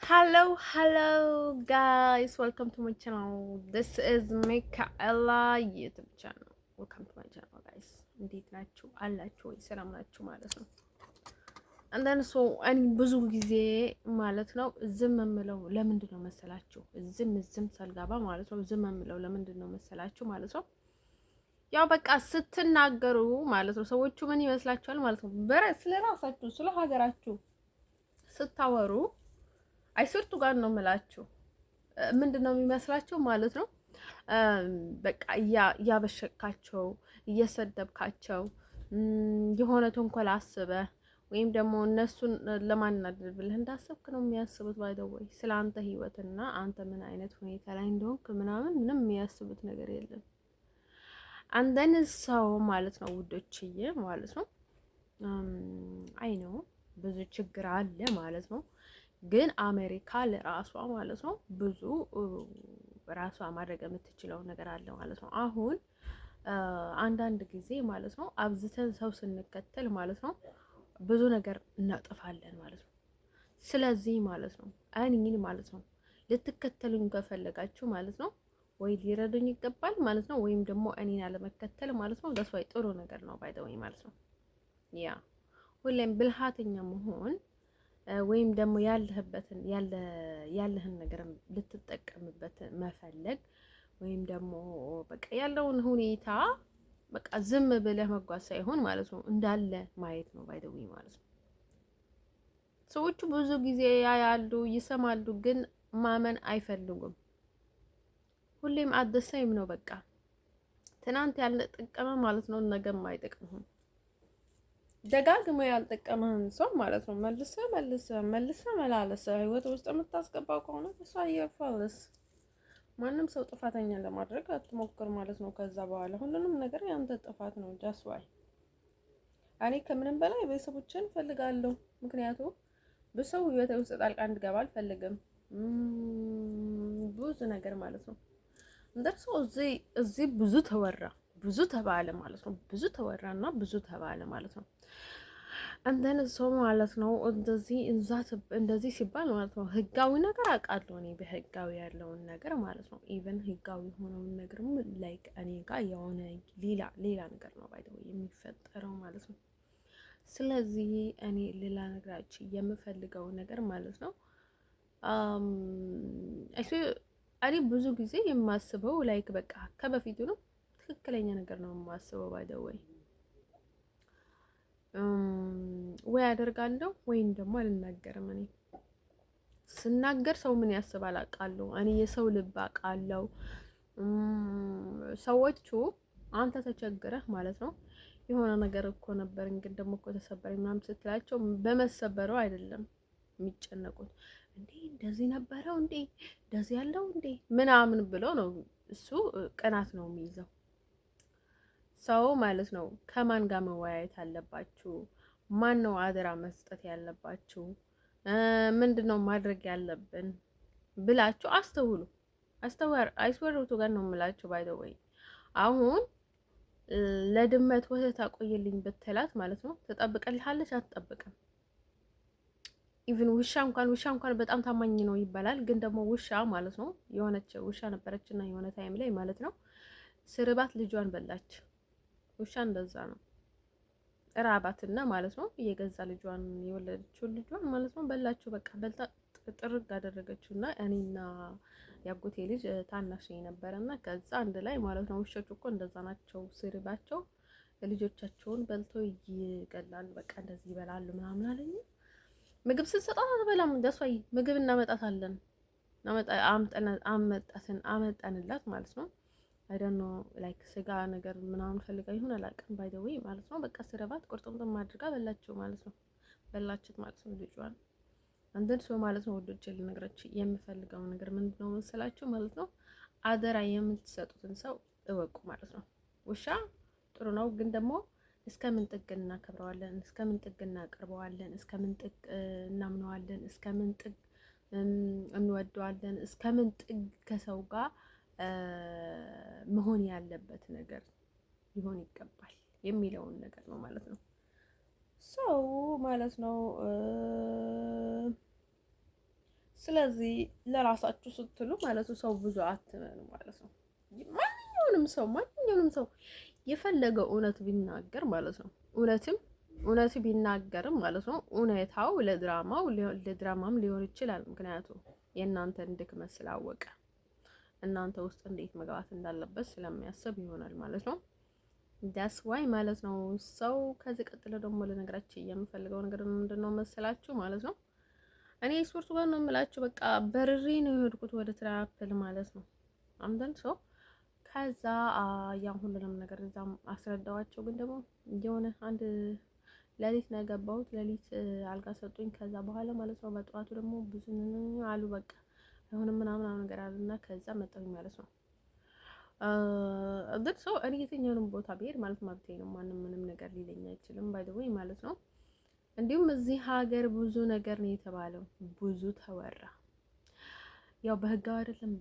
Hello guys, welcome to my channel. This is Mikaela YouTube channel. Welcome to my channel guys. እንዴት ናችሁ? አላችሁ ወይ? ሰላም ናችሁ ማለት ነው። አንዳንድ ሰው እኔ ብዙ ጊዜ ማለት ነው ዝም የምለው ለምንድን ነው መሰላችሁ? ዝም ሳልገባ ማለት ነው ዝም የምለው ለምንድን ነው መሰላችሁ ማለት ነው። ያው በቃ ስትናገሩ ማለት ነው ሰዎቹ ምን ይመስላችኋል ማለት ነው። ስለ ራሳችሁ ስለ ሀገራችሁ ስታወሩ አይስርቱ ጋር ነው የምላችሁ። ምንድነው የሚመስላቸው ማለት ነው። በቃ እያበሸካቸው እየሰደብካቸው የሆነ ተንኮል አስበህ ወይም ደግሞ እነሱን ለማናደድ ብለህ እንዳሰብክ ነው የሚያስቡት። ባይደወይ ስለ አንተ ህይወትና አንተ ምን አይነት ሁኔታ ላይ እንደሆንክ ምናምን ምንም የሚያስቡት ነገር የለም። አንደን ሰው ማለት ነው ውዶችዬ ማለት ነው። አይ ነው ብዙ ችግር አለ ማለት ነው። ግን አሜሪካ ለራሷ ማለት ነው ብዙ ራሷ ማድረግ የምትችለው ነገር አለ ማለት ነው። አሁን አንዳንድ ጊዜ ማለት ነው አብዝተን ሰው ስንከተል ማለት ነው ብዙ ነገር እናጠፋለን ማለት ነው። ስለዚህ ማለት ነው እኔን ማለት ነው ልትከተሉኝ ከፈለጋችሁ ማለት ነው ወይ ሊረዱኝ ይገባል ማለት ነው፣ ወይም ደግሞ እኔን አለመከተል ማለት ነው ለሷ ጥሩ ነገር ነው ባይደውኝ ማለት ነው። ያ ሁሌም ብልሃተኛ መሆን ወይም ደግሞ ያለህን ነገር ልትጠቀምበት መፈለግ ወይም ደግሞ በቃ ያለውን ሁኔታ በቃ ዝም ብለህ መጓዝ ሳይሆን ማለት ነው እንዳለ ማየት ነው ባይደዊ ማለት ነው። ሰዎቹ ብዙ ጊዜ ያያሉ ይሰማሉ፣ ግን ማመን አይፈልጉም። ሁሌም አደሰይም ነው በቃ ትናንት ያልጠቀመ ማለት ነው ነገም አይጠቅምህም። ደጋግሞ ያልጠቀመህን ሰው ማለት ነው መልሰ መላለሰ ህይወት ውስጥ የምታስገባው ከሆነ እሷ እየፋለስ ማንም ሰው ጥፋተኛ ለማድረግ አትሞክር ማለት ነው። ከዛ በኋላ ሁሉንም ነገር ያንተ ጥፋት ነው። ጃስ ዋይ እኔ ከምንም በላይ ቤተሰቦችን እፈልጋለሁ። ምክንያቱም በሰው ህይወት ውስጥ ጣልቃ እንድገባ አልፈልግም። ብዙ ነገር ማለት ነው እንደርሶ እዚህ ብዙ ተባለ ማለት ነው። ብዙ ተወራና ብዙ ተባለ ማለት ነው። አንተን ሰው ማለት ነው እንደዚህ ሲባል ማለት ነው ህጋዊ ነገር አውቃለሁ እኔ በህጋዊ ያለውን ነገር ማለት ነው። ኢቨን ህጋዊ የሆነውን ነገርም ላይክ እኔ ጋር የሆነ ሌላ ነገር ነው ባይደው የሚፈጠረው ማለት ነው። ስለዚህ እኔ ሌላ ነገራችን የምፈልገው ነገር ማለት ነው እኔ ብዙ ጊዜ የማስበው ላይክ በቃ ከበፊቱ ነው ትክክለኛ ነገር ነው የማስበው ባይደወይ ወይ አደርጋለሁ ወይም ደግሞ አልናገርም። እኔ ስናገር ሰው ምን ያስባል አውቃለሁ። እኔ የሰው ልብ አውቃለሁ። ሰዎቹ አንተ ተቸግረህ ማለት ነው የሆነ ነገር እኮ ነበር እንግዲህ ደግሞ እኮ ተሰበረኝ ምናምን ስትላቸው በመሰበረው አይደለም የሚጨነቁት። እንዴ እንደዚህ ነበረው እንዴ እንደዚህ ያለው እንዴ ምናምን ብሎ ነው። እሱ ቅናት ነው የሚይዘው ሰው ማለት ነው። ከማን ጋር መወያየት አለባችሁ? ማን ነው አደራ መስጠት ያለባችሁ? ምንድነው ማድረግ ያለብን ብላችሁ አስተውሉ። አይስወሩቱ ጋር ነው የምላችሁ። ባይ ዘ ወይ አሁን ለድመት ወተት አቆየልኝ ብትላት ማለት ነው ትጠብቅልሃለች? አትጠብቅም። ኢቭን ውሻ እንኳን በጣም ታማኝ ነው ይባላል። ግን ደግሞ ውሻ ማለት ነው የሆነች ውሻ ነበረችና የሆነ ታይም ላይ ማለት ነው ስርባት ልጇን በላች። ውሻ እንደዛ ነው። ራባትና ማለት ነው የገዛ ልጇን የወለደችውን ልጇን ማለት ነው በላችሁ። በቃ በልታ ጥርግ አደረገችውና እኔና ያጎቴ ልጅ ታናሽ ነበረና ከዛ አንድ ላይ ማለት ነው ውሾች እኮ እንደዛ ናቸው። ስርባቸው ልጆቻቸውን በልተው ይገላሉ። በቃ እንደዚህ ይበላሉ ምናምን አለኝ። ምግብ ስንሰጣት አትበላም። ደሷይ ምግብ እናመጣታለን አመጣንላት ማለት ነው። አይ ዶንት ኖ ላይክ ስጋ ነገር ምናምን ፈልጋ ይሁን አላውቅም። ባይ ዘ ዌይ ማለት ነው በቃ ስረባት ቁርጥምጥም አድርጋ በላችው ማለት ነው። በላችት ማለት ነው ልጇን። አንደን ሰው ማለት ነው ወዶች ልነግራችሁ የምፈልገው ነገር ምንድነው መሰላችሁ ማለት ነው አደራ የምትሰጡትን ሰው እወቁ ማለት ነው። ውሻ ጥሩ ነው፣ ግን ደግሞ እስከምን ጥግ እናከብረዋለን፣ እስከምን ጥግ እናቀርበዋለን፣ እስከምን ጥግ እናምነዋለን፣ እስከምን ጥግ እንወደዋለን፣ እስከምን ጥግ ከሰው ጋር መሆን ያለበት ነገር ሊሆን ይገባል የሚለውን ነገር ነው ማለት ነው። ሰው ማለት ነው ስለዚህ ለራሳችሁ ስትሉ ማለት ነው ሰው ብዙ አትመኑ ማለት ነው። ማንኛውንም ሰው የፈለገው እውነት ቢናገር ማለት ነው እውነት ቢናገርም ማለት ነው እውነታው ለድራማም ሊሆን ይችላል። ምክንያቱም የእናንተን ድክመት ስላወቀ እናንተ ውስጥ እንዴት መግባት እንዳለበት ስለሚያስብ ይሆናል ማለት ነው። ዳስ ዋይ ማለት ነው ሰው። ከዚህ ቀጥሎ ደግሞ ልነግራችሁ የምፈልገው ነገር ምንድነው መሰላችሁ ማለት ነው እኔ ስፖርቱ ጋር ነው የምላችሁ። በቃ በርሬ ነው የሄድኩት ወደ ትራፕል ማለት ነው። አንተን ሰው ከዛ ያን ሁሉንም ነገር እዛም አስረዳዋቸው። ግን ደግሞ የሆነ አንድ ሌሊት ነው የገባሁት። ሌሊት አልጋ ሰጡኝ። ከዛ በኋላ ማለት ነው በጠዋቱ ደግሞ ብዙ አሉ በቃ አይሆንም ምናምን ነገር አሉና ከዛ መጣሁኝ ማለት ነው። ግን ሰው እኔ የትኛውንም ቦታ ብሄድ ማለት መብቴ ነው። ማንም ምንም ነገር ሊለኝ አይችልም። ባይ ዘ ወይ ማለት ነው። እንዲሁም እዚህ ሀገር ብዙ ነገር ነው የተባለው፣ ብዙ ተወራ። ያው በህጋዊ አይደለም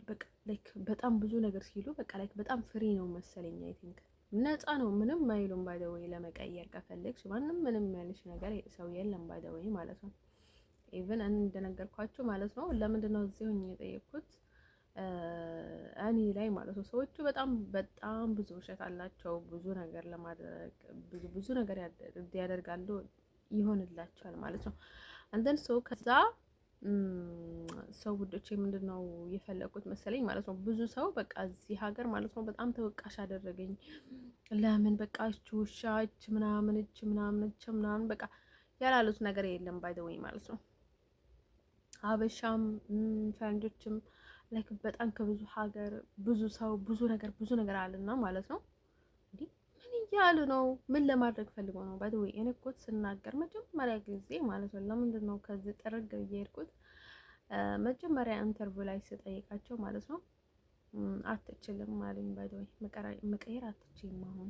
በቃ ላይክ በጣም ብዙ ነገር ሲሉ በቃ ላይክ በጣም ፍሪ ነው መሰለኝ። አይ ቲንክ ነፃ ነው፣ ምንም አይሉም። ባይ ዘ ወይ ለመቀየር ከፈለግሽ ማንም ምንም ያለሽ ነገር ሰው የለም። ባይ ዘ ወይ ማለት ነው። ኢቭን እንደነገርኳችሁ ማለት ነው። ለምንድን ነው እዚህ ሆኜ የጠየኩት እኔ ላይ ማለት ነው። ሰዎቹ በጣም ብዙ ውሸት አላቸው። ብዙ ነገር ለማድረግ ብዙ ነገር ያደርጋሉ፣ ይሆንላቸዋል ማለት ነው። አንተን ሰው ከዛ ሰው ውዶቼ ምንድነው የፈለኩት መሰለኝ ማለት ነው። ብዙ ሰው በቃ እዚህ ሀገር ማለት ነው በጣም ተወቃሽ አደረገኝ። ለምን በቃ እች ውሻ እች ምናምን በቃ ያላሉት ነገር የለም። ባይ ዘ ወይ ማለት ነው። ሀበሻም ፈረንጆችም ላይክ በጣም ከብዙ ሀገር ብዙ ሰው ብዙ ነገር አለና ማለት ነው። እንዴ ምን እያሉ ነው? ምን ለማድረግ ፈልጎ ነው? ባይ ዘ ወይ እኔ እኮ ስናገር መጀመሪያ ጊዜ ማለት ነው ለምንድን ነው ከዚህ ጥርግ ብዬ ሄድኩት? መጀመሪያ ኢንተርቪው ላይ ስጠይቃቸው ማለት ነው አትችልም አሉኝ። ባይ ዘ ወይ መቀየር አትችልም አሁን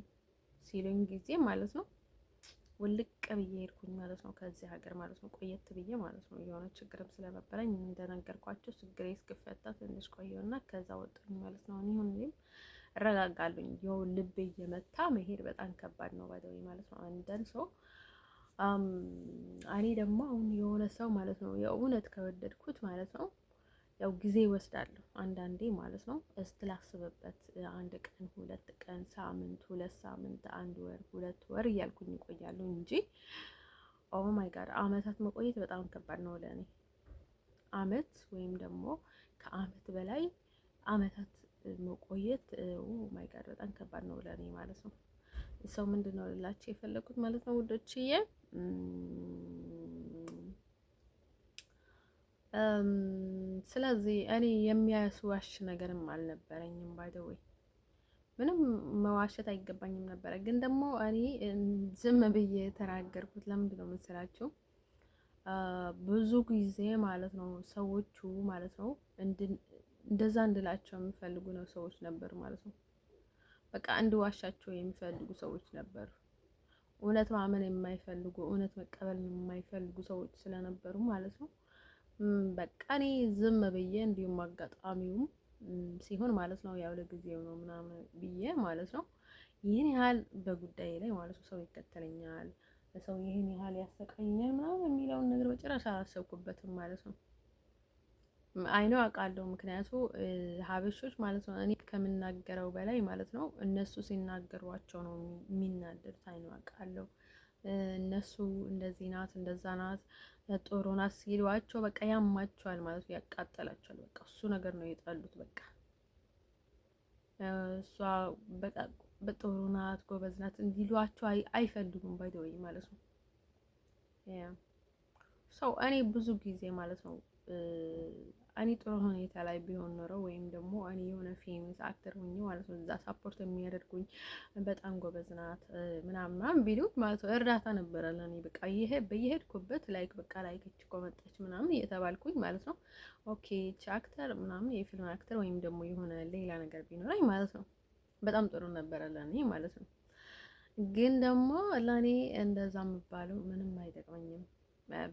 ሲሉኝ ጊዜ ማለት ነው ውልቅ ብዬ ሄድኩኝ ማለት ነው ከዚህ ሀገር ማለት ነው። ቆየት ብዬ ማለት ነው የሆነ ችግርም ስለነበረኝ እንደነገርኳቸው ችግሬ እስክፈታ ትንሽ ቆየውና ከዛ ወጣኝ ማለት ነው። እኔም እረጋጋለሁኝ። ይኸው ልቤ እየመታ መሄድ በጣም ከባድ ነው ባይደውይ ማለት ነው። አንደን ሰው እኔ ደግሞ አሁን የሆነ ሰው ማለት ነው የእውነት ከወደድኩት ማለት ነው ያው ጊዜ ይወስዳለሁ አንዳንዴ ማለት ነው። ላስብበት 1 ቀን 2 ቀን ሳምንት 2 ሳምንት 1 ወር 2 ወር እያልኩኝ እቆያለሁ እንጂ ኦ ማይ ጋድ አመታት መቆየት በጣም ከባድ ነው ለእኔ። አመት ወይም ደግሞ ከአመት በላይ አመታት መቆየት ኦ ማይ ጋድ በጣም ከባድ ነው ለእኔ ማለት ነው። ሰው ምንድነው ልላችሁ የፈለኩት ማለት ነው ውዶችዬ ስለዚህ እኔ የሚያስዋሽ ነገርም አልነበረኝም። ባይ ዘ ወይ ምንም መዋሸት አይገባኝም ነበረ። ግን ደግሞ እኔ ዝም ብዬ የተናገርኩት ለምንድን ነው መሰላችሁ? ብዙ ጊዜ ማለት ነው ሰዎቹ ማለት ነው እንደዛ እንድላቸው የሚፈልጉ ነው ሰዎች ነበሩ ማለት ነው። በቃ እንድዋሻቸው የሚፈልጉ ሰዎች ነበሩ። እውነት ማመን የማይፈልጉ እውነት መቀበል የማይፈልጉ ሰዎች ስለነበሩ ማለት ነው። በቃ እኔ ዝም ብዬ እንዲሁም አጋጣሚውም ሲሆን ማለት ነው ያው ለጊዜው ነው ምናምን ብዬ ማለት ነው ይህን ያህል በጉዳይ ላይ ማለት ነው ሰው ይከተለኛል፣ ሰው ይህን ያህል ያሰቃየኛል ምናምን የሚለውን ነገር በጭራሽ አላሰብኩበትም ማለት ነው። አይነው አውቃለሁ። ምክንያቱ ሀበሾች ማለት ነው እኔ ከምናገረው በላይ ማለት ነው እነሱ ሲናገሯቸው ነው የሚናደዱት። አይነው አውቃለሁ። እነሱ እንደዚህ ናት እንደዛ ናት ጥሩ ናት ሲሏቸው በቃ ያማቸዋል ማለት ነው፣ ያቃጠላቸዋል። በቃ እሱ ነገር ነው የጠሉት። በቃ እሷ በቃ በጥሩ ናት ጎበዝ ናት እንዲሏቸው አይፈልጉም። ባይ ዘ ወይ ማለት ነው ሰው እኔ ብዙ ጊዜ ማለት ነው እኔ ጥሩ ሁኔታ ላይ ቢሆን ኖረው ወይም ደግሞ እኔ የሆነ ፌመስ አክተር ሆኜ ማለት ነው እዛ ሳፖርት የሚያደርጉኝ በጣም ጎበዝ ናት ምናምን ቢሉት ማለት ነው እርዳታ ነበረ ለኔ። በቃ በየሄድኩበት ላይክ በቃ ላይክ እቺ ኮመጣች ምናምን እየተባልኩኝ ማለት ነው ኦኬ እቺ አክተር ምናምን የፊልም አክተር ወይም ደግሞ የሆነ ሌላ ነገር ቢኖረኝ ማለት ነው በጣም ጥሩ ነበረ ለኔ ማለት ነው። ግን ደግሞ ለኔ እንደዛ የሚባለው ምንም አይጠቅመኝም።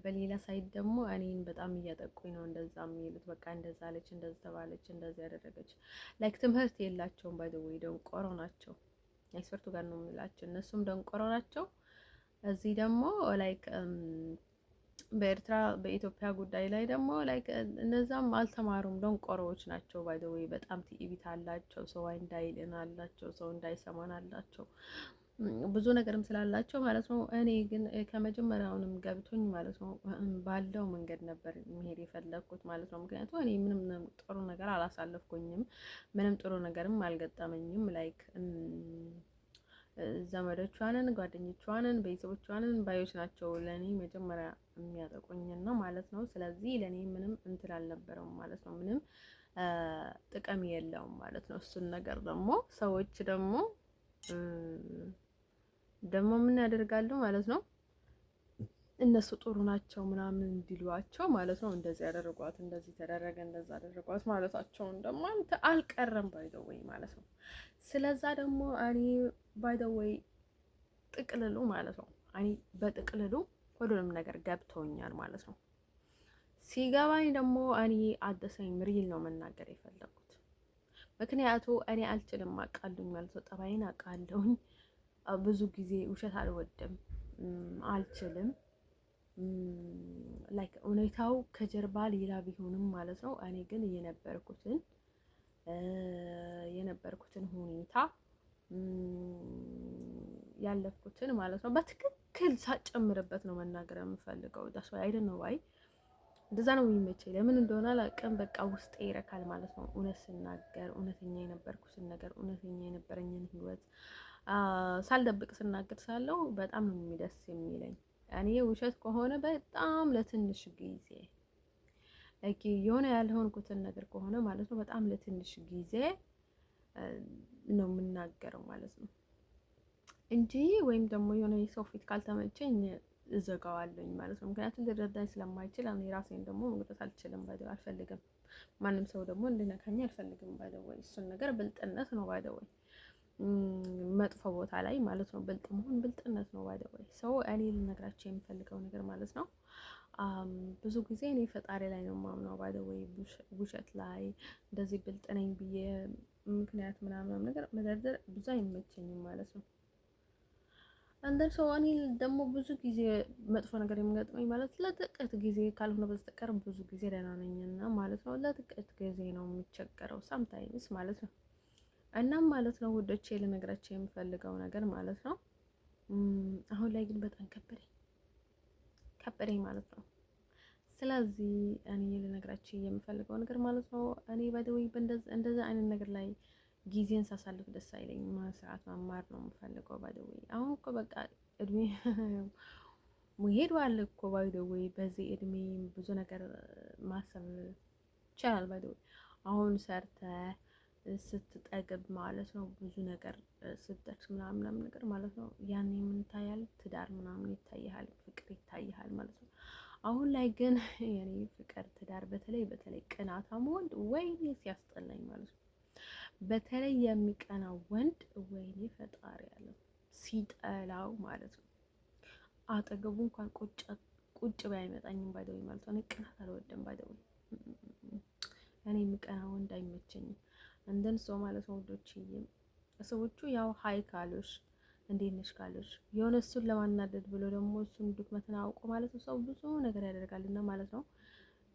በሌላ ሳይድ ደግሞ እኔን በጣም እያጠቁኝ ነው እንደዛ የሚሉት። በቃ እንደዛ አለች፣ እንደዛ ተባለች፣ እንደዛ ያደረገች ላይክ ትምህርት የላቸውም። ባይ ዘ ወይ ደንቆሮ ናቸው። ኤክስፐርቱ ጋር ነው የምላቸው። እነሱም ደንቆሮ ናቸው። እዚህ ደግሞ ላይክ በኤርትራ በኢትዮጵያ ጉዳይ ላይ ደግሞ ላይክ እነዛም አልተማሩም፣ ደንቆሮዎች ናቸው። ባይ ዘ ወይ በጣም ትዕቢት አላቸው፣ ሰው እንዳይልን አላቸው፣ ሰው እንዳይሰማን አላቸው፣ ብዙ ነገርም ስላላቸው ማለት ነው። እኔ ግን ከመጀመሪያውንም ገብቶኝ ማለት ነው ባለው መንገድ ነበር መሄድ የፈለግኩት ማለት ነው። ምክንያቱም እኔ ምንም ጥሩ ነገር አላሳለፍኩኝም፣ ምንም ጥሩ ነገርም አልገጠመኝም። ላይክ ዘመዶቿንን፣ ጓደኞቿንን፣ ቤተሰቦቿንን ባዮች ናቸው ለእኔ መጀመሪያ የሚያጠቁኝና ማለት ነው። ስለዚህ ለእኔ ምንም እንትን አልነበረውም ማለት ነው። ምንም ጥቅም የለውም ማለት ነው። እሱን ነገር ደግሞ ሰዎች ደግሞ ምን ያደርጋሉ ማለት ነው፣ እነሱ ጥሩ ናቸው ምናምን እንዲሏቸው ማለት ነው። እንደዚህ ያደረጓት፣ እንደዚህ ተደረገ፣ እንደዛ አደረጓት ማለታቸውን ደግሞ አንተ አልቀረም ባይ ዘ ወይ ማለት ነው። ስለዛ ደግሞ እኔ ባይ ዘ ወይ ጥቅልሉ ማለት ነው፣ እኔ በጥቅልሉ ሁሉንም ነገር ገብቶኛል ማለት ነው። ሲገባኝ ደግሞ እኔ አደሰኝ ሪል ነው መናገር የፈለኩት። ምክንያቱ እኔ አልችልም አውቃለሁኝ ማለት ነው። ጠባይን አውቃለሁኝ። ብዙ ጊዜ ውሸት አልወድም፣ አልችልም። ላይክ ሁኔታው ከጀርባ ሌላ ቢሆንም ማለት ነው። እኔ ግን የነበርኩትን ሁኔታ ያለፍኩትን ማለት ነው በትክክል ሳጨምርበት ነው መናገር የምፈልገው። ዳስ ዋይ አይደን ነው ዋይ እንደዛ ነው የሚመቸኝ። ለምን እንደሆነ አላውቅም። በቃ ውስጤ ይረካል ማለት ነው። እውነት ስናገር፣ እውነተኛ የነበርኩትን ነገር፣ እውነተኛ የነበረኝን ህይወት ሳልደብቅ ስናገር ሳለው በጣም ነው የሚደስ የሚለኝ። እኔ ውሸት ከሆነ በጣም ለትንሽ ጊዜ የሆነ ያልሆንኩትን ነገር ከሆነ ማለት ነው በጣም ለትንሽ ጊዜ ነው የምናገረው ማለት ነው እንጂ ወይም ደግሞ የሆነ የሰው ፊት ካልተመቸኝ እዘጋዋለኝ ማለት ነው። ምክንያቱም ሊረዳኝ ስለማይችል እኔ ራሴን ደግሞ መግለጽ አልችልም፣ አልፈልግም። ማንም ሰው ደግሞ እንድነካኝ አልፈልግም። ባይደወይ እሱን ነገር ብልጥነት ነው። ባይደወይ መጥፎ ቦታ ላይ ማለት ነው ብልጥ መሆን ብልጥነት ነው። ባይደወይ ሰው እኔ ልነግራቸው የምፈልገው ነገር ማለት ነው ብዙ ጊዜ እኔ ፈጣሪ ላይ ነው የማምነው። ባይደወይ ውሸት ላይ እንደዚህ ብልጥ ነኝ ብዬ ምክንያት ምናምን ነገር መደርደር ብዙ አይመቸኝም ማለት ነው። አንደር ሰው እኔ ደግሞ ብዙ ጊዜ መጥፎ ነገር የሚገጥመኝ ማለት ለጥቂት ጊዜ ካልሆነ በስተቀር ብዙ ጊዜ ደህና ነኝና ማለት ነው። ለጥቂት ጊዜ ነው የሚቸገረው ሳምታይምስ ማለት ነው። እናም ማለት ነው ውዶቼ ልነግራቸው የምፈልገው ነገር ማለት ነው አሁን ላይ ግን በጣም ከበደኝ ማለት ነው። ስለዚህ እኔ ልነግራቸው የምፈልገው ነገር ማለት ነው እኔ ባይደውይ እንደዚህ አይነት ነገር ላይ ጊዜን ሳሳልፍ ደስ አይለኝም። መስራት መማር ነው የምፈልገው። ባይደውይ አሁን እኮ በቃ እድሜ ሄዷል እኮ ባይደውይ በዚህ እድሜ ብዙ ነገር ማሰብ ይቻላል። ባይደውይ አሁን ሰርተህ ስትጠግብ ማለት ነው ብዙ ነገር ስትደርስ ምናምን ነገር ማለት ነው ያኔ ምን ይታያል? ትዳር ምናምን ይታይሃል፣ ፍቅር ይታይሃል ማለት ነው። አሁን ላይ ግን የኔ ፍቅር ትዳር በተለይ ቅናታም ወንድ ወይኔ ሲያስጠላኝ ማለት ነው። በተለይ የሚቀናው ወንድ ወይኔ ፈጣሪ ያለው ሲጠላው ማለት ነው አጠገቡ እንኳን ቁጭ ባይመጣኝም ባይደው ማለት ነው። እኔ ቅናት አልወድም ባይደው እኔ የሚቀና ወንድ አይመቸኝም። እንደን ሰው ማለት ነው ወዶችዬ ሰዎቹ ያው ሀይ ካሉሽ እንዴት ነሽ ካሉሽ የሆነ እሱን ለማናደድ ብሎ ደግሞ እሱን ድክመትን አውቆ ማለት ነው ሰው ብዙ ነገር ያደርጋልና ማለት ነው።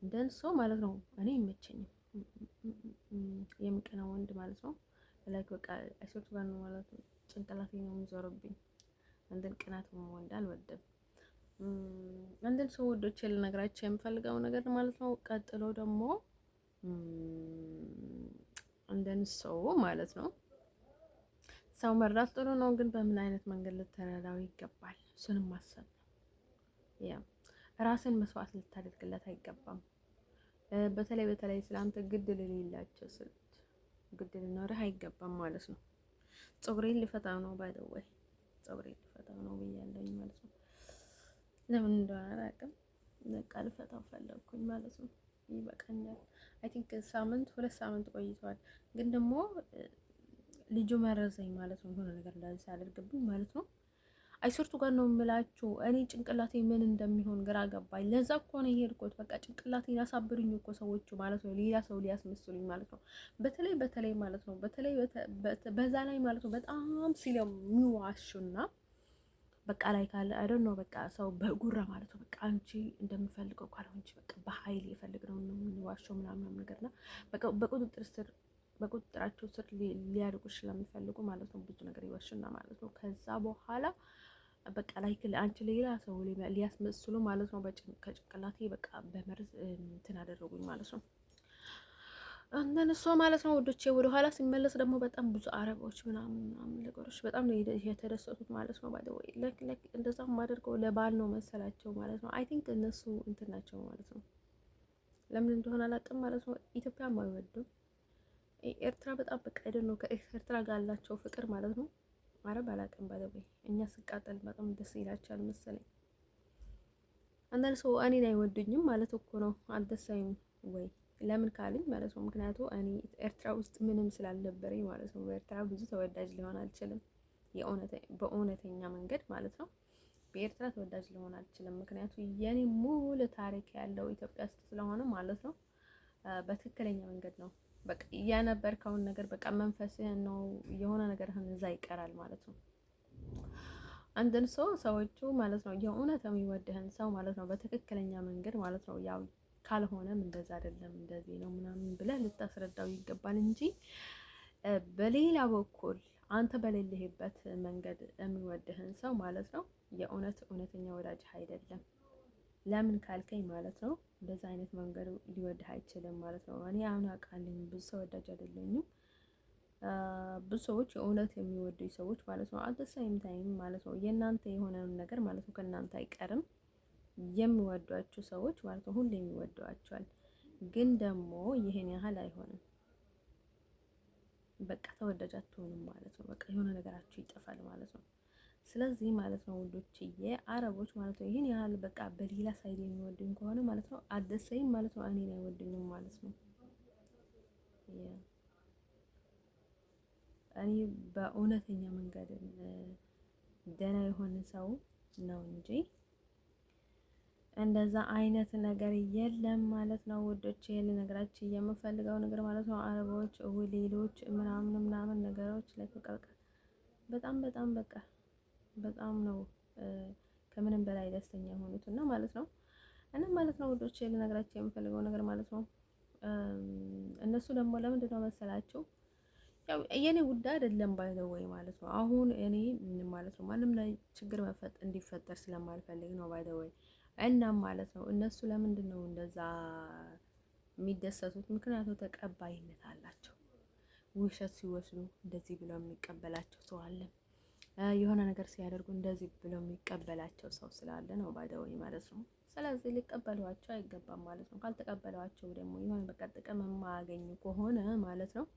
እንደን ሰው ማለት ነው እኔ አይመቸኝም የሚቀና ወንድ ማለት ነው። ላይክ በቃ አይሶት ጋር ነው ማለት ነው ጭንቅላቴ ነው የሚዞርብኝ። እንደን ቅናት ወንድ አልወድም። እንደን ሰው ወዶች ልነግራቸው የምፈልገው ነገር ማለት ነው። ቀጥሎ ደግሞ እንደን ሰው ማለት ነው ሰው መርዳት ጥሩ ነው፣ ግን በምን አይነት መንገድ ልትረዳው ይገባል? እሱንም ማሰብ ያ ራስን መስዋዕት ልታደርግለት አይገባም። በተለይ ስላንተ ግድ ለሌላቸው ስልት ግድ ሊኖርህ አይገባም ማለት ነው። ፀጉሬን ልፈታው ነው ባይ ዘ ወይ ፀጉሬን ልፈታው ነው ብያለሁኝ ማለት ነው። ለምን እንደሆነ አላውቅም፣ በቃ ልፈታው ፈለኩኝ ማለት ነው። ይበቃኛል። አይ ቲንክ ሁለት ሳምንት ቆይቷል፣ ግን ደግሞ ልጁ መረዘኝ ማለት ነው። የሆነ ነገር እንዳለ ሲያደርግብኝ ማለት ነው። አይሶርቱ ጋር ነው የምላችሁ። እኔ ጭንቅላቴ ምን እንደሚሆን ግራ ገባኝ። ለዛ እኮ ነው የሄድኩት። በቃ ጭንቅላቴን ያሳብሩኝ እኮ ሰዎቹ ማለት ነው፣ ሌላ ሰው ሊያስመስሉኝ ማለት ነው። በተለይ ማለት ነው በዛ ላይ ማለት ነው በጣም ስለሚዋሹና በቃ ላይ ካለ አይ ዶንት ኖ በቃ ሰው በጉራ ማለት ነው። በቃ አንቺ እንደምፈልገው ካልሆንች በቃ በኃይል የፈልግነው ነው የምንዋሸው ምናምን ነገርና በቃ በቁጥጥራቸው ስር ሊያደርጉሽ ስለሚፈልጉ ማለት ነው ብዙ ነገር ይወሽና ማለት ነው። ከዛ በኋላ በቃ ላይ አንቺ ሌላ ሰው ሊያስመስሉ ማለት ነው። ከጭንቅላቴ በቃ በመርዝ እንትን አደረጉኝ ማለት ነው። አንተን እሷ ማለት ነው ወዶቼ ወደ ኋላ ሲመለስ ደግሞ በጣም ብዙ አረቦች ምናምን ነገሮች በጣም ነው የተደሰቱት ማለት ነው። ባይ ወይ ለክ እንደዛ ማደርገው ለባል ነው መሰላቸው ማለት ነው። አይ ቲንክ እነሱ እንትን ናቸው ማለት ነው። ለምን እንደሆነ አላውቅም ማለት ነው። ኢትዮጵያ አይወዱም። ኤርትራ በጣም በቃ አይደል ነው ከኤርትራ ጋር ያላቸው ፍቅር ማለት ነው። አረብ አላውቅም ባይ ወይ እኛ ስቃጠል በጣም ደስ ይላቸዋል መሰለኝ። አንዳንድ ሰው እኔን አይወዱኝም ማለት እኮ ነው። አልደሳይም ወይ ለምን ካለኝ ማለት ነው። ምክንያቱ እኔ ኤርትራ ውስጥ ምንም ስላልነበረኝ ማለት ነው። በኤርትራ ብዙ ተወዳጅ ሊሆን አልችልም። በእውነተኛ መንገድ ማለት ነው። በኤርትራ ተወዳጅ ሊሆን አልችልም። ምክንያቱ የኔ ሙሉ ታሪክ ያለው ኢትዮጵያ ውስጥ ስለሆነ ማለት ነው። በትክክለኛ መንገድ ነው በቃ ያነበርከውን ነገር በቃ መንፈስህን ነው የሆነ ነገርህን እዛ ይቀራል ማለት ነው። አንድን ሰዎቹ ማለት ነው የእውነት የሚወድህን ሰው ማለት ነው በትክክለኛ መንገድ ማለት ነው ያው ካልሆነም እንደዛ አይደለም እንደዚህ ነው ምናምን ብለህ ልታስረዳው ይገባል እንጂ በሌላ በኩል አንተ በሌለህበት መንገድ የሚወድህን ሰው ማለት ነው እውነተኛ ወዳጅ አይደለም። ለምን ካልከኝ ማለት ነው እንደዛ አይነት መንገድ ሊወድህ አይችልም ማለት ነው። እኔ አሁን አውቃለሁ ብዙ ሰው ወዳጅ አይደለኝም። ብዙ ሰዎች የእውነት የሚወዱኝ ሰዎች ማለት ነው አልተሳይም ታይም ማለት ነው የእናንተ የሆነውን ነገር ማለት ነው ከእናንተ አይቀርም የሚወዷቸው ሰዎች ማለት ነው ሁሌ የሚወዷቸዋል። ግን ደግሞ ይሄን ያህል አይሆንም። በቃ ተወዳጅ አትሆንም ማለት ነው። በቃ የሆነ ነገራችሁ ይጠፋል ማለት ነው። ስለዚህ ማለት ነው ውዶችዬ አረቦች ማለት ነው ይሄን ያህል በቃ በሌላ ሳይድ የሚወዱኝ ከሆነ ማለት ነው አደሰይም ማለት ነው እኔን አይወዱኝም ማለት ነው። እኔ በእውነተኛ መንገድ ደህና የሆነ ሰው ነው እንጂ እንደዛ አይነት ነገር የለም ማለት ነው ውዶች። ልነግራችሁ የምፈልገው ነገር ማለት ነው አረቦች ሌሎች ምናምን ነገሮች ላይ በጣም በቃ በጣም ነው ከምንም በላይ ደስተኛ የሆኑት እና ማለት ነው ማለት ነው ውዶች። ልነግራችሁ የምፈልገው ነገር ማለት ነው እነሱ ደግሞ ለምንድን ነው መሰላችሁ ያው የኔ ጉዳይ አይደለም ባይዘው ወይ ማለት ነው። አሁን እኔ ማለት ነው ማንም ላይ ችግር እንዲፈጠር ስለማልፈልግ ነው ባይዘው ወይ እናም ማለት ነው እነሱ ለምንድን ነው እንደዛ የሚደሰቱት? ምክንያቱ ተቀባይነት አላቸው። ውሸት ሲወስዱ እንደዚህ ብለው የሚቀበላቸው ሰው አለ። የሆነ ነገር ሲያደርጉ እንደዚህ ብለው የሚቀበላቸው ሰው ስላለ ነው ባይዘወይ ማለት ነው። ስለዚህ ሊቀበሏቸው አይገባም ማለት ነው። ካልተቀበሏቸው ደግሞ የሆነ በቃ ጥቅም የማያገኙ ከሆነ ማለት ነው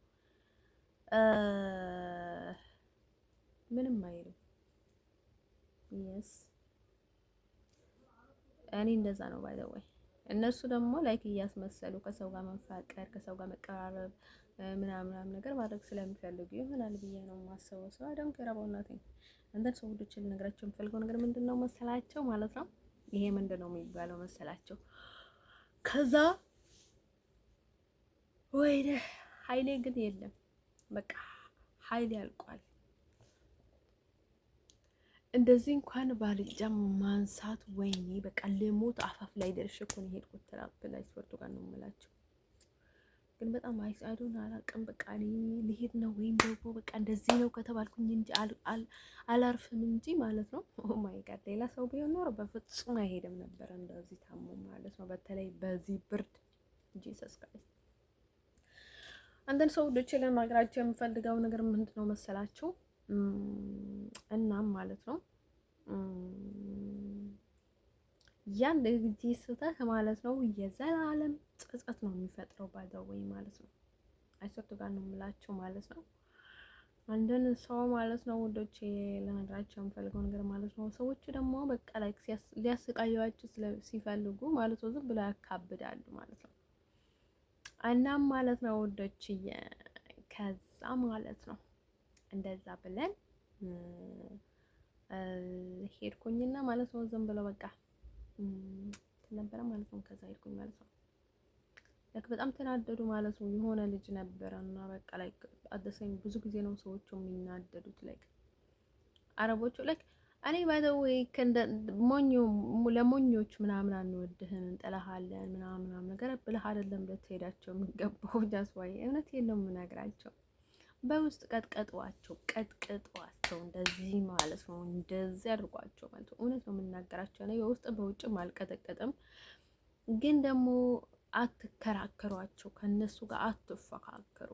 ምንም አይልም። የስ እኔ እንደዛ ነው ባይ ዘ ወይ። እነሱ ደግሞ ላይክ እያስመሰሉ ከሰው ጋር መፋቀር ከሰው ጋር መቀራረብ ምናምን ነገር ማድረግ ስለሚፈልጉ ይሆናል ብዬ ነው የማስበው። ሰው አደም ከራባው እናቴ አንዳንድ ሰዎች ልነግራቸው የምፈልገው ነገር ምንድነው መሰላቸው ማለት ነው ይሄ ምንድነው የሚባለው መሰላቸው ከዛ ወይኔ ኃይሌ ግን የለም በቃ ኃይሌ ያልቋል። እንደዚህ እንኳን ባልጫ ማንሳት ወይኔ በቃ ልሞት አፋፍ ላይ ደርሼ እኮ ነው የሄድኩት። ትራፕ ላይ ስወርቱ ጋር ነው የምላቸው። ግን በጣም አይሳዱን አላውቅም። በቃ እኔ ልሄድ ነው ወይም ደግሞ በቃ እንደዚህ ነው ከተባልኩኝ እንጂ አላርፍም እንጂ ማለት ነው። ኦ ማይ ጋድ ሌላ ሰው ቢሆን ኖሮ በፍጹም አይሄድም ነበር እንደዚህ ታሞ ማለት ነው። በተለይ በዚህ ብርድ ጂሰስ ክራይስት። አንዳንድ ሰው ልጅ ለማግራቸው የምፈልገው ነገር ምንድነው መሰላችሁ እናም ማለት ነው ያን ጊዜ ስህተት ማለት ነው የዘላለም ጸጸት ነው የሚፈጥረው ባይዘወይ ማለት ነው። አይሰጡ ጋር ነው የምላቸው ማለት ነው። አንድን ሰው ማለት ነው ወዶቼ ለነገራቸው የምፈልገው ነገር ማለት ነው ሰዎቹ ደግሞ በቃ ላይ ሊያስቃዩዋችሁ ሲፈልጉ ማለት ነው ዝም ብለው ያካብዳሉ ማለት ነው። እናም ማለት ነው ወዶቼ ከዛ ማለት ነው እንደዛ ብለን ሄድኩኝና ማለት ነው ዝም ብለው በቃ ነበረ ማለት ነው። ከዛ ሄድኩኝ ማለት ነው ለክ በጣም ተናደዱ ማለት ነው። የሆነ ልጅ ነበረና በቃ ላይ አደሰኝ ብዙ ጊዜ ነው ሰዎቹ የሚናደዱት ላይክ አረቦቹ ላይክ እኔ ባይዘወይ ሞኞ ለሞኞች ምናምን አንወድህን እንጠላሃለን ምናምን ነገር ብለህ አይደለም ልትሄዳቸው የሚገባው። ጃስዋይ እውነቴን ነው የምነግራቸው። በውስጥ ቀጥቅጧቸው እንደዚህ ማለት ነው። እንደዚህ አድርጓቸው ማለት ነው። እውነት ነው የምናገራቸው። እኔ በውስጥ በውጭም አልቀጠቀጥም፣ ግን ደግሞ አትከራከሯቸው፣ ከነሱ ጋር አትፈካከሩ።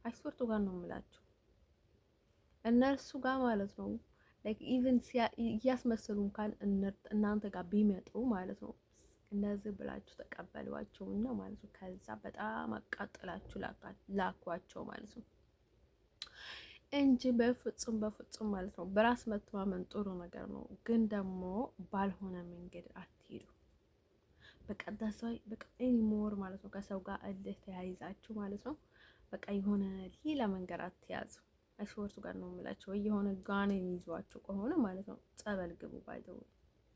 አይስወርቱ ጋር ነው የምላቸው እነርሱ ጋር ማለት ነው። ላይክ ኢቭን እያስመሰሉ እንኳን እናንተ ጋር ቢመጡ ማለት ነው እነዚህ ብላችሁ ተቀበሏቸው እና ማለት ነው። ከዛ በጣም አቃጥላችሁ ላኳቸው ማለት ነው እንጂ በፍጹም በፍጹም ማለት ነው። በራስ መተማመን ጥሩ ነገር ነው፣ ግን ደግሞ ባልሆነ መንገድ አትሄዱ። በቃ ዳሳይ በቃ ኤኒሞር ማለት ነው። ከሰው ጋር እልህ ተያይዛችሁ ማለት ነው። በቃ የሆነ ሌላ መንገድ አትያዙ። አይስወርቱ ጋር ነው የምላቸው። ወይ የሆነ ጋኔን ይዟቸው ከሆነ ማለት ነው ጸበል ግቡ። ባይተው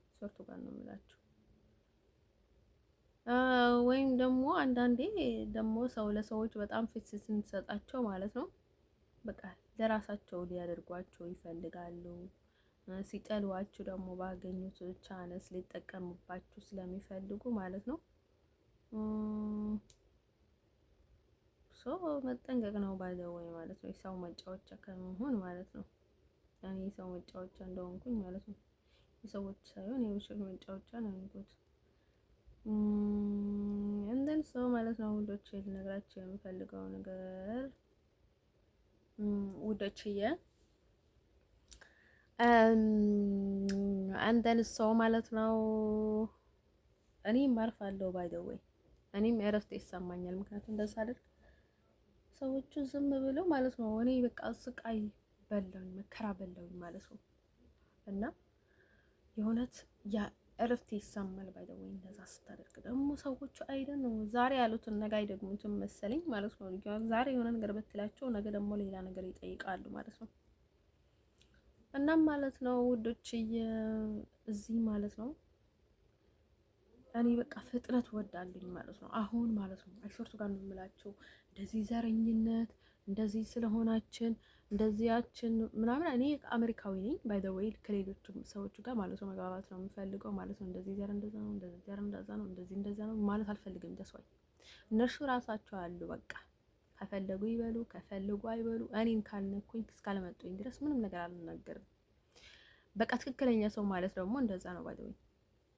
አይስወርቱ ጋር ነው የምላቸው። ወይም ደግሞ አንዳንዴ ደግሞ ሰው ለሰዎች በጣም ፊት ስንሰጣቸው ማለት ነው በቃ ለራሳቸው ሊያደርጓቸው ይፈልጋሉ። ሲጠሏችሁ ደግሞ ባገኙት ቻንስ ሊጠቀሙባችሁ ስለሚፈልጉ ማለት ነው። መጠንቀቅ ነው ባይዘወይ ማለት ነው። የሰው መጫወቻ ከመሆን ማለት ነው። እኔ የሰው መጫወቻ እንደሆንኩኝ ማለት ነው። የሰዎች ሳይሆን የውሾች መጫወቻ ነው የሚሉት። እንደን ሰው ማለት ነው። ውዶቼ ልነግራቸው የምፈልገው ነገር ውዶችዬ እንደን ሰው ማለት ነው። እኔም አርፋለሁ ባይዘወይ እኔም እረፍት ይሰማኛል። ምክንያቱም እንደዛ አይደል ሰዎቹ ዝም ብለው ማለት ነው። እኔ በቃ ስቃይ በላኝ መከራ በላኝ ማለት ነው። እና የእውነት ያ እረፍት ይሰማል ባይዘወይ እንደዛ ስታደርግ ደግሞ ሰዎቹ አይደል ነው ዛሬ ያሉትን ነገ አይደግሙትም መሰለኝ ማለት ነው። ዛሬ የሆነ ነገር በትላቸው ነገ ደግሞ ሌላ ነገር ይጠይቃሉ ማለት ነው። እናም ማለት ነው ውዶችዬ እዚህ ማለት ነው እኔ በቃ ፍጥነት ወዳለኝ ማለት ነው። አሁን ማለት ነው አይሾርቱ ጋር ነው የምላቸው እንደዚህ ዘረኝነት እንደዚህ ስለሆናችን እንደዚያችን ምናምን። እኔ አሜሪካዊ ነኝ ባይ ዘ ዌይ ከሌሎች ሰዎች ጋር ማለት ነው መግባባት ነው የምፈልገው ማለት ነው። እንደዚህ ዘር እንደዛ ነው፣ እንደዚህ ዘር እንደዛ ነው፣ እንደዚህ እንደዛ ነው ማለት አልፈልግም። ደስዋይ እነሱ ራሳቸው አሉ። በቃ ከፈለጉ ይበሉ ከፈለጉ አይበሉ። እኔን ካልነኩኝ እስካልመጡኝ ድረስ ምንም ነገር አልናገርም። በቃ ትክክለኛ ሰው ማለት ደግሞ እንደዛ ነው ባይ ዘ ዌይ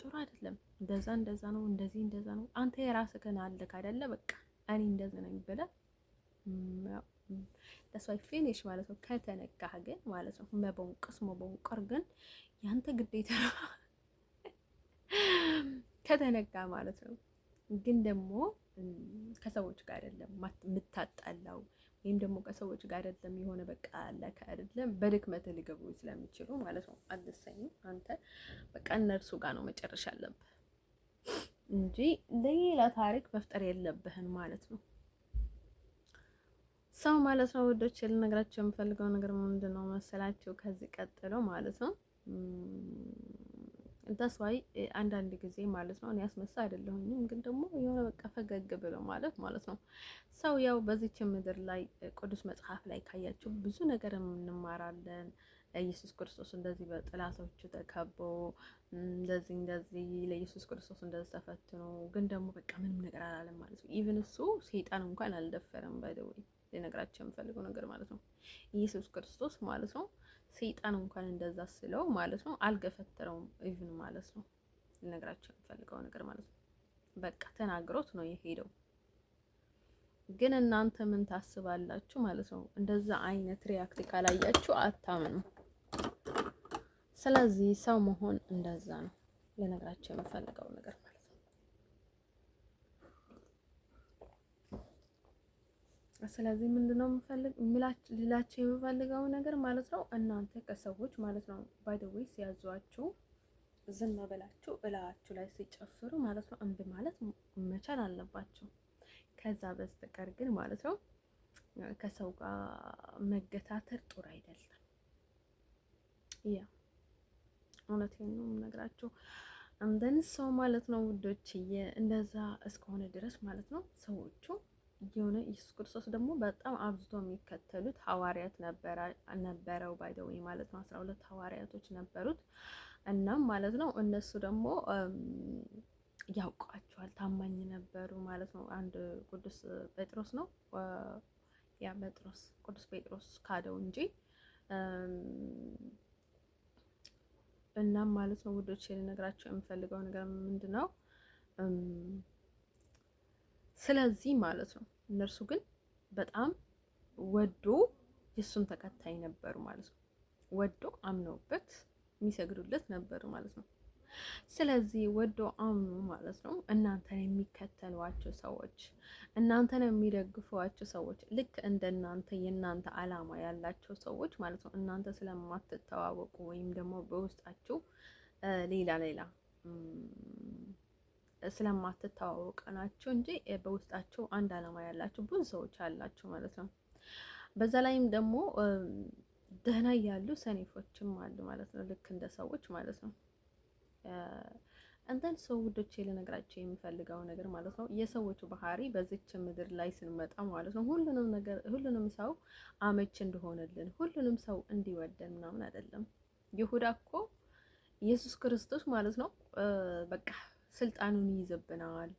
ጥሩ አይደለም። እንደዛ ነው እንደዚህ እንደዛ ነው። አንተ የራስህን አለክ አይደለ? በቃ እኔ እንደዚህ ነኝ ብለህ ለሰው ፊኒሽ ማለት ነው። ከተነካህ ግን ማለት ነው መቦንቀር ግን ያንተ ግዴታ ነው። ከተነካ ማለት ነው። ግን ደግሞ ከሰዎች ጋር አይደለም የምታጣላው ወይም ደግሞ ከሰዎች ጋር አይደለም የሆነ በቃ አለከ አይደለም በድክመት ሊገቡ ስለሚችሉ ማለት ነው። አልደሰኝ አንተ በቃ እነርሱ ጋር ነው መጨረሻ አለብህ እንጂ ሌላ ታሪክ መፍጠር የለብህን ማለት ነው። ሰው ማለት ነው ውዶች ልነግራቸው የምፈልገው ነገር ምንድን ነው መሰላችሁ? ከዚህ ቀጥሎ ማለት ነው ተስዋይ አንዳንድ ጊዜ ማለት ነው እኔ አስመሳ አይደለሁኝም፣ ግን ደግሞ የሆነ በቃ ፈገግ ብለው ማለት ነው። ሰው ያው በዚች ምድር ላይ ቅዱስ መጽሐፍ ላይ ካያችሁ ብዙ ነገር እንማራለን። ኢየሱስ ክርስቶስ እንደዚህ በጥላቶቹ ተከቦ እንደዚህ ለኢየሱስ ክርስቶስ እንደዚህ ተፈትኖ ግን ደግሞ በቃ ምንም ነገር አላለም ማለት ነው። ኢቭን እሱ ሰይጣን እንኳን አልደፈረም። ባይደውይ ልነግራችሁ የምፈልገው ነገር ማለት ነው ኢየሱስ ክርስቶስ ማለት ነው ሰይጣን እንኳን እንደዛ ስለው ማለት ነው አልገፈተረውም። ኢቭን ማለት ነው ልነግራችሁ የምፈልገው ነገር ማለት ነው በቃ ተናግሮት ነው የሄደው። ግን እናንተ ምን ታስባላችሁ ማለት ነው? እንደዛ አይነት ሪያክት ካላያችሁ አታምኑ። ስለዚህ ሰው መሆን እንደዛ ነው ልነግራችሁ የምፈልገው ነገር ማለት ነው። ስለዚህ ምንድነው ልላችሁ የምፈልገው ነገር ማለት ነው እናንተ ከሰዎች ማለት ነው ባይ ዘ ዌይ ሲያዟችሁ ዝም ብላችሁ እላችሁ ላይ ሲጨፍሩ ማለት ነው እምቢ ማለት መቻል አለባችሁ። ከዛ በስተቀር ግን ማለት ነው ከሰው ጋር መገታተር ጥሩ አይደለም። ያ እውነቴን ነው የምነግራችሁ። እንደን ሰው ማለት ነው ውዶችዬ እንደዛ እስከሆነ ድረስ ማለት ነው ሰዎቹ የሆነ ኢየሱስ ክርስቶስ ደግሞ በጣም አብዝቶ የሚከተሉት ሐዋርያት ነበረው ባይደው ማለት ነው። 12 ሐዋርያቶች ነበሩት። እናም ማለት ነው እነሱ ደግሞ ያውቋቸዋል፣ ታማኝ ነበሩ ማለት ነው። አንድ ቅዱስ ጴጥሮስ ነው ያ ጴጥሮስ ቅዱስ ጴጥሮስ ካደው እንጂ እናም ማለት ነው ውዶች ልነግራቸው የምፈልገው ነገር ምንድን ነው? ስለዚህ ማለት ነው እነርሱ ግን በጣም ወዶ የእሱን ተከታይ ነበሩ ማለት ነው። ወዶ አምነውበት የሚሰግዱለት ነበሩ ማለት ነው። ስለዚህ ወዶ አምኑ ማለት ነው እናንተን የሚከተሏቸው ሰዎች፣ እናንተን የሚደግፏቸው ሰዎች ልክ እንደናንተ የእናንተ አላማ ያላቸው ሰዎች ማለት ነው። እናንተ ስለማትተዋወቁ ወይም ደግሞ በውስጣችሁ ሌላ ስለማትተዋወቅ ናቸው እንጂ በውስጣቸው አንድ አላማ ያላቸው ብዙ ሰዎች አላቸው ማለት ነው። በዛ ላይም ደግሞ ደህና ያሉ ሰኔፎችም አሉ ማለት ነው። ልክ እንደ ሰዎች ማለት ነው። አንተን ሰው ውዶቼ ልነግራቸው የሚፈልገው ነገር ማለት ነው የሰዎቹ ባህሪ በዚች ምድር ላይ ስንመጣ ማለት ነው ሁሉንም ሰው አመች እንደሆነልን ሁሉንም ሰው እንዲወደን ምናምን አይደለም። ይሁዳ እኮ ኢየሱስ ክርስቶስ ማለት ነው በቃ ስልጣኑን ይይዝብናል፣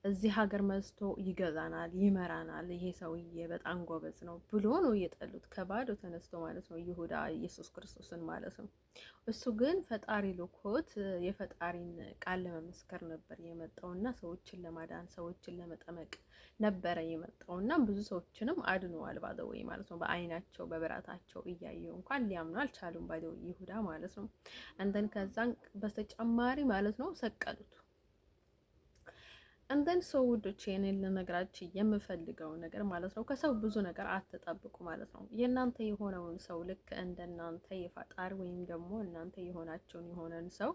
እዚህ ሀገር መዝቶ ይገዛናል፣ ይመራናል፣ ይሄ ሰውዬ በጣም ጎበዝ ነው ብሎ ነው የጠሉት ከባዶ ተነስቶ ማለት ነው ይሁዳ ኢየሱስ ክርስቶስን ማለት ነው። እሱ ግን ፈጣሪ ልኮት የፈጣሪን ቃል ለመመስከር ነበር የመጣውና ሰዎችን ለማዳን ሰዎችን ለመጠመቅ ነበረ የመጣውና ብዙ ሰዎችንም አድነዋል ባደወይ ማለት ነው። በአይናቸው በብረታቸው እያዩ እንኳን ሊያምኑ አልቻሉም ባደወይ ይሁዳ ማለት ነው። እንደን ከዛን በተጨማሪ ማለት ነው ሰቀሉት። እንደን ሰው ውዶች የኔን ልነግራችሁ የምፈልገው ነገር ማለት ነው ከሰው ብዙ ነገር አትጠብቁ ማለት ነው። የእናንተ የሆነውን ሰው ልክ እንደናንተ የፈጣሪ ወይም ደግሞ እናንተ የሆነን ሰው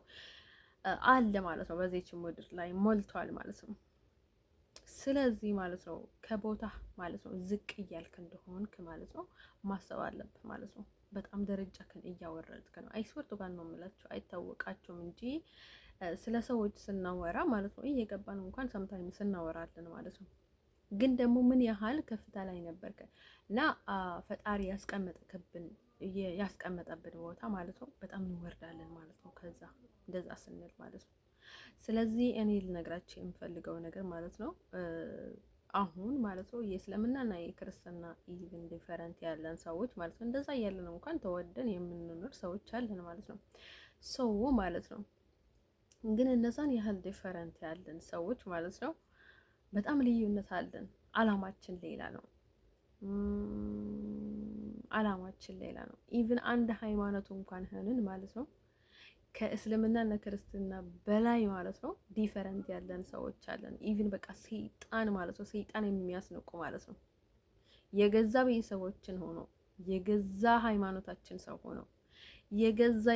አለ ማለት ነው። በዚህች ምድር ላይ ሞልቷል ማለት ነው። ስለዚህ ማለት ነው ከቦታ ማለት ነው ዝቅ እያልክ እንደሆንክ ማለት ነው ማሰብ አለብህ ማለት ነው። በጣም ደረጃክን እያወረድክ ነው። አይስወርቱ ጋር ነው የምላችሁ አይታወቃቸውም እንጂ ስለ ሰዎች ስናወራ ማለት ነው እየገባን እንኳን ሰምታይም ስናወራለን ማለት ነው። ግን ደግሞ ምን ያህል ከፍታ ላይ ነበርከ እና ፈጣሪ ያስቀመጠብን ቦታ ማለት ነው በጣም እንወርዳለን ማለት ነው። ከዛ እንደዛ ስንል ማለት ነው። ስለዚህ እኔ ልነግራችሁ የምፈልገው ነገር ማለት ነው አሁን ማለት ነው የእስልምናና የክርስትና ኢቭን ዲፈረንት ያለን ሰዎች ማለት ነው እንደዛ ያለን እንኳን ተወደን የምንኖር ሰዎች አለን ማለት ነው። ሰው ማለት ነው ግን እነዛን ያህል ዲፈረንት ያለን ሰዎች ማለት ነው በጣም ልዩነት አለን። አላማችን ሌላ ነው። አላማችን ሌላ ነው። ኢቭን አንድ ሃይማኖት እንኳን ሆነን ማለት ነው ከእስልምና እና ክርስትና በላይ ማለት ነው ዲፈረንት ያለን ሰዎች አለን። ኢቭን በቃ ሰይጣን ማለት ነው ሰይጣን የሚያስነቁ ማለት ነው የገዛ ቤተሰቦችን ሆኖ የገዛ ሃይማኖታችን ሰው ሆኖ የገዛ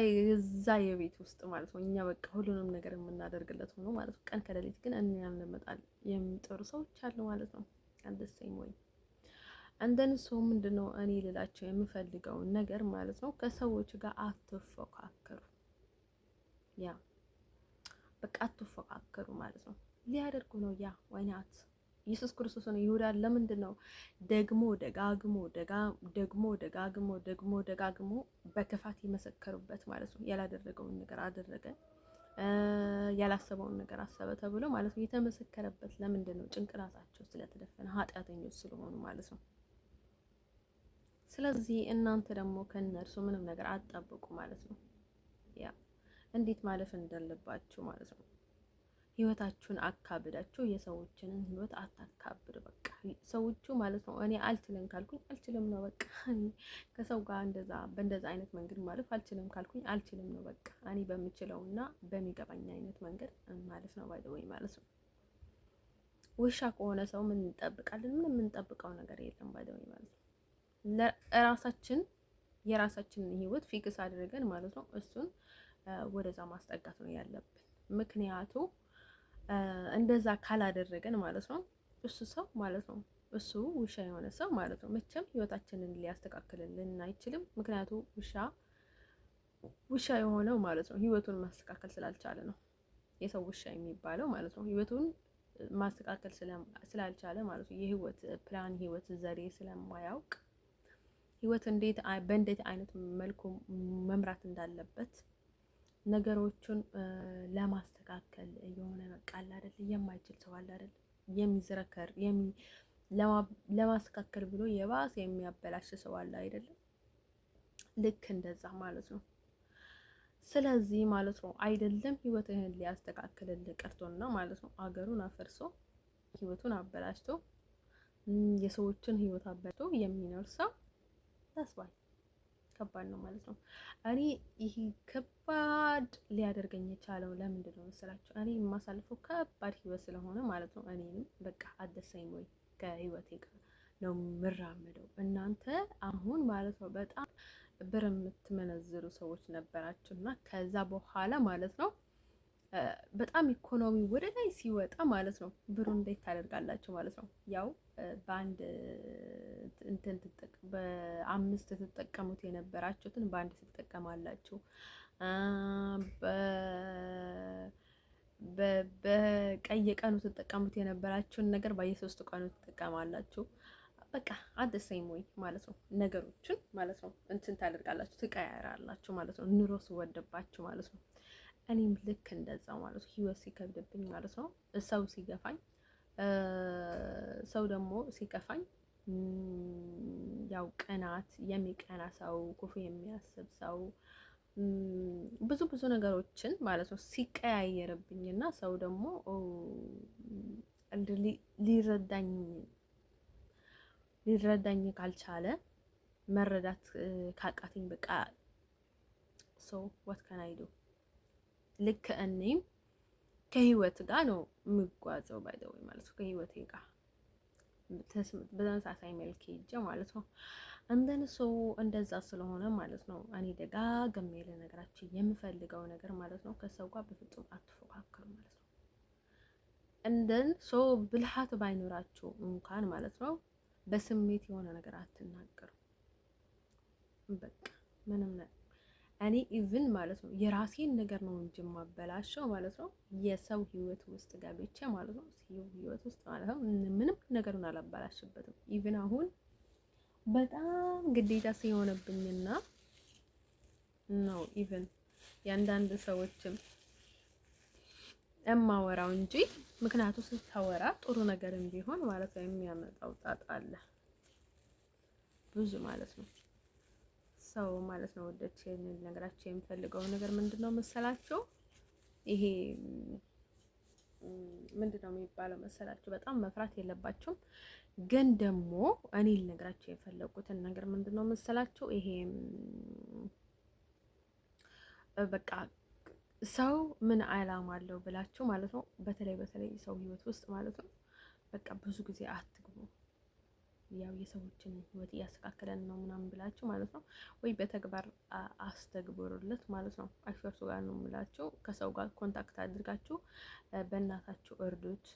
የቤት ውስጥ ማለት ነው እኛ በቃ ሁሉንም ነገር የምናደርግለት ሆኖ ማለት ነው ቀን ከሌሊት ግን እኛን ለመጣል የሚጠሩ ሰዎች አሉ ማለት ነው። አንደሰኝ ወይ እንደን ሰው ምንድነው እኔ ልላቸው የምፈልገው ነገር ማለት ነው ከሰዎች ጋር አትፎካከሩ። ያ በቃ አትፎካከሩ ማለት ነው። ሊያደርጉ ነው ያ ዋይናት ኢየሱስ ክርስቶስ ነው ይሁዳ ለምንድን ነው ደግሞ ደጋግሞ በክፋት የመሰከሩበት ማለት ነው። ያላደረገውን ነገር አደረገ፣ ያላሰበውን ነገር አሰበ ተብሎ ማለት ነው የተመሰከረበት ለምንድን ነው? ጭንቅላታቸው ስለተደፈነ ኃጢአተኞች ስለሆኑ ማለት ነው። ስለዚህ እናንተ ደግሞ ከነርሱ ምንም ነገር አትጠብቁ ማለት ነው። ያ እንዴት ማለፍ እንዳለባችሁ ማለት ነው። ህይወታችሁን አካብዳችሁ የሰዎችን ህይወት አታካብዱ። በቃ ሰዎቹ ማለት ነው እኔ አልችልም ካልኩኝ አልችልም ነው በቃ። ከሰው ጋር በእንደዛ አይነት መንገድ ማለፍ አልችልም ካልኩኝ አልችልም ነው በቃ። እኔ በምችለውና በሚገባኝ አይነት መንገድ ማለት ነው ባይደወይ ማለት ነው። ውሻ ከሆነ ሰው ምን እንጠብቃለን? ምንም የምንጠብቀው ነገር የለም ባይደወይ ማለት ነው። የራሳችንን ህይወት ፊክስ አድርገን ማለት ነው እሱን ወደዛ ማስጠጋት ነው ያለብን። ምክንያቱ እንደዛ ካላደረገን ማለት ነው እሱ ሰው ማለት ነው እሱ ውሻ የሆነ ሰው ማለት ነው መቼም ህይወታችንን ሊያስተካክልልን አይችልም። ምክንያቱ ውሻ የሆነው ማለት ነው ህይወቱን ማስተካከል ስላልቻለ ነው። የሰው ውሻ የሚባለው ማለት ነው ህይወቱን ማስተካከል ስላልቻለ ማለት ነው የህይወት ፕላን ህይወት ዘዴ ስለማያውቅ ህይወት በእንዴት አይነት መልኩ መምራት እንዳለበት ነገሮቹን ለማስተካከል የሆነ በቃ አለ አይደል የማይችል ሰው አለ አይደል የሚዝረከር ለማስተካከል ብሎ የባሰ የሚያበላሽ ሰው አለ አይደለም። ልክ እንደዛ ማለት ነው። ስለዚህ ማለት ነው አይደለም ህይወትህን ሊያስተካክልልህ ቀርቶና ማለት ነው አገሩን አፈርሶ ህይወቱን አበላሽቶ የሰዎችን ህይወት አበላሽቶ የሚኖር ሰው ተስባይ ከባድ ነው ማለት ነው። እኔ ይሄ ከባድ ሊያደርገኝ የቻለው ለምንድን ነው መሰላችሁ? እኔ የማሳልፈው ከባድ ህይወት ስለሆነ ማለት ነው። እኔንም በቃ አደሰኝ ወይ ከህይወቴ ጋር ነው የምራመደው። እናንተ አሁን ማለት ነው በጣም ብር የምትመነዝሩ ሰዎች ነበራችሁ እና ከዛ በኋላ ማለት ነው በጣም ኢኮኖሚ ወደ ላይ ሲወጣ ማለት ነው ብሩን እንዴት ታደርጋላችሁ ማለት ነው። ያው በአንድ እንትን በ5 ትጠቀሙት የነበራችሁትን በአንድ ትጠቀማላችሁ። በቀይ ቀኑ ትጠቀሙት የነበራችሁን ነገር በየ3 ቀኑ ትጠቀማላችሁ። በቃ አደሰኝ ወይ ማለት ነው ነገሮችን ማለት ነው እንትን ታደርጋላችሁ ትቀያየራላችሁ ማለት ነው። ኑሮ ሲወደባችሁ ማለት ነው። እኔም ልክ እንደዛ ማለት ነው። ህይወት ሲከብድብኝ ማለት ነው ሰው ሲገፋኝ ሰው ደግሞ ሲከፋኝ ያው ቅናት የሚቀና ሰው ክፉ የሚያስብ ሰው ብዙ ብዙ ነገሮችን ማለት ነው ሲቀያየርብኝና ሰው ደግሞ ሊረዳኝ ካልቻለ መረዳት ካቃተኝ በቃ ሰው what can I do ልክ እኔም ከህይወት ጋር ነው የምጓዘው ባይደው ማለት ነው ከህይወቴ ጋር በተመሳሳይ መልክ ሄጄ ማለት ነው። እንደን ሰው እንደዛ ስለሆነ ማለት ነው እኔ ደጋግሜ ልነግራችሁ የምፈልገው ነገር ማለት ነው ከሰው ጋር በፍጹም አትፎካከሩ ማለት ነው። እንደን ሰው ብልሃት ባይኖራችሁ እንኳን ማለት ነው በስሜት የሆነ ነገር አትናገሩ። በቃ ምንም ነገር እኔ ኢቭን ማለት ነው የራሴን ነገር ነው እንጂ ማበላሸው ማለት ነው የሰው ህይወት ውስጥ ገብቼ ማለት ነው ሰው ህይወት ውስጥ ማለት ነው ምንም ነገሩን አላበላሽበትም። ኢቭን አሁን በጣም ግዴታ ሲሆንብኝና ነው ኢቭን የአንዳንድ ሰዎችም እማወራው እንጂ ምክንያቱም ስታወራ ጥሩ ነገርም ቢሆን ማለት ነው የሚያመጣው ጣጣ አለ ብዙ ማለት ነው። ሰው ማለት ነው ወደች ነገራቸው የሚፈልገው ነገር ምንድነው መሰላችሁ? ይሄ ምንድነው የሚባለው መሰላችሁ? በጣም መፍራት የለባችሁም። ግን ደግሞ እኔ ልነግራችሁ የፈለኩትን ነገር ምንድነው መሰላችሁ? ይሄ በቃ ሰው ምን አላማ አለው ብላችሁ ማለት ነው በተለይ ሰው ህይወት ውስጥ ማለት ነው በቃ ብዙ ጊዜ አትግቡ። ያው የሰዎችን ህይወት እያስተካከለን ነው ምናምን ብላችሁ ማለት ነው ወይ በተግባር አስተግብሩለት ማለት ነው። አይፈርሱ ጋር ነው የምላችሁ ከሰው ጋር ኮንታክት አድርጋችሁ በእናታችሁ እርዱት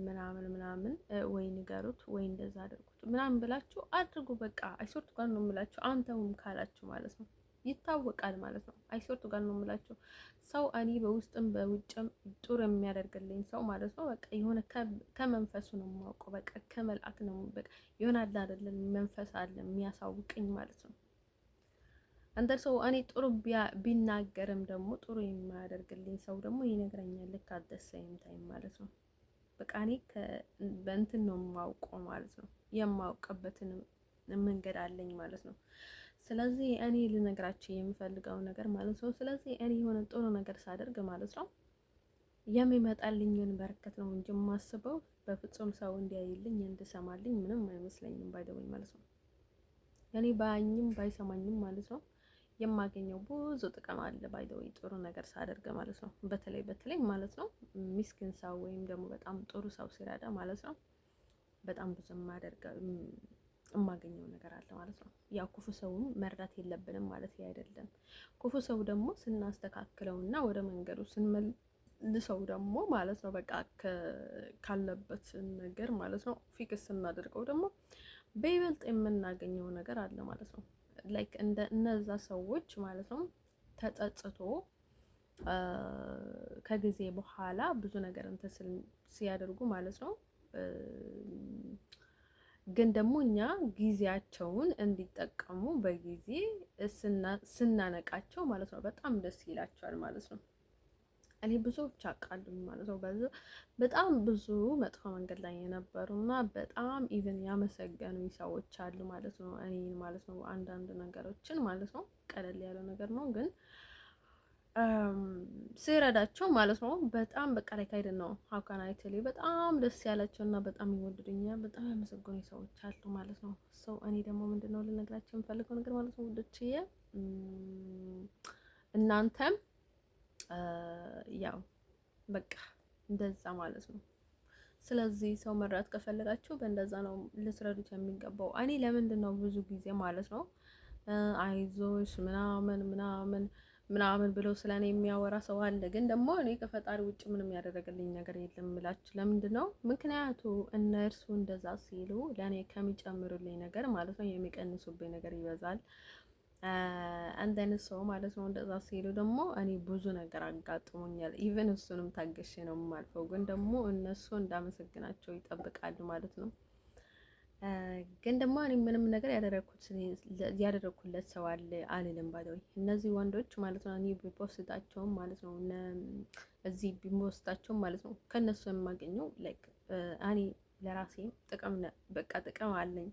ምናምን ወይ ንገሩት ወይ እንደዛ አድርጉት ምናምን ብላችሁ አድርጉ። በቃ አይሶርቱ ጋር ነው የምላችሁ አንተውም ካላችሁ ማለት ነው ይታወቃል ማለት ነው። አይሶርቱ ጋር ነው የምላችሁ ሰው እኔ በውስጥም በውጭም ጥሩ የሚያደርግልኝ ሰው ማለት ነው በቃ የሆነ ከመንፈሱ ነው የማውቀው። በቃ ከመልአክ ነው በቃ የሆነ አለ አይደለም መንፈስ አለ የሚያሳውቅኝ ማለት ነው። አንተ ሰው እኔ ጥሩ ቢናገርም ደግሞ ጥሩ የማያደርግልኝ ሰው ደግሞ ይነግረኛል ልክ አደሰይም ታይም ማለት ነው። በቃ እኔ በእንትን ነው የማውቀው ማለት ነው። የማውቅበትን መንገድ አለኝ ማለት ነው። ስለዚህ እኔ ልነግራችሁ የምፈልገው ነገር ማለት ነው ስለዚህ እኔ የሆነ ጥሩ ነገር ሳደርግ ማለት ነው የሚመጣልኝን በረከት ነው እንጂ የማስበው በፍጹም ሰው እንዲያይልኝ እንድሰማልኝ ምንም አይመስለኝም ባይደውኝ ማለት ነው። እኔ ባያኝም ባይሰማኝም ማለት ነው የማገኘው ብዙ ጥቅም አለ ባይደውኝ ጥሩ ነገር ሳደርግ ማለት ነው። በተለይ ማለት ነው ሚስኪን ሰው ወይም ደግሞ በጣም ጥሩ ሰው ሲረዳ ማለት ነው በጣም ብዙ የማገኘው ነገር አለ ማለት ነው። ያው ክፉ ሰውም መርዳት የለብንም ማለት አይደለም። ክፉ ሰው ደግሞ ስናስተካክለውና ወደ መንገዱ ስንመልሰው ደግሞ ማለት ነው በቃ ካለበት ነገር ማለት ነው ፊክስ ስናደርገው ደግሞ በይበልጥ የምናገኘው ነገር አለ ማለት ነው። ላይክ እንደ እነዛ ሰዎች ማለት ነው ተጸጽቶ ከጊዜ በኋላ ብዙ ነገር እንትን ሲያደርጉ ማለት ነው። ግን ደግሞ እኛ ጊዜያቸውን እንዲጠቀሙ በጊዜ ስናነቃቸው ማለት ነው በጣም ደስ ይላቸዋል ማለት ነው። እኔ ብዙዎች አውቃለሁ ማለት ነው። በጣም ብዙ መጥፎ መንገድ ላይ የነበሩና በጣም ኢቭን ያመሰገኑኝ ሰዎች አሉ ማለት ነው። እኔን ማለት ነው አንዳንድ ነገሮችን ማለት ነው ቀለል ያለው ነገር ነው ግን ሲረዳቸው ማለት ነው በጣም በቃ ላይ ካይደን ነው ሀካን አይተሊ በጣም ደስ ያላቸው እና በጣም ይወድዱኛል በጣም ያመሰገኑኝ ሰዎች አሉ ማለት ነው። ሰው እኔ ደግሞ ምንድነው ልነግራቸው የምፈልገው ነገር ማለት ነው ውዶችዬ እናንተም ያው በቃ እንደዛ ማለት ነው። ስለዚህ ሰው መርዳት ከፈለጋችሁ በእንደዛ ነው ልትረዱት የሚገባው። እኔ ለምንድን ነው ብዙ ጊዜ ማለት ነው አይዞሽ ምናምን ምናምን ምናምን ብሎ ስለኔ የሚያወራ ሰው አለ፣ ግን ደግሞ እኔ ከፈጣሪ ውጭ ምንም ያደረገልኝ ነገር የለም እምላችሁ። ለምንድን ነው? ምክንያቱ እነርሱ እንደዛ ሲሉ ለእኔ ከሚጨምሩልኝ ነገር ማለት ነው የሚቀንሱብኝ ነገር ይበዛል። አንድ አይነት ሰው ማለት ነው እንደዛ ሲሉ ደግሞ እኔ ብዙ ነገር አጋጥሞኛል። ኢቨን እሱንም ታገሼ ነው የማልፈው፣ ግን ደግሞ እነሱ እንዳመሰግናቸው ይጠብቃሉ ማለት ነው። ግን ደግሞ እኔ ምንም ነገር ያደረኩለት ሰው አለ አልልም። ባለው እነዚህ ወንዶች ማለት ነው እኔ ቢፖስታቸውም ማለት ነው እዚህ ቢፖስታቸውም ማለት ነው ከነሱ የማገኘው ላይክ እኔ ለራሴ ጥቅም አለኝ።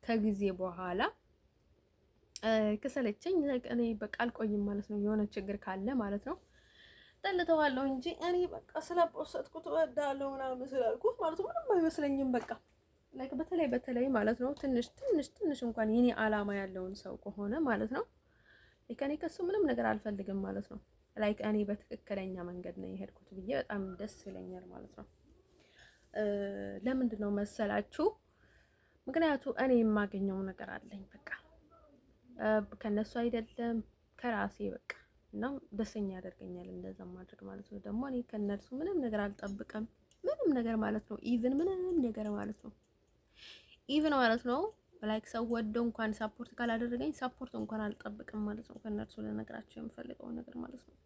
ከጊዜ በኋላ ከሰለቸኝ እኔ በቃ አልቆይም ማለት ነው። የሆነ ችግር ካለ ማለት ነው ጠልተዋለሁ እንጂ እኔ በቃ ስለፖስትኩት እወዳለሁ ምናምን ስላልኩት ማለት ነው ምንም አይመስለኝም በቃ ላይክ በተለይ ማለት ነው ትንሽ እንኳን የኔ አላማ ያለውን ሰው ከሆነ ማለት ነው ከኔ ከሱ ምንም ነገር አልፈልግም ማለት ነው። ላይክ እኔ በትክክለኛ መንገድ ነው የሄድኩት ብዬ በጣም ደስ ይለኛል ማለት ነው። ለምንድን ነው መሰላችሁ? ምክንያቱ እኔ የማገኘው ነገር አለኝ በቃ ከነሱ አይደለም ከራሴ በቃ እና ደስተኛ ያደርገኛል እንደዛ ማድረግ ማለት ነው። ደግሞ እኔ ከነሱ ምንም ነገር አልጠብቅም ምንም ነገር ማለት ነው። ኢቭን ምንም ነገር ማለት ነው ኢቭን ማለት ነው ላይክ ሰው ወዶ እንኳን ሳፖርት ካላደረገኝ ሳፖርት እንኳን አልጠብቅም ማለት ነው። ከነርሱ ለነገራቸው የምፈልገው ነገር ማለት ነው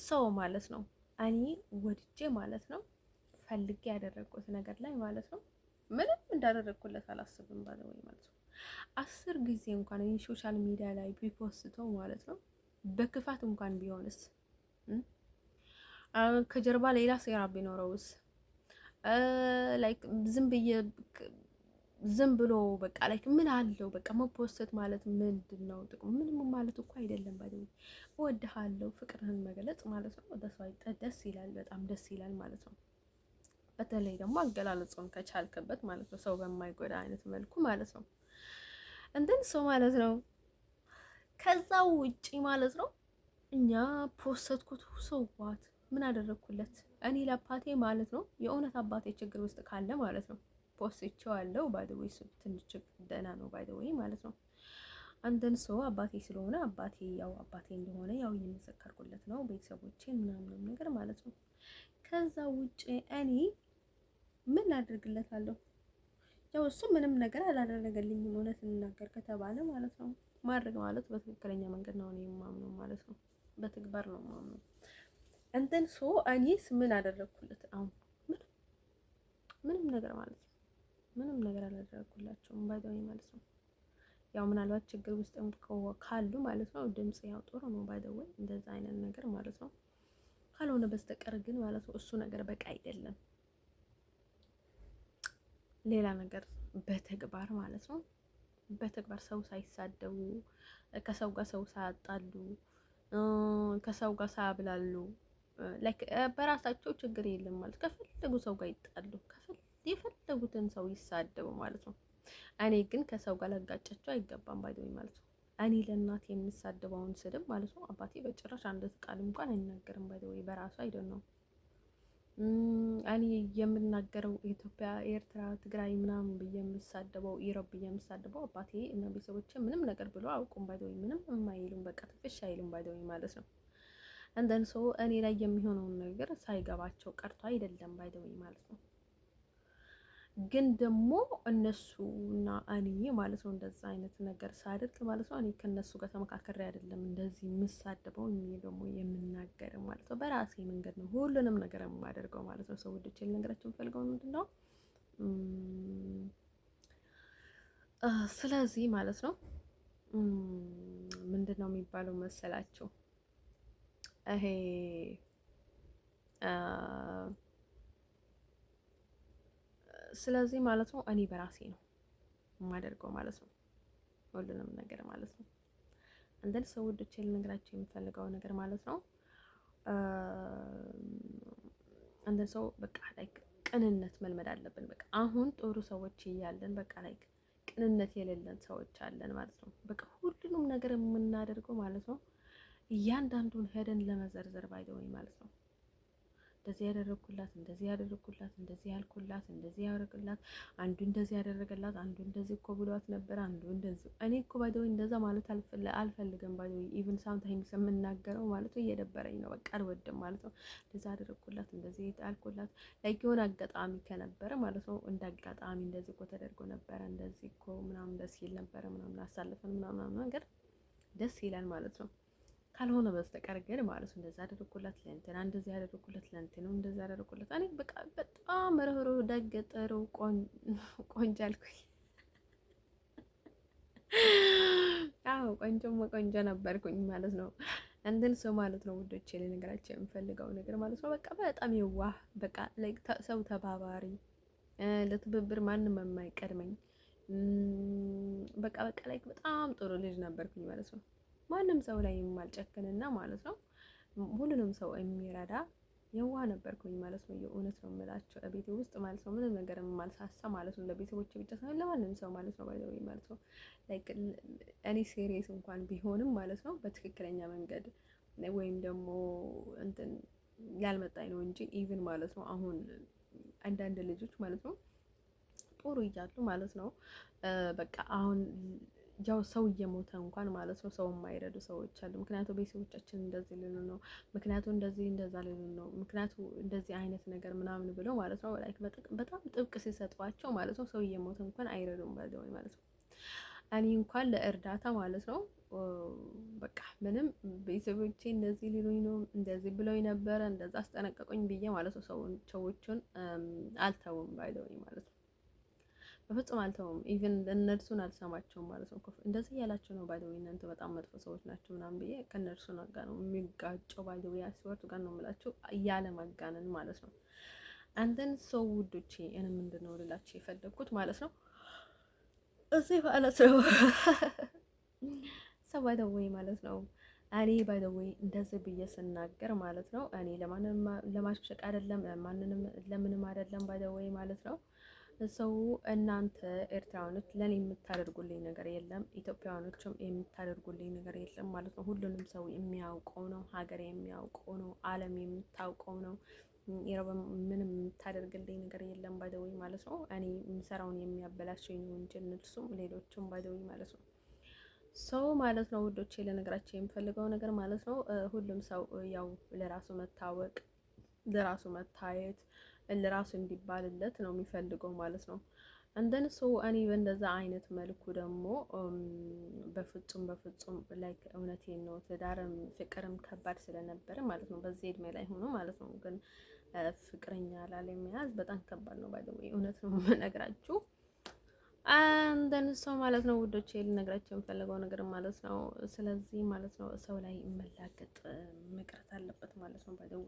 ሰው ማለት ነው እኔ ወድጄ ማለት ነው ፈልጌ ያደረኩት ነገር ላይ ማለት ነው ምንም እንዳደረኩለት አላስብም ባለው ማለት ነው። 10 ጊዜ እንኳን እኔ ሶሻል ሚዲያ ላይ ቢፖስተው ማለት ነው በክፋት እንኳን ቢሆንስ ከጀርባ ሌላ ሴራ ቢኖረውስ ላይክ ዝም ብሎ በቃ ላይክ ምን አለው በቃ መፖሰት ማለት ምንድነው ጥቅሙ? ምንም ማለት እኮ አይደለም። ባይደው እወድሃለሁ ፍቅርህን መግለጽ ማለት ነው ደስ ይላል፣ በጣም ደስ ይላል ማለት ነው። በተለይ ደግሞ አገላለጹን ከቻልክበት ማለት ነው ሰው በማይጎዳ አይነት መልኩ ማለት ነው እንትን ሰው ማለት ነው። ከዛ ውጪ ማለት ነው እኛ ፖስትኩት ሰዋት ምን አደረኩለት እኔ ለአባቴ ማለት ነው የእውነት አባቴ ችግር ውስጥ ካለ ማለት ነው ፖስትቼዋለሁ። ባይ ዘ ዌይ ትንሽ ደህና ነው ባይ ዘ ዌይ ማለት ነው። አንተን ሰው አባቴ ስለሆነ አባቴ እንደሆነ ያው እየመሰከርኩለት ነው ቤተሰቦቼን ምናምን ነገር ማለት ነው። ከዛ ውጪ እኔ ምን ላደርግለታለሁ? ያው እሱ ምንም ነገር አላደረገልኝም እውነት እንናገር ከተባለ ማለት ነው። ማድረግ ማለት በትክክለኛ መንገድ ነው እኔ የማምነው ማለት ነው። በተግባር ነው የማምነው። እንትን ሶ እኔስ ምን አደረኩለት? አሁን ምንም ነገር ማለት ነው ምንም ነገር አላደረኩላቸውም ባይደውይ ማለት ነው። ያው ምናልባት ችግር ውስጥ ካሉ ማለት ነው ድምጽ ያው ጥሩ ነው ባይደውይ እንደዛ አይነት ነገር ማለት ነው። ካልሆነ በስተቀር ግን ማለት ነው እሱ ነገር በቃ አይደለም። ሌላ ነገር በተግባር ማለት ነው በተግባር ሰው ሳይሳደቡ ከሰው ጋር ሰው ሳያጣሉ ከሰው ጋር ሳያብላሉ ላይክ በራሳቸው ችግር የለም ማለት ከፈለጉ ሰው ጋር ይጣሉ የፈለጉትን ሰው ይሳደቡ ማለት ነው። እኔ ግን ከሰው ጋር ላጋጫቸው አይገባም ባይደውይ ማለት ነው። እኔ ለእናቴ የምሳደበውን ስድብ ማለት ነው አባቴ በጭራሽ አንድ ቃል እንኳን አይናገርም ባይደውይ በራሱ አይደለም። እኔ የምናገረው ኢትዮጵያ፣ ኤርትራ፣ ትግራይ ምናምን ብዬ የምሳደበው ኢሮብ ብዬ የምሳደበው አባቴ እና ቤተሰቦቼ ምንም ነገር ብሎ አውቁም ባይደውይ ምንም የማይሉም በቃ ትንሽ አይሉም ባይደውይ ማለት ነው። እንደን ሰው እኔ ላይ የሚሆነውን ነገር ሳይገባቸው ቀርቶ አይደለም ባይደውይ ማለት ነው። ግን ደግሞ እነሱና እኔ ማለት ነው እንደዛ አይነት ነገር ሳደርግ ማለት ነው እኔ ከነሱ ጋር ተመካከሬ አይደለም እንደዚህ የምሳደበው እኔ ደግሞ የምናገር ማለት ነው በራሴ መንገድ ነው ሁሉንም ነገር የማደርገው ማለት ነው። ሰዎች ልነግራቸው የምፈልገው ምንድን ነው ስለዚህ ማለት ነው ምንድን ነው የሚባለው መሰላቸው ይሄ ስለዚህ ማለት ነው እኔ በራሴ ነው የማደርገው ማለት ነው ሁሉንም ነገር ማለት ነው። አንዳንድ ሰዎች ልነግራቸው የምፈልገው ነገር ማለት ነው አንዳንድ ሰው በቃ ላይክ ቅንነት መልመድ አለብን። በቃ አሁን ጥሩ ሰዎች እያለን በቃ ላይክ ቅንነት የሌለን ሰዎች አለን ማለት ነው። በቃ ሁሉንም ነገር የምናደርገው ማለት ነው እያንዳንዱን ሄደን ለመዘርዘር ባይደወይ ማለት ነው እንደዚህ ያደረኩላት እንደዚህ ያደረኩላት እንደዚህ ያልኩላት እንደዚህ ያደረግላት አንዱ እንደዚህ ያደረገላት አንዱ እንደዚህ እኮ ብሏት ነበር አንዱ እንደዚህ እኔ እኮ ባይደወይ እንደዛ ማለት አልፈልግም። ባይደወይ ኢቭን ሳምታይምስ የምናገረው ማለት ነው እየደበረኝ ነው በቃ አልወድም ማለት ነው። እንደዛ ያደረኩላት እንደዚህ ያልኩላት ላይክ የሆነ አጋጣሚ ከነበረ ማለት ነው እንደ አጋጣሚ እንደዚህ እኮ ተደርጎ ነበረ እንደዚህ እኮ ምናምን ደስ ይል ነበረ ምናምን አሳልፈን ምናምን ነገር ደስ ይላል ማለት ነው። ካልሆነ በስተቀር ግን ማለት ነው እንደዛ አደረኩላት ለእንትና እንደዚህ ያደረኩላት ለእንትና እንደዛ ያደረኩላት እኔ በቃ በጣም ርህሩህ ደግ ጥሩ ቆንጆ አልኩኝ። አዎ ቆንጆማ ቆንጆ ነበርኩኝ ማለት ነው። እንትን ሰው ማለት ነው ውዶቼ ልነግራቸው የምፈልገው ነገር ማለት ነው በቃ በጣም የዋህ በቃ ሰው ተባባሪ ለትብብር ማንም የማይቀድመኝ በቃ ላይ በጣም ጥሩ ልጅ ነበርኩኝ ማለት ነው። ማንም ሰው ላይ የማልጨክንና ማለት ነው ሁሉንም ሰው የሚረዳ የዋህ ነበርኩኝ ማለት ነው። የእውነት ነው የምላቸው ቤቴ ውስጥ ማለት ነው ምንም ነገር የማልሳሳ ማለት ነው ለቤተሰቦቼ ብቻ ሳይሆን ለማንም ሰው ማለት ነው ባይዘው ማለት ነው ላይክ እኔ ሴሪየስ እንኳን ቢሆንም ማለት ነው በትክክለኛ መንገድ ወይም ደግሞ እንትን ያልመጣኝ ነው እንጂ ኢቭን ማለት ነው አሁን አንዳንድ ልጆች ማለት ነው ጥሩ እያሉ ማለት ነው በቃ አሁን ያው ሰው እየሞተ እንኳን ማለት ነው ሰው የማይረዱ ሰዎች አሉ። ምክንያቱም ቤተሰቦቻችን እንደዚህ ሊሉ ነው፣ ምክንያቱም እንደዚህ እንደዛ ሊሉ ነው፣ ምክንያቱም እንደዚህ አይነት ነገር ምናምን ብለው ማለት ነው ላይክ በጣም ጥብቅ ሲሰጧቸው ማለት ነው ሰው እየሞተ እንኳን አይረዱም ማለት ነው። እኔ እንኳን ለእርዳታ ማለት ነው በቃ ምንም ቤተሰቦቼ እንደዚህ ሊሉኝ ነው እንደዚህ ብለው ነበረ እንደዛ አስጠነቀቁኝ ብዬ ማለት ነው ሰዎቹን አልተውም ባይለውኝ ማለት ነው በፍጹም አልተውም። ኢቭን እነርሱን አልሰማቸውም ማለት ነው። እንደዚህ ያላቸው ነው ባይደው እናንተ በጣም መጥፎ ሰዎች ናቸው ምናምን ብዬ ከእነርሱ ጋር ነው የሚጋጨው። ባይደው ያስወርቱ ጋር ነው የምላቸው እያለ ማጋነን ማለት ነው። አንተን ሰው ውዶቼ እኔ ምንድነው ልላችሁ የፈለግኩት ማለት ነው እዚህ ማለት ነው ሰው ባይደው ማለት ነው እኔ ባይደው እንደዚህ ብዬ ስናገር ማለት ነው እኔ ለማንንም ለማሽሸቅ አይደለም ማንንም ለምንም አይደለም ባይደው ማለት ነው ሰው እናንተ ኤርትራውያኖች ለኔ የምታደርጉልኝ ነገር የለም፣ ኢትዮጵያውያኖችም የምታደርጉልኝ ነገር የለም ማለት ነው። ሁሉንም ሰው የሚያውቀው ነው፣ ሀገር የሚያውቀው ነው፣ ዓለም የምታውቀው ነው። ምንም የምታደርግልኝ ነገር የለም ባይደዊ ማለት ነው። እኔ የምሰራውን የሚያበላሸኝ ነው እንጂ እነሱም ሌሎችም ባይደዊ ማለት ነው። ሰው ማለት ነው ውዶቼ ለነገራቸው የምፈልገው ነገር ማለት ነው ሁሉም ሰው ያው ለራሱ መታወቅ ለራሱ መታየት ለራሱ እንዲባልለት ነው የሚፈልገው ማለት ነው። እንደን ሰው እኔ በእንደዛ አይነት መልኩ ደግሞ በፍጹም ላይክ እውነቴን ነው ትዳርም ፍቅርም ከባድ ስለነበረ ማለት ነው በዚህ እድሜ ላይ ሆኖ ማለት ነው ግን ፍቅረኛ ላለመያዝ በጣም ከባድ ነው ባይዘው እውነት ነው የምነግራችሁ። እንደን ሰው ማለት ነው ውዶቼ ልነግራችሁ የምፈልገው ነገር ማለት ነው ስለዚህ ማለት ነው ሰው ላይ መላገጥ መቅረት አለበት ማለት ነው ባይዘው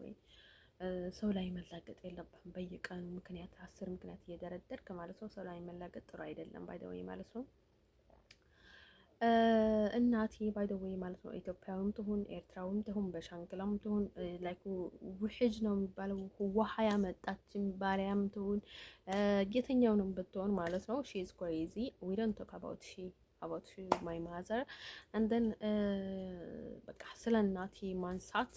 ሰው ላይ መላገጥ የለብህም። በየቀኑ ምክንያት 10 ምክንያት እየደረደርክ ማለት ነው ሰው ላይ መላገጥ ጥሩ አይደለም ባይ ዘ ወይ ማለት ነው። እናቴ ባይ ዘ ወይ ማለት ነው ኢትዮጵያዊም ትሁን ኤርትራዊም ትሁን በሻንግላም ትሁን ላይክ ውሕጅ ነው የሚባለው ውሃ ያመጣችም ባሪያም ትሁን የትኛውንም ብትሆን ማለት ነው ሺ ኢዝ ክሬዚ ዊ ዶንት ቶክ አባውት ማይ ማዘር አንደን በቃ ስለ እናቴ ማንሳት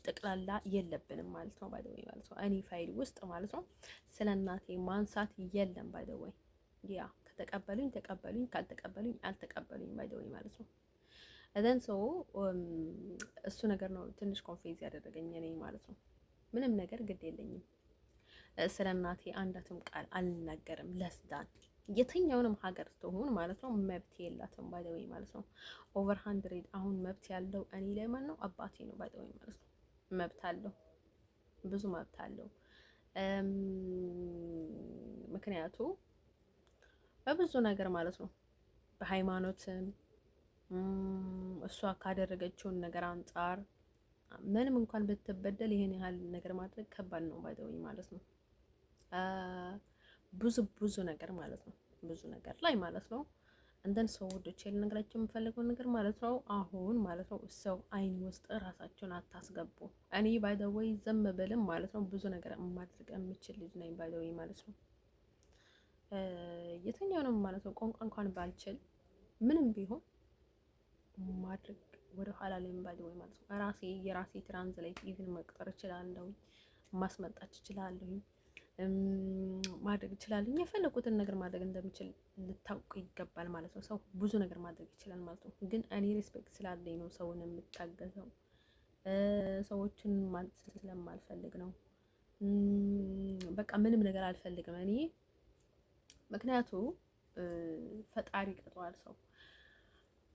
ጠቅላላ የለብንም ማለት ነው ባይ ዘ ወይ ማለት ነው። እኔ ፋይል ውስጥ ማለት ነው ስለ እናቴ ማንሳት የለም ባይ ዘ ወይ ያ ከተቀበሉኝ ተቀበሉኝ ካልተቀበሉኝ አልተቀበሉኝ ባይ ዘ ወይ ማለት ነው። እደን ሶ እሱ ነገር ነው ትንሽ ኮንፊውዝ ያደረገኝ እኔ ማለት ነው። ምንም ነገር ግድ የለኝም ስለ እናቴ አንዳትም ቃል አልናገርም። ለስዳን የትኛውንም ሀገር ትሆን ማለት ነው መብት የላትም ባይደወይ ማለት ነው። ኦቨር 100 አሁን መብት ያለው እኔ ላይ ማን ነው? አባቴ ነው ባይደወይ ማለት ነው። መብት አለው፣ ብዙ መብት አለው። ምክንያቱ በብዙ ነገር ማለት ነው። በሃይማኖትም እሷ ካደረገችውን ነገር አንጻር ምንም እንኳን ብትበደል ይሄን ያህል ነገር ማድረግ ከባድ ነው ባይደወይ ማለት ነው። ብዙ ነገር ማለት ነው። ብዙ ነገር ላይ ማለት ነው። እንደን ሰው ወዶች ልነግራቸው የምፈልገው ነገር ማለት ነው። አሁን ማለት ነው ሰው አይን ውስጥ ራሳቸውን አታስገቡ። እኔ ባይ ዘ ወይ ዝም ብልም ማለት ነው ብዙ ነገር ማድረግ የምችል ልጅ ነኝ ባይ ዘ ወይ ማለት ነው። የትኛውንም ማለት ነው ቋንቋ እንኳን ባልችል ምንም ቢሆን ማድረግ ወደ ኋላ ላይ ባይ ዘ ወይ ማለት ነው። የራሴ ትራንስሌት ኢቭን መቅጠር እችላለሁ፣ ማስመጣት እችላለሁ፣ ማድረግ እችላለሁ። የፈለኩትን ነገር ማድረግ እንደምችል ልታውቁ ይገባል ማለት ነው። ሰው ብዙ ነገር ማድረግ ይችላል ማለት ነው። ግን እኔ ሪስፔክት ስላለኝ ነው ሰውን የምታገዘው። ሰዎችን ማለት ስለማልፈልግ ነው። በቃ ምንም ነገር አልፈልግም እኔ። ምክንያቱ ፈጣሪ ቀጥሯል። ሰው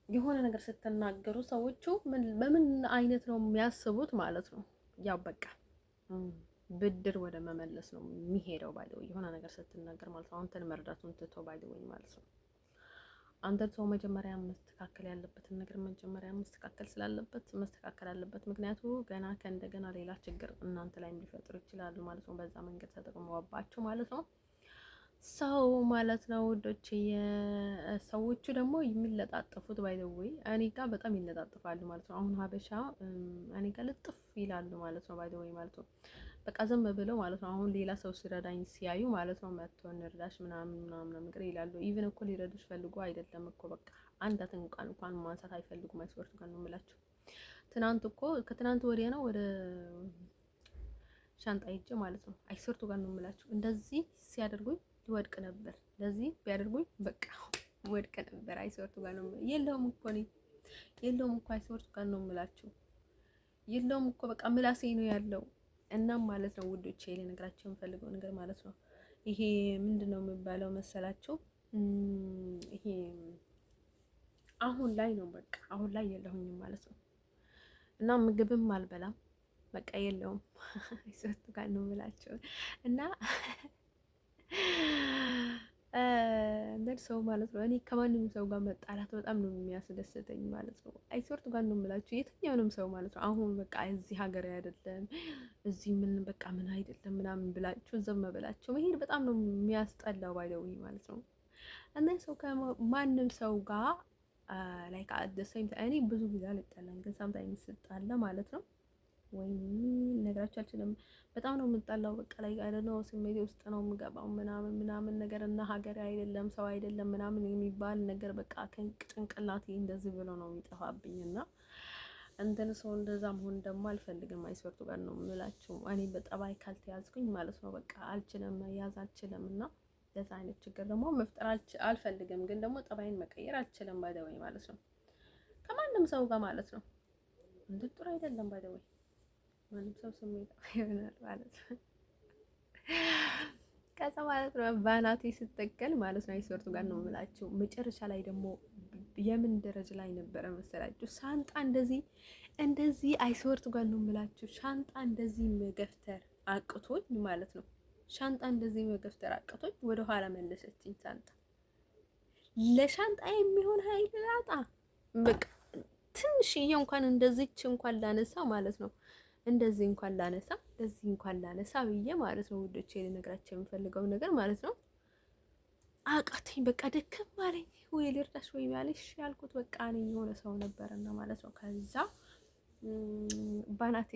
የሆነ ነገር ስትናገሩ ሰዎቹ በምን አይነት ነው የሚያስቡት ማለት ነው። ያው በቃ ብድር ወደ መመለስ ነው የሚሄደው ባይደው የሆነ ነገር ስትናገር ማለት ነው። አንተን መርዳቱን ትቶ ባይደው ማለት ነው። አንተ ሰው መጀመሪያ መስተካከል ያለበትን ነገር መጀመሪያ መስተካከል ስላለበት መስተካከል አለበት። ምክንያቱ ገና ከእንደገና ሌላ ችግር እናንተ ላይ ሊፈጥሩ ይችላሉ ማለት ነው። በዛ መንገድ ተጠቅመዋባችሁ ማለት ነው። ሰው ማለት ነው ውዶች። ሰዎቹ ደግሞ የሚለጣጠፉት ባይደወይ እኔ ጋር በጣም ይለጣጥፋሉ ማለት ነው። አሁን ሀበሻ እኔ ጋር ልጥፍ ይላሉ ማለት ነው ባይደወይ ማለት ነው። በቃ ዝም ብለው ማለት ነው። አሁን ሌላ ሰው ሲረዳኝ ሲያዩ ማለት ነው መጥቶ እንርዳሽ ምናምን ነገር ይላሉ። ኢቭን እኮ ሊረዱሽ ፈልጉ አይደለም እኮ በቃ አንዳትን እንኳን ማንሳት አይፈልጉም። አይስወርቱ ጋር ነው የምላችሁ። ከትናንት ወዲያ ነው ወደ ሻንጣ ሂጅ ማለት ነው። አይስወርቱ ጋር ነው የምላችሁ። እንደዚህ ሲያደርጉኝ ይወድቅ ነበር። ለዚህ ቢያደርጉኝ በቃ ወድቅ ነበር። አይስወርቱ ጋር ነው የለውም እኮ አይስወርቱ ጋር ነው የምላችሁ። የለውም እኮ በቃ ምላሴ ነው ያለው። እናም ማለት ነው ውዶቼ ልነግራችሁ የምፈልገው ነገር ማለት ነው ይሄ ምንድነው የሚባለው መሰላችሁ? ይሄ አሁን ላይ ነው በቃ አሁን ላይ የለሁኝም ማለት ነው። እና ምግብም አልበላም በቃ የለውም። አይሰጡ ጋር ነው የምላችሁ እና ሰው ማለት ነው። እኔ ከማንም ሰው ጋር መጣላት በጣም ነው የሚያስደስተኝ ማለት ነው። አይሶርት ጋር ነው የምላችሁ የትኛውንም ሰው ማለት ነው። አሁን በቃ እዚህ ሀገር አይደለም እዚህ ምን በቃ ምን አይደለም ምናምን ብላችሁ ዘመ ብላችሁ መሄድ በጣም ነው የሚያስጠላው ባይደው ማለት ነው። እና ሰው ከማንም ሰው ጋር ላይክ አደሰኝ እኔ ብዙ ጊዜ አልጣላም፣ ግን ሳምታይምስ ስጣላ ማለት ነው ወይ ነገራችሁ አልችልም። በጣም ነው የምጣላው። በቃ ላይ አይደለም ስሜቴ ውስጥ ነው የምገባው ምናምን ነገር እና ሀገር አይደለም ሰው አይደለም ምናምን የሚባል ነገር በቃ ጭንቅላቴ እንደዚህ ብሎ ነው የሚጠፋብኝ። እና እንትን ሰው እንደዛ መሆን ደግሞ አልፈልግም። አይስወርቱ ጋር ነው የምላችሁ። እኔ በጠባይ ካልተያዝኩኝ ማለት ነው በቃ አልችልም፣ መያዝ አልችልም። እና ለዛ አይነት ችግር ደግሞ መፍጠር አልፈልግም። ግን ደግሞ ጠባይን መቀየር አልችልም ባይደወይ ማለት ነው። ከማንም ሰው ጋር ማለት ነው እንድጥሩ አይደለም ባይደወይ ማንም ሰው ስሜት ይሆናል ማለት ነው። ከዛ ማለት ነው ባናቴ ስትተከል ማለት ነው አይስወርቱ ጋር ነው የምላችሁ። መጨረሻ ላይ ደግሞ የምን ደረጃ ላይ ነበረ መሰላችሁ? ሻንጣ እንደዚህ አይስወርቱ ጋር ነው የምላችሁ። ሻንጣ እንደዚህ መገፍተር አቅቶኝ ማለት ነው። ሻንጣ እንደዚህ መገፍተር አቅቶኝ ወደ ኋላ መለሰችኝ። ሻንጣ ለሻንጣ የሚሆን ኃይል ላጣ በቃ ትንሽዬ እንኳን እንደዚች እንኳን ላነሳ ማለት ነው እንደዚህ እንኳን ላነሳ ብዬ ማለት ነው ውዶቼ ልነግራቸው የምፈልገው ነገር ማለት ነው። አቃተኝ በቃ ደከም አለኝ። ወይ ልርዳሽ ወይ ማለሽ ያልኩት በቃ እኔ የሆነ ሰው ነበርና ማለት ነው። ከዛ ባናቴ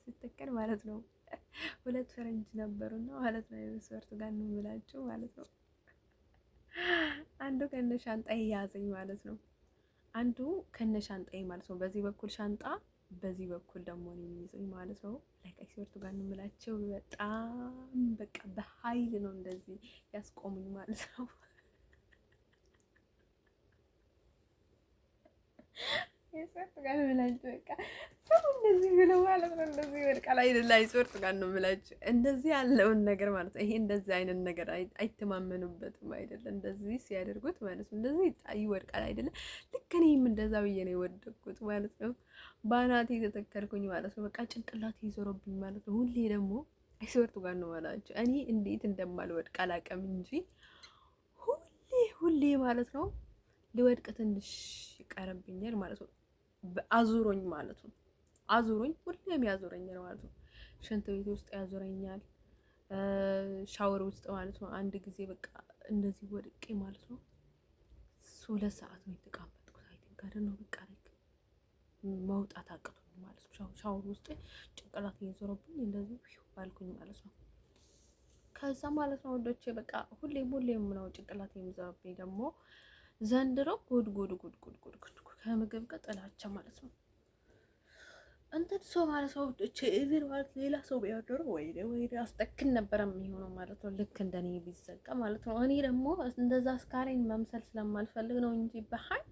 ስትተከል ማለት ነው ሁለት ፈረንጅ ነበሩና ማለት ነው የመስወርቱ ጋር ነው የምላችሁ ማለት ነው። አንዱ ከነ ሻንጣዬ ያዘኝ ማለት ነው። አንዱ ከነ ሻንጣዬ ማለት ነው። በዚህ በኩል ሻንጣ በዚህ በኩል ደግሞ ነው የሚይዘኝ ማለት ነው። ላይክ አይስወርቱ ጋር ነው የምላቸው። በጣም በቃ በኃይል ነው እንደዚህ ያስቆሙኝ ማለት ነው። የሰርጥ ጋር ብላችሁ በቃ ሰው እንደዚህ ብለው ማለት ነው። እንደዚህ ይወድቃል አይደል? አይሰርጥ ጋር ነው ብላችሁ እንደዚህ ያለውን ነገር ማለት ነው። ይሄ እንደዚህ አይነት ነገር አይተማመኑበትም አይደለ? እንደዚህ ሲያደርጉት ማለት ነው። እንደዚህ ይወድቃል አይደለ? ልክ እኔም እንደዛ ብዬ ነው የወደቅኩት ማለት ነው። ባናቴ ተተከልኩኝ ማለት ነው። በቃ ጭንቅላት ይዞረብኝ ማለት ነው። ሁሌ ደግሞ አይሰርጡ ጋር ነው ማለት እኔ እንዴት እንደማልወድቅ አላውቅም እንጂ ሁሌ ማለት ነው ልወድቅ ትንሽ ይቀርብኛል ማለት ነው። አዙሮኝ ማለት ነው። አዙሮኝ ሁሌም ያዙረኛል ማለት ነው። ሽንት ቤት ውስጥ ያዙረኛል፣ ሻወር ውስጥ ማለት ነው። አንድ ጊዜ በቃ እንደዚህ ወድቄ ማለት ነው 2 ሰዓት ነው የተቀመጥኩት። አይተንካደ ነው በቃ መውጣት አቅቶኝ ማለት ነው። ሻወር ውስጥ ጭንቅላት እየዞረብኝ እንደዚህ ባልኩኝ ማለት ነው። ከዛ ማለት ነው ወዶቼ በቃ ሁሌም ነው ጭንቅላት የሚዞረብኝ ደግሞ ዘንድሮ ጉድ ከምግብ ጋር ጥላቻ ማለት ነው። እንትን ሰው ማለት ነው ወዶቼ እዚህ ማለት ሌላ ሰው ቢያደሩ ወይ አስጠክን ነበር የሚሆነው ማለት ነው። ልክ እንደኔ ቢዘጋ ማለት ነው። እኔ ደግሞ እንደዛ አስካሬን መምሰል ስለማልፈልግ ነው እንጂ በሀይ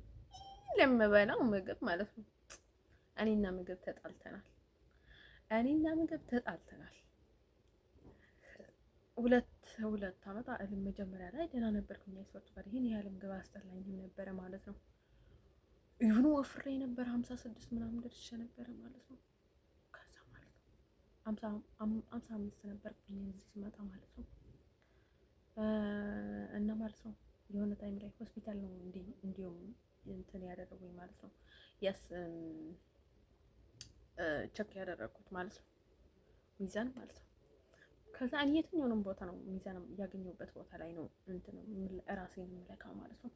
ለምበላው ምግብ ማለት ነው። እኔና ምግብ ተጣልተናል። ሁለት አመት መጀመሪያ ላይ ደህና ነበርኩኝ። ያስወጡ ጋር ይሄን ያህል ምግብ አስጠላኝም ነበረ ማለት ነው። ይሁን ወፍሬ ነበር 56 ምናምን ደርሼ ነበረ ማለት ነው። ከዛ ማለት ነው 55 ነበርኩኝ እዚህ ስመጣ ማለት ነው። እና ማለት ነው የሆነ ታይም ላይ ሆስፒታል ነው እንዲሁም እንትን ያደረጉኝ ማለት ነው። ቸክ ያደረኩት ማለት ነው ሚዛን ማለት ነው። ከዛ እኔ የትኛውንም ቦታ ነው ሚዛን ያገኘሁበት ቦታ ላይ ነው እንትን ራሴን የምለካው ማለት ነው።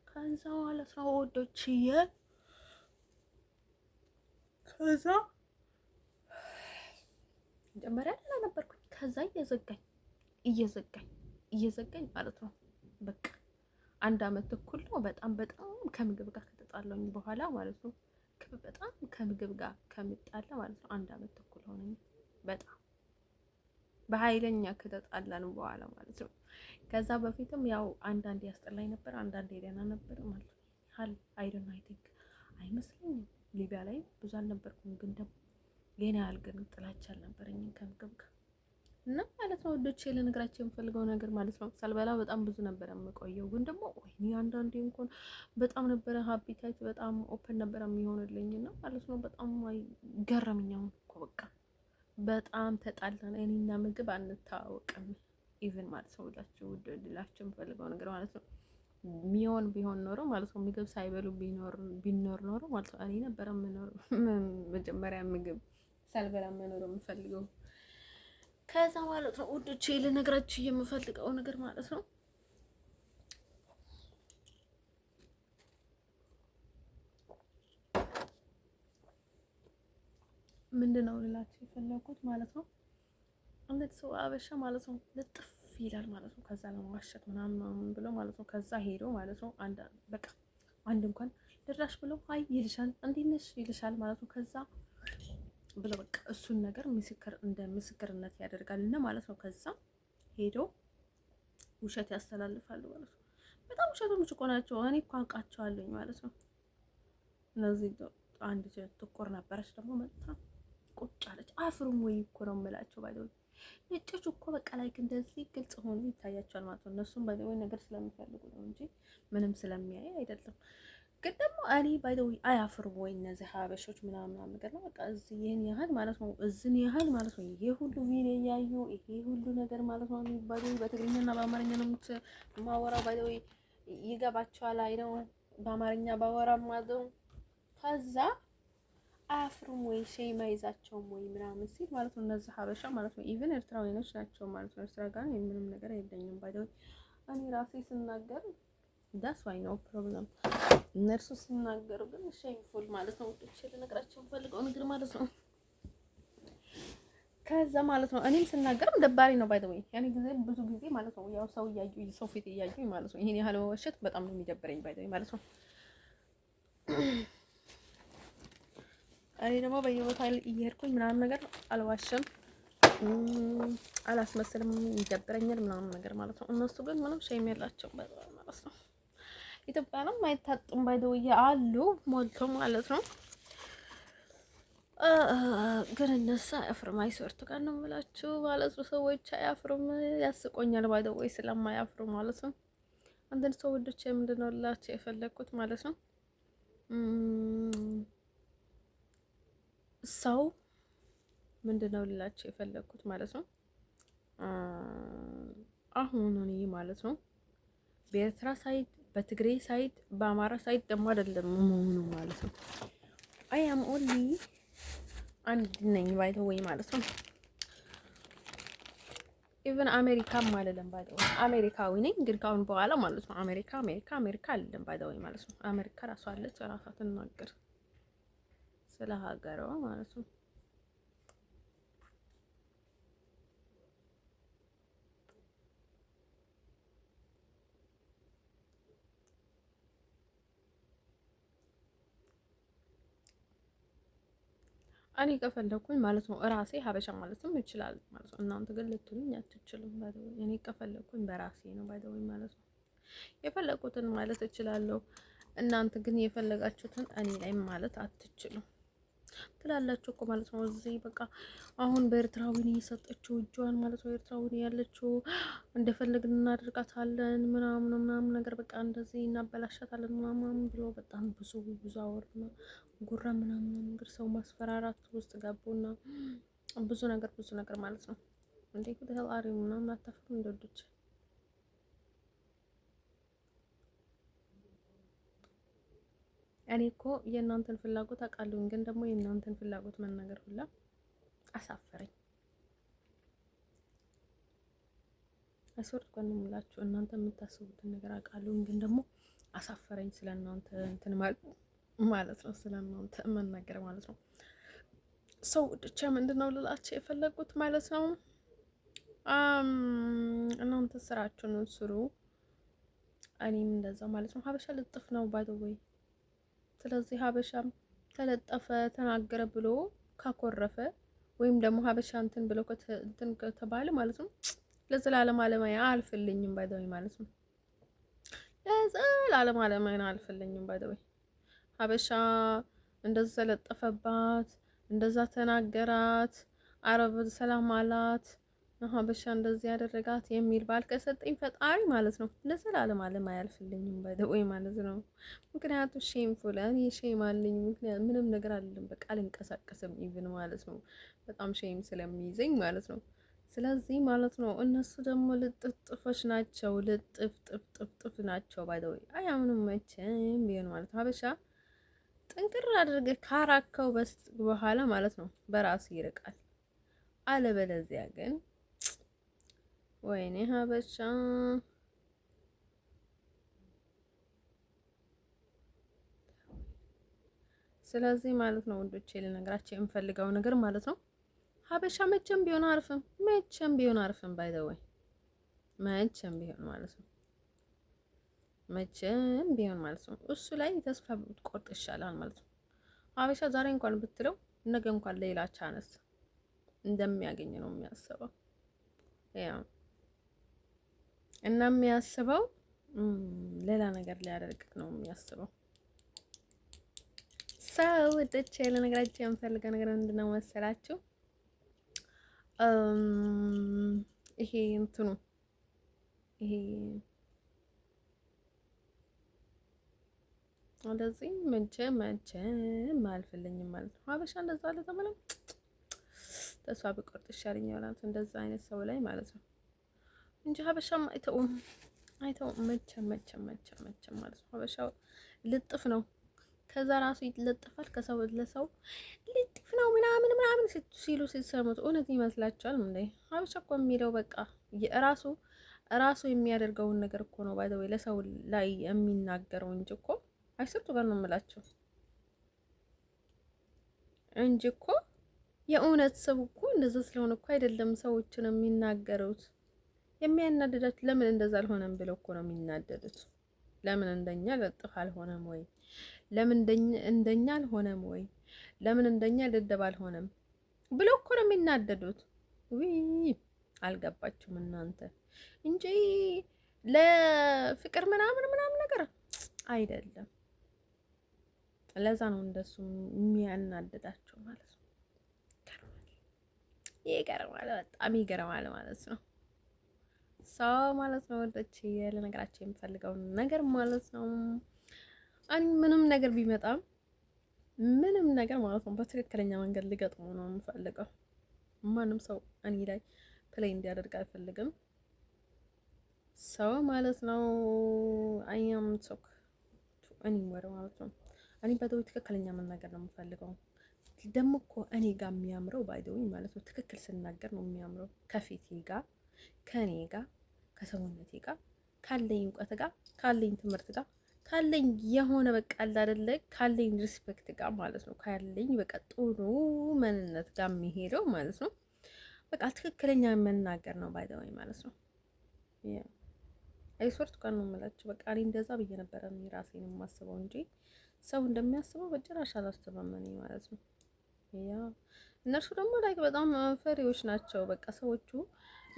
ከዛ ማለት ነው ወዶችዬ ከዛ መጀመሪያ ደህና ነበርኩኝ። ከዛ እየዘጋኝ ማለት ነው በቃ 1 አመት ተኩል ነው በጣም ከምግብ ጋር ከተጣላኝ በኋላ ማለት ነው። በጣም ከምግብ ጋር ከምጣላ ማለት ነው 1 አመት ተኩል ሆነኝ። በጣም በኃይለኛ ከተጣላን በኋላ ማለት ነው። ከዛ በፊትም ያው አንዳንዴ ያስጠላኝ ነበር፣ አንዳንዴ ደህና ነበር ማለት ነው። አይዶን አይ ቲንክ አይመስለኝም ሊቢያ ላይ ብዙ አልነበርኩም፣ ግን ደግሞ የኔ ያህል ግን ጥላቻ አልነበረኝም ከምግብ ጋር እና ማለት ነው። ወዶቼ ልነግራችሁ የምፈልገው ነገር ማለት ነው ሳልበላ በጣም ብዙ ነበር የምቆየው፣ ግን ደግሞ ወይኔ አንዳንዴ እንኳን በጣም ነበረ ሃፒታይት በጣም ኦፕን ነበር የሚሆንልኝ እና ማለት ነው በጣም ገረመኛው እኮ በቃ በጣም ተጣላን። እኔና ምግብ አንታወቅም ኢቭን ማለት ነው። ልላችሁ የምፈልገው ነገር ማለት ነው ቢሆን ኖሮ ማለት ነው ምግብ ሳይበሉ ቢኖር ኖሮ ማለት ነው እኔ ነበር መጀመሪያ ምግብ ሳልበላ መኖር የምፈልገው። ከዛ ማለት ነው ውዶቼ ልነግራችሁ የምፈልገው ነገር ማለት ነው ምንድነው ልላችሁ የፈለኩት ማለት ነው አንድ ሰው አበሻ ማለት ነው ልጥፍ ይላል ማለት ነው። ከዛ ለማዋሸት ምናምን ብሎ ማለት ነው ከዛ ሄዶ ማለት ነው አንድ እንኳን ድራሽ ብሎ አይ ይልሻል እንዴት ነሽ ይልሻል ማለት ነው። ከዛ ብሎ በቃ እሱን ነገር እንደ ምስክርነት ያደርጋል እና ማለት ነው ከዛ ሄዶ ውሸት ያስተላልፋሉ ማለት ነው። በጣም ውሸቶች እኮ ናቸው። እኔ እኮ አውቃቸዋለሁ ማለት ነው። እነዚህ አንድ ጥቁር ነበረች ደግሞ መጣ ቁጭ አለች። አፍሩም ወይ እኮ ነው የምላቸው ባይደው ነጮች እኮ በቃ ላይ እንደዚህ ግልጽ ሆኖ ይታያቸዋል ማለት ነው። እነሱም ባይደው ነገር ስለሚፈልጉ ነው እንጂ ምንም ስለሚያይ አይደለም። ግን ደግሞ እኔ ባይደው አያፍሩም ወይ እነዚህ ሀበሾች ምናምን ነገር ነው በቃ እዚህ ይሄን ያህል ማለት ነው እዝን ያህል ማለት ነው ይሄ ሁሉ ቪዲዮ ያዩ ይሄ ሁሉ ነገር ማለት ነው የሚባለው በትግርኛና በአማርኛ ነው የማወራው ባይደው ይገባቸዋል አይደው በአማርኛ ባወራ ማለት ነው። ከዛ አያፍሩም ወይ ሼም አይዛቸውም ወይ ምናምን ሲል ማለት ነው እነዚህ ሀበሻ ማለት ነው ኢቭን ኤርትራውያኖች ናቸው ማለት ነው። ኤርትራ ጋር ምንም ነገር የለኝም ባይደው እኔ ራሴ ስናገር ዳስ ዋይ ነው ፕሮብለም። እነርሱ ሲናገሩ ግን ሼምፉል ማለት ነው። ወጥቼ ልነግራቸው ፈልገው ነገር ማለት ነው። ከዛ ማለት ነው እኔም ስናገርም ደባሪ ነው ባይ ዘ ወይ ያኔ ጊዜ ብዙ ጊዜ ማለት ነው ያው ሰው እያዩ ሰው ፊት እያዩ ማለት ነው ይሄን ያህል መዋሸት በጣም ነው የሚደብረኝ ባይ ዘ ወይ ማለት ነው። እኔ ደግሞ በየቦታው እየሄድኩኝ ምናምን ነገር አልዋሽም አላስመስልም፣ ይደብረኛል ምናምን ነገር ማለት ነው። እነሱ ግን ምንም ሼም የላቸውም ማለት ነው። ኢትዮጵያንም አይታጡም ባይደውዬ አሉ ሞልቶ ማለት ነው። ግን እነሱ አያፍርም። አይስወርቱ ጋር ነው የምላችሁ ማለት ነው። ሰዎች አያፍርም። ያስቆኛል ባይደውዬ ስለማያፍሩ ማለት ነው። አንዳንድ ሰው ወዶች ምንድን ነው ልላቸው የፈለግኩት ማለት ነው ሰው ምንድን ነው ልላቸው የፈለግኩት ማለት ነው አሁን እኔ ማለት ነው በኤርትራ ሳይድ፣ በትግሬ ሳይድ፣ በአማራ ሳይድ ደግሞ አይደለም መሆኑ ማለት ነው። አይ አም ኦንሊ አንድ ነኝ ባይተው ወይ ማለት ነው። ኢቭን አሜሪካም አይደለም ባይተው አሜሪካዊ ነኝ ግን ካሁን በኋላ ማለት ነው አሜሪካ አይደለም ባይተው ወይ ማለት ነው። አሜሪካ ራሷ አለች ራሷ ትናገር ስለ ሀገሯ ማለት ነው። እኔ ከፈለኩኝ ማለት ነው እራሴ ሀበሻ ማለትም ይችላል ማለት ነው። እናንተ ግን ልትሉኝ አትችሉም። ባይደው እኔ ከፈለኩኝ በራሴ ነው ባይደው ማለት ነው የፈለኩትን ማለት እችላለሁ። እናንተ ግን የፈለጋችሁትን እኔ ላይ ማለት አትችሉም ትላላችሁ እኮ ማለት ነው። እዚህ በቃ አሁን በኤርትራዊ ነው የሰጠችው እጇን ማለት ነው። ኤርትራዊ ነው ያለችው እንደፈለግን እናደርጋታለን ምናምን ነገር በቃ እንደዚህ እናበላሻታለን ምናምን ብሎ በጣም ብዙ አወርና ጉራ ምናምን ነገር ሰው ማስፈራራት ውስጥ ገቡና ብዙ ነገር ማለት ነው። እንዴ ኩደል አሪ ምናምን አታፍሩ እንደወደች እኔ እኮ የእናንተን ፍላጎት አውቃለሁ፣ ግን ደግሞ የእናንተን ፍላጎት መናገር ሁላ አሳፈረኝ። አስወርድ ቆንምላችሁ እናንተ የምታስቡትን ነገር አውቃለሁ፣ ግን ደግሞ አሳፈረኝ። ስለእናንተ እንትን ማለት ነው ስለእናንተ መናገር ማለት ነው። ሰው ብቻ ምንድነው ልላችሁ የፈለጉት ማለት ነው። እናንተ ስራችሁን ስሩ፣ እኔም እንደዛ ማለት ነው። ሀበሻ ልጥፍ ነው ባይ ዘ ወይ። ስለዚህ ሀበሻም ተለጠፈ ተናገረ ብሎ ካኮረፈ ወይም ደግሞ ሀበሻ እንትን ብሎ እንትን ከተባለ ማለት ነው ለዘላለም አለማያ አልፈልኝም ባይ ዘ ወይ ማለት ነው። ለዘላለም አለማያ አልፈልኝም ባይ ዘ ወይ። ሀበሻ እንደዛ ተለጠፈባት፣ እንደዛ ተናገራት፣ አረብ ሰላም አላት፣ ሀበሻ እንደዚህ ያደረጋት የሚል ባል ከሰጠኝ ፈጣሪ ማለት ነው ለዘላለም ዓለም አያልፍልኝም ባይደወይ ማለት ነው። ምክንያቱም ሼም ፉል እኔ ሼም አለኝ። ምክንያት ምንም ነገር አይደለም በቃ አልንቀሳቀስም ኢቭን ማለት ነው በጣም ሼም ስለሚይዘኝ ማለት ነው። ስለዚህ ማለት ነው እነሱ ደግሞ ልጥፍጥፎች ናቸው፣ ልጥፍጥፍጥፍ ናቸው ባይደወይ አያምኑም መቼም ቢሆን ማለት ነው። ሀበሻ ጥንቅር አድርገህ ካራከው በኋላ ማለት ነው በራሱ ይርቃል። አለበለዚያ ግን ወይኔ ሀበሻ ስለዚህ ማለት ነው ወንዶቼ ልነግራቸው የምፈልገው ነገር ማለት ነው ሀበሻ መቼም ቢሆን አርፍም ባይ ዘ ወይ መቼም ቢሆን ማለት ነው መቼም ቢሆን ማለት ነው እሱ ላይ ተስፋ ብትቆርጥ ይሻላል ማለት ነው። ሀበሻ ዛሬ እንኳን ብትለው ነገ እንኳን ሌላ ቻንስ እንደሚያገኝ ነው የሚያስበው ያው እና የሚያስበው ሌላ ነገር ሊያደርግ ነው የሚያስበው። ሰው ወደች ለነገራችሁ የምፈልገው ነገር ምንድነው መሰላችሁ? ይሄ እንትኑ ይሄ እንደዚህ መቼም አልፈልኝም ማለት ነው። ሀበሻ እንደዛ አለ ተብሎ ተስፋ ብቆርጥ ይሻለኛል ማለት እንደዛ አይነት ሰው ላይ ማለት ነው እንጂ ሀበሻም አይተውም መቼም ማለት ነው። ሀበሻው ልጥፍ ነው። ከዛ ራሱ ይለጥፋል ከሰው ለሰው ልጥፍ ነው ምናምን ሲሉ ሲሰሙት እውነት ይመስላችኋል እንዴ? ሀበሻ እኮ የሚለው በቃ ራሱ የሚያደርገውን ነገር እኮ ነው ባይ ዘ ወይ ለሰው ላይ የሚናገረው እንጂ እኮ አይሰጡ ጋር ነው የምላቸው እንጂ እኮ የእውነት ሰው እኮ እንደዛ ስለሆነ እኮ አይደለም ሰዎችን የሚናገሩት። የሚያናድዳት ለምን እንደዛ አልሆነም ብለው እኮ ነው የሚናደዱት። ለምን እንደኛ ለጥፍ አልሆነም ወይ? ለምን እንደኛ አልሆነም ወይ? ለምን እንደኛ ልደብ አልሆነም ብለው እኮ ነው የሚናደዱት። ውይ አልገባችሁም እናንተ እንጂ ለፍቅር ምናምን ነገር አይደለም። ለዛ ነው እንደሱ የሚያናድዳቸው ማለት ነው። ይገርማል፣ በጣም ይገርማል ማለት ነው። ሰው ማለት ነው ወደች ለነገራቸው የምፈልገው ነገር ማለት ነው። እኔ ምንም ነገር ቢመጣም ምንም ነገር ማለት ነው በትክክለኛ መንገድ ሊገጥሙ ነው የምፈልገው። ማንም ሰው እኔ ላይ ፕሌይ እንዲያደርግ አልፈልግም። ሰው ማለት ነው አያም ሶክ እኔ ወረ ማለት ነው። እኔ በደው ትክክለኛ መናገር ነው የምፈልገው። ደግሞ እኮ እኔ ጋር የሚያምረው ባይደው ማለት ነው ትክክል ስናገር ነው የሚያምረው። ከፊቴ ጋር፣ ከኔ ጋር፣ ከሰውነቴ ጋር፣ ካለኝ እውቀት ጋር፣ ካለኝ ትምህርት ጋር፣ ካለኝ የሆነ በቃ አይደለ ካለኝ ሪስፔክት ጋር ማለት ነው። ካለኝ በቃ ጥሩ ማንነት ጋር የሚሄደው ማለት ነው። በቃ ትክክለኛ መናገር ነው ባይደው ማለት ነው። አይሶርት ቀን ነው የምላችሁ። በቃ እኔ እንደዛ ብዬ ነበረ እኔ ራሴን የማስበው እንጂ ሰው እንደሚያስበው በጭራሽ አላስብም እኔ ማለት ነው። ያ እነርሱ ደግሞ ላይ በጣም ፈሪዎች ናቸው። በቃ ሰዎቹ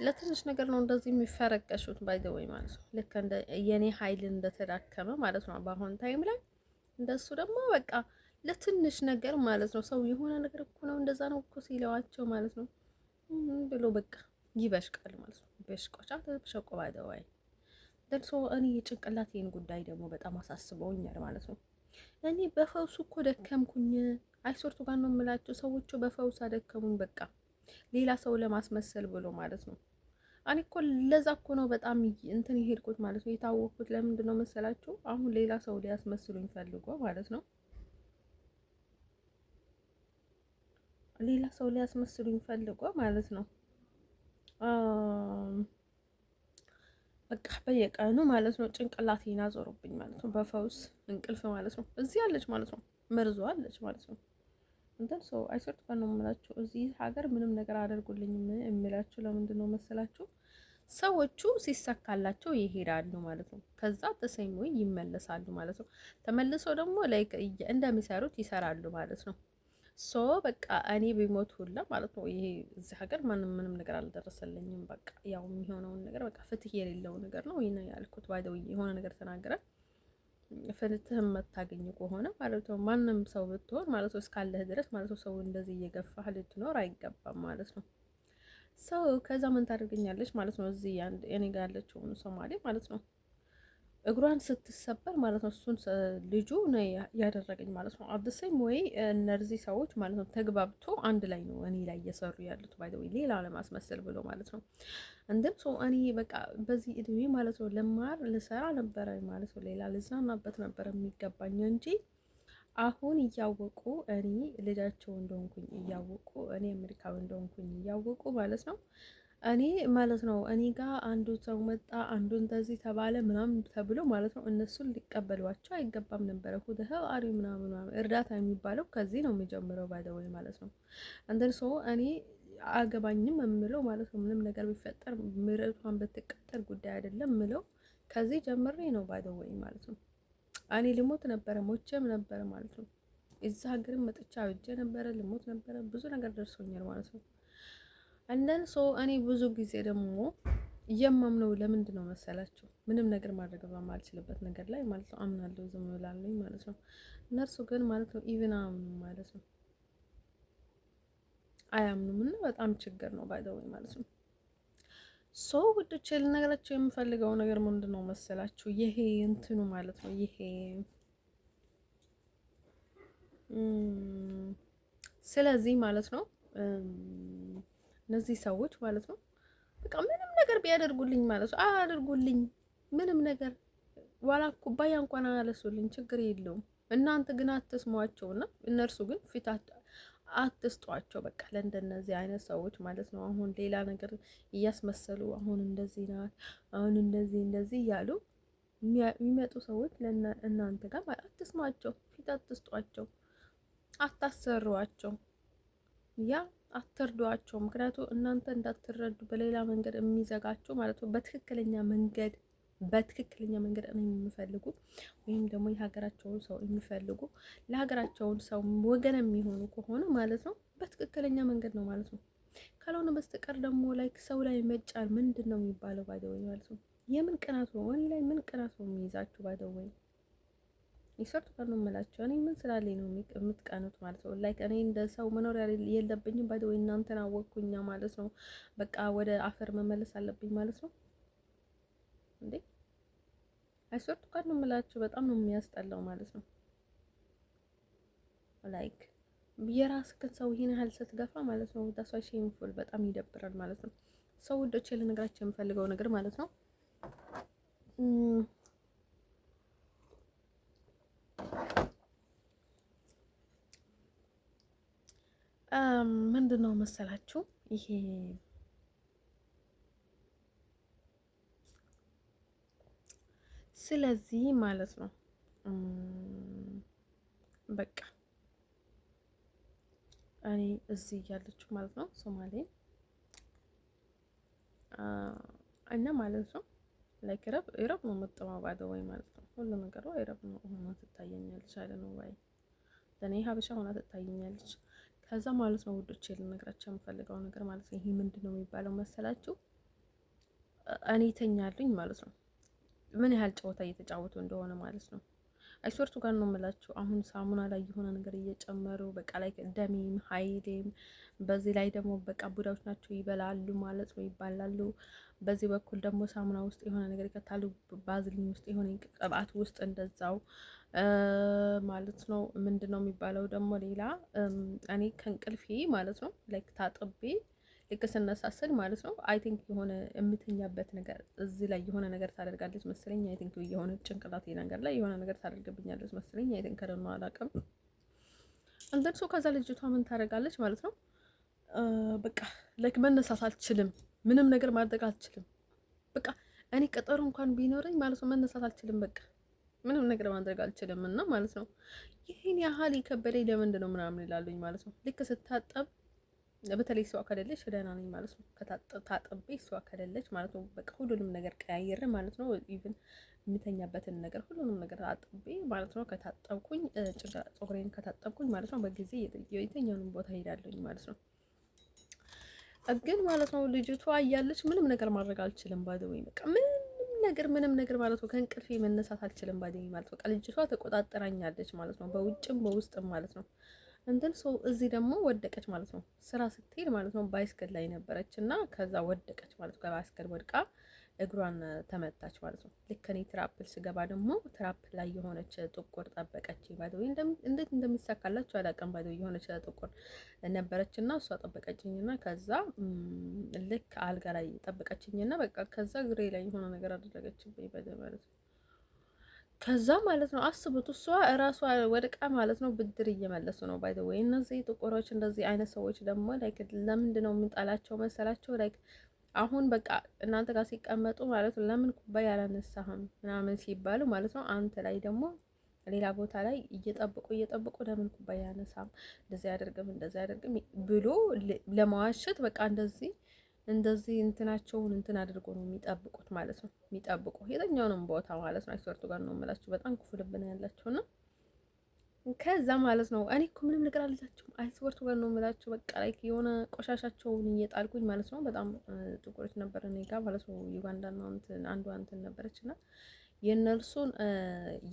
ለትንሽ ነገር ነው እንደዚህ የሚፈረቀሹት ባይ ዘ ወይ ማለት ነው። ልክ እንደ የኔ ኃይል እንደተዳከመ ማለት ነው በአሁን ታይም ላይ እንደሱ ደግሞ በቃ ለትንሽ ነገር ማለት ነው ሰው የሆነ ነገር እኮ ነው እንደዛ ነው እኮ ሲለዋቸው ማለት ነው ብሎ በቃ ይበሽቃል ማለት ነው። በሽቆቻ ተበሽቆ ባይ ዘ ወይ ደርሶ እኔ የጭንቅላቴን ጉዳይ ደግሞ በጣም አሳስበውኛል ማለት ነው። እኔ በፈውሱ እኮ ደከምኩኝ። አይሶርቱ ጋር ነው የምላቸው ሰዎቹ በፈውስ አደከሙኝ። በቃ ሌላ ሰው ለማስመሰል ብሎ ማለት ነው። እኔ እኮ ለዛ እኮ ነው በጣም እንትን የሄድኩት ማለት ነው። የታወቅኩት ለምንድን ነው መሰላችሁ? አሁን ሌላ ሰው ሊያስመስሉኝ ፈልጎ ማለት ነው። ሌላ ሰው ሊያስመስሉኝ ፈልጎ ማለት ነው። በቃ በየቀኑ ማለት ነው ጭንቅላቴን አዞሩብኝ ማለት ነው። በፈውስ እንቅልፍ ማለት ነው። እዚህ አለች ማለት ነው። መርዞ አለች ማለት ነው። እንትን ሰው አይሰርት ቀን ነው የምላችሁ። እዚህ ሀገር ምንም ነገር አደርጉልኝም የሚላችሁ ለምንድን ነው መሰላችሁ? ሰዎቹ ሲሳካላቸው ይሄዳሉ ማለት ነው። ከዛ ተሰኝ ወይ ይመለሳሉ ማለት ነው። ተመልሰው ደግሞ ላይክ እንደሚሰሩት ይሰራሉ ማለት ነው። ሶ በቃ እኔ ቢሞት ሁላ ማለት ነው ይሄ እዚህ ሀገር ማንም ምንም ነገር አልደረሰልኝም። በቃ ያው የሚሆነውን ነገር በቃ ፍትህ የሌለው ነገር ነው ይሄን ያልኩት። ባይደው የሆነ ነገር ተናገረ ፍትህ የምታገኝ ከሆነ ማለት ነው ማንም ሰው ብትሆን ማለት ነው እስካለህ ድረስ ማለት ነው ሰው እንደዚህ እየገፋህ ልትኖር አይገባም ማለት ነው። ሰው ከዛ ምን ታደርገኛለች ማለት ነው እዚህ እኔ ጋር ያለችውን ሶማሌ ማለት ነው እግሯን ስትሰበር ማለት ነው እሱን ልጁ ነው ያደረገኝ ማለት ነው። አብሰም ወይ እነዚህ ሰዎች ማለት ነው ተግባብቶ አንድ ላይ ነው እኔ ላይ እየሰሩ ያሉት ባይ ዘ ወይ ሌላ ለማስመሰል ብሎ ማለት ነው። እንደም ሰው እኔ በቃ በዚህ እድሜ ማለት ነው ልማር ልሰራ ነበረ ማለት ነው ሌላ ልዝናናበት ነበረ የሚገባኝ እንጂ አሁን እያወቁ እኔ ልጃቸው እንደሆንኩኝ እያወቁ እኔ አሜሪካዊ እንደሆንኩኝ እያወቁ ማለት ነው እኔ ማለት ነው እኔ ጋር አንዱ ሰው መጣ አንዱ እንደዚህ ተባለ ምናምን ተብሎ ማለት ነው እነሱን ሊቀበሏቸው አይገባም ነበረ። ሁደህ አሪ ምናምን እርዳታ የሚባለው ከዚህ ነው የሚጀምረው ባይደወይ ማለት ነው። አንደን ሰው እኔ አገባኝም የምለው ማለት ነው ምንም ነገር ቢፈጠር ምርቷን ብትቀጠር ጉዳይ አይደለም ምለው ከዚህ ጀምሬ ነው ባይደወይ ማለት ነው። እኔ ልሞት ነበረ ሞቼም ነበረ ማለት ነው። እዛ ሀገርም መጥቻ አብጄ ነበረ ልሞት ነበረ ብዙ ነገር ደርሶኛል ማለት ነው። እንደን ሶ እኔ ብዙ ጊዜ ደግሞ የማምነው ለምንድን ነው መሰላችሁ? ምንም ነገር ማድረግ በማልችልበት ነገር ላይ ማለት ነው አምናለሁ፣ ዝም ብላለሁ ማለት ነው። እነርሱ ግን ማለት ነው ኢቭን አያምኑም ማለት ነው። አያምኑም እና በጣም ችግር ነው ባይ ዘ ወይ ማለት ነው። ሶ ውዶቼ ልነግራችሁ የምፈልገው ነገር ምንድን ነው መሰላችሁ? ይሄ እንትኑ ማለት ነው ይሄ ስለዚህ ማለት ነው እነዚህ ሰዎች ማለት ነው በቃ ምንም ነገር ቢያደርጉልኝ ማለት ነው አያደርጉልኝ ምንም ነገር ዋላ ኩባያ እንኳን አያለሱልኝ ችግር የለውም። እናንተ ግን አትስሟቸውና እነርሱ ግን ፊት አትስጧቸው። በቃ ለእንደነዚህ አይነት ሰዎች ማለት ነው አሁን ሌላ ነገር እያስመሰሉ አሁን እንደዚህ ናት አሁን እንደዚህ እያሉ የሚመጡ ሰዎች እናንተ ጋር አትስሟቸው፣ ፊት አትስጧቸው፣ አታሰሯቸው፣ ያ አትርዷቸው። ምክንያቱም እናንተ እንዳትረዱ በሌላ መንገድ የሚዘጋቸው ማለት ነው በትክክለኛ መንገድ ነው የሚፈልጉ ወይም ደግሞ የሀገራቸውን ሰው የሚፈልጉ ለሀገራቸውን ሰው ወገን የሚሆኑ ከሆነ ማለት ነው በትክክለኛ መንገድ ነው ማለት ነው። ካልሆነ በስተቀር ደግሞ ላይክ ሰው ላይ መጫን ምንድን ነው የሚባለው ባይደወይ ማለት ነው። የምን ቅናት ነው ወኔ ላይ ምን ቅናት ነው የሚይዛችሁ ባይደወይ ይሰርቱ ጋር ነው የምላቸው። እኔ ምን ስላለኝ ነው የምትቀኑት ማለት ነው? ላይክ እኔ እንደ ሰው መኖር የለብኝም ባይ ወይ እናንተን አወቅኩኛ ማለት ነው። በቃ ወደ አፈር መመለስ አለብኝ ማለት ነው እንዴ? አይሰርቱ ጋር ነው የምላቸው። በጣም ነው የሚያስጠላው ማለት ነው። ላይክ የራስህን ሰው ይሄን ያህል ስትገፋ ማለት ነው ዳሷ ሼምፉል በጣም ይደብራል ማለት ነው። ሰው ውዶች ልነግራቸው የምፈልገው ነገር ማለት ነው ምንድነው መሰላችሁ ይሄ ስለዚህ ማለት ነው በቃ እኔ እዚህ እያለችው ማለት ነው ሶማሌ እና ማለት ነው ላይክ ረብ ነው የምትጠማባደው ወይ ማለት ነው ሁሉ ነገሯ ረብ ነው ሆና ትታየኛለች አይደል ነው ወይ ለኔ ሀበሻ ሆና ትታየኛለች። ከዛ ማለት ነው ውዶቼ ልነግራቸው የምፈልገው ነገር ማለት ነው ይሄ ምንድነው የሚባለው መሰላችሁ እኔ ተኛልኝ ማለት ነው ምን ያህል ጨዋታ እየተጫወቱ እንደሆነ ማለት ነው። አይስወርቱ ጋር ነው የምላችሁ። አሁን ሳሙና ላይ የሆነ ነገር እየጨመሩ በቃ ላይ ደሜም ሀይሌም በዚህ ላይ ደግሞ በቃ ቡዳዎች ናቸው ይበላሉ ማለት ነው ይባላሉ። በዚህ በኩል ደግሞ ሳሙና ውስጥ የሆነ ነገር ይከታሉ፣ ባዝሊን ውስጥ የሆነ ቅባት ውስጥ እንደዛው ማለት ነው። ምንድነው የሚባለው ደግሞ ሌላ እኔ ከእንቅልፌ ማለት ነው ላይክ ታጥቤ ልክ ስነሳስል ማለት ነው አይ ቲንክ የሆነ የምተኛበት ነገር እዚህ ላይ የሆነ ነገር ታደርጋለች መሰለኝ። አይ ቲንክ የሆነ ጭንቅላቴ ነገር ላይ የሆነ ነገር ታደርግብኛለች መሰለኝ። አይ ቲንክ ከደማ አላውቅም። እንደን ሰው ከዛ ልጅቷ ምን ታደርጋለች ማለት ነው በቃ ላይክ መነሳት አልችልም፣ ምንም ነገር ማድረግ አልችልም። በቃ እኔ ቀጠሮ እንኳን ቢኖረኝ ማለት ነው መነሳት አልችልም። በቃ ምንም ነገር ማድረግ አልችልም እና ማለት ነው ይሄን ያህል የከበደኝ ለምንድን ነው ምናምን ይላሉኝ ማለት ነው። ልክ ስታጠብ በተለይ እሷ ከሌለች ደህና ነኝ ማለት ነው። ታጥቤ እሷ ከሌለች ማለት ነው በቃ ሁሉንም ነገር ቀያየር ማለት ነው። ኢቭን የሚተኛበትን ነገር ሁሉንም ነገር አጥቤ ማለት ነው። ከታጠብኩኝ ፀጉሬን ከታጠብኩኝ ማለት ነው በጊዜ የትኛውንም ቦታ ሄዳለሁኝ ማለት ነው። ግን ማለት ነው ልጅቷ እያለች ምንም ነገር ማድረግ አልችልም። ባደወይ በቃ ምንም ነገር ማለት ነው ከእንቅልፌ መነሳት አልችልም። ባደወይ ማለት ነው ልጅቷ ተቆጣጠራኛለች ማለት ነው በውጭም በውስጥም ማለት ነው። እንትን ሰው እዚህ ደግሞ ወደቀች ማለት ነው። ስራ ስትሄድ ማለት ነው ባይስክል ላይ ነበረች እና ከዛ ወደቀች ማለት ነው። ከባይስክል ወድቃ እግሯን ተመታች ማለት ነው። ልክ እኔ ትራፕል ስገባ ደግሞ ትራፕል ላይ የሆነች ጥቁር ጠበቀች። ባይደው እንዴት እንደሚሳካላችሁ አላውቅም። ባይደው የሆነች ጥቁር ነበረች እና እሷ ጠበቀችኝና ከዛ ልክ አልጋ ላይ ጠበቀችኝና በቃ ከዛ እግሬ ላይ የሆነ ነገር አደረገችብኝ ባይደው ማለት ነው። ከዛ ማለት ነው አስቡት፣ እሷ እራሷ ወድቃ ማለት ነው ብድር እየመለሱ ነው። ባይ ዘ ወይ እነዚህ ጥቁሮች እንደዚህ አይነት ሰዎች ደግሞ ላይክ ለምንድን ነው የምንጣላቸው መሰላቸው? ላይክ አሁን በቃ እናንተ ጋር ሲቀመጡ ማለት ነው ለምን ኩባያ አላነሳህም ምናምን ሲባሉ ማለት ነው አንተ ላይ ደግሞ ሌላ ቦታ ላይ እየጠበቁ ለምን ኩባያ አነሳም እንደዚህ አያደርግም ብሎ ለመዋሸት በቃ እንደዚህ እንትናቸውን እንትን አድርጎ ነው የሚጠብቁት ማለት ነው። የሚጠብቁ የትኛውንም ቦታ ማለት ነው። አይስወርቱ ጋር ነው የምላችሁ። በጣም ክፉ ልብ ነው ያላቸው እና ከዛ ማለት ነው እኔ እኮ ምንም ነገር አልላችሁም። አይስወርቱ ጋር ነው የምላችሁ። በቃ ላይ የሆነ ቆሻሻቸውን እየጣልኩኝ ማለት ነው። በጣም ጥቁሮች ነበር እኔ ጋር ማለት ነው። ዩጋንዳና አንዷ እንትን ነበረች እና የእነርሱን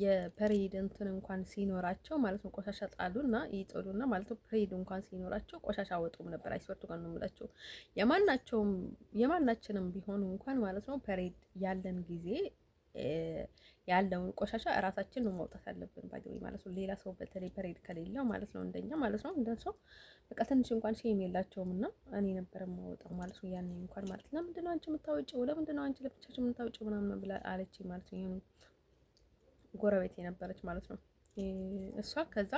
የፐሬድ እንትን እንኳን ሲኖራቸው ማለት ነው ቆሻሻ ጣሉና ይጥሉና ማለት ነው። ፐሬድ እንኳን ሲኖራቸው ቆሻሻ አወጡም ነበር። አይስወርቱ ጋር ነው የምላቸው። የማናችንም ቢሆኑ እንኳን ማለት ነው ፐሬድ ያለን ጊዜ ያለውን ቆሻሻ እራሳችን ነው ማውጣት ያለብን ባይደውይ ማለት ነው። ሌላ ሰው በተለይ ፐሬድ ከሌለው ማለት ነው እንደኛ ማለት ነው እንደሰው በቃ ትንሽ እንኳን ሼም የላቸውም እና እኔ ነበር የማወጣው ማለት ነው። ያኔ እንኳን ማለት ነው ለምንድን ነው አንቺ የምታወጪው? ለምንድን ነው አንቺ ለብቻሽ የምታወጪው? ምናምን ብላ አለችኝ ማለት ነው። ይሄን ጎረቤት የነበረች ማለት ነው እሷ ከዛ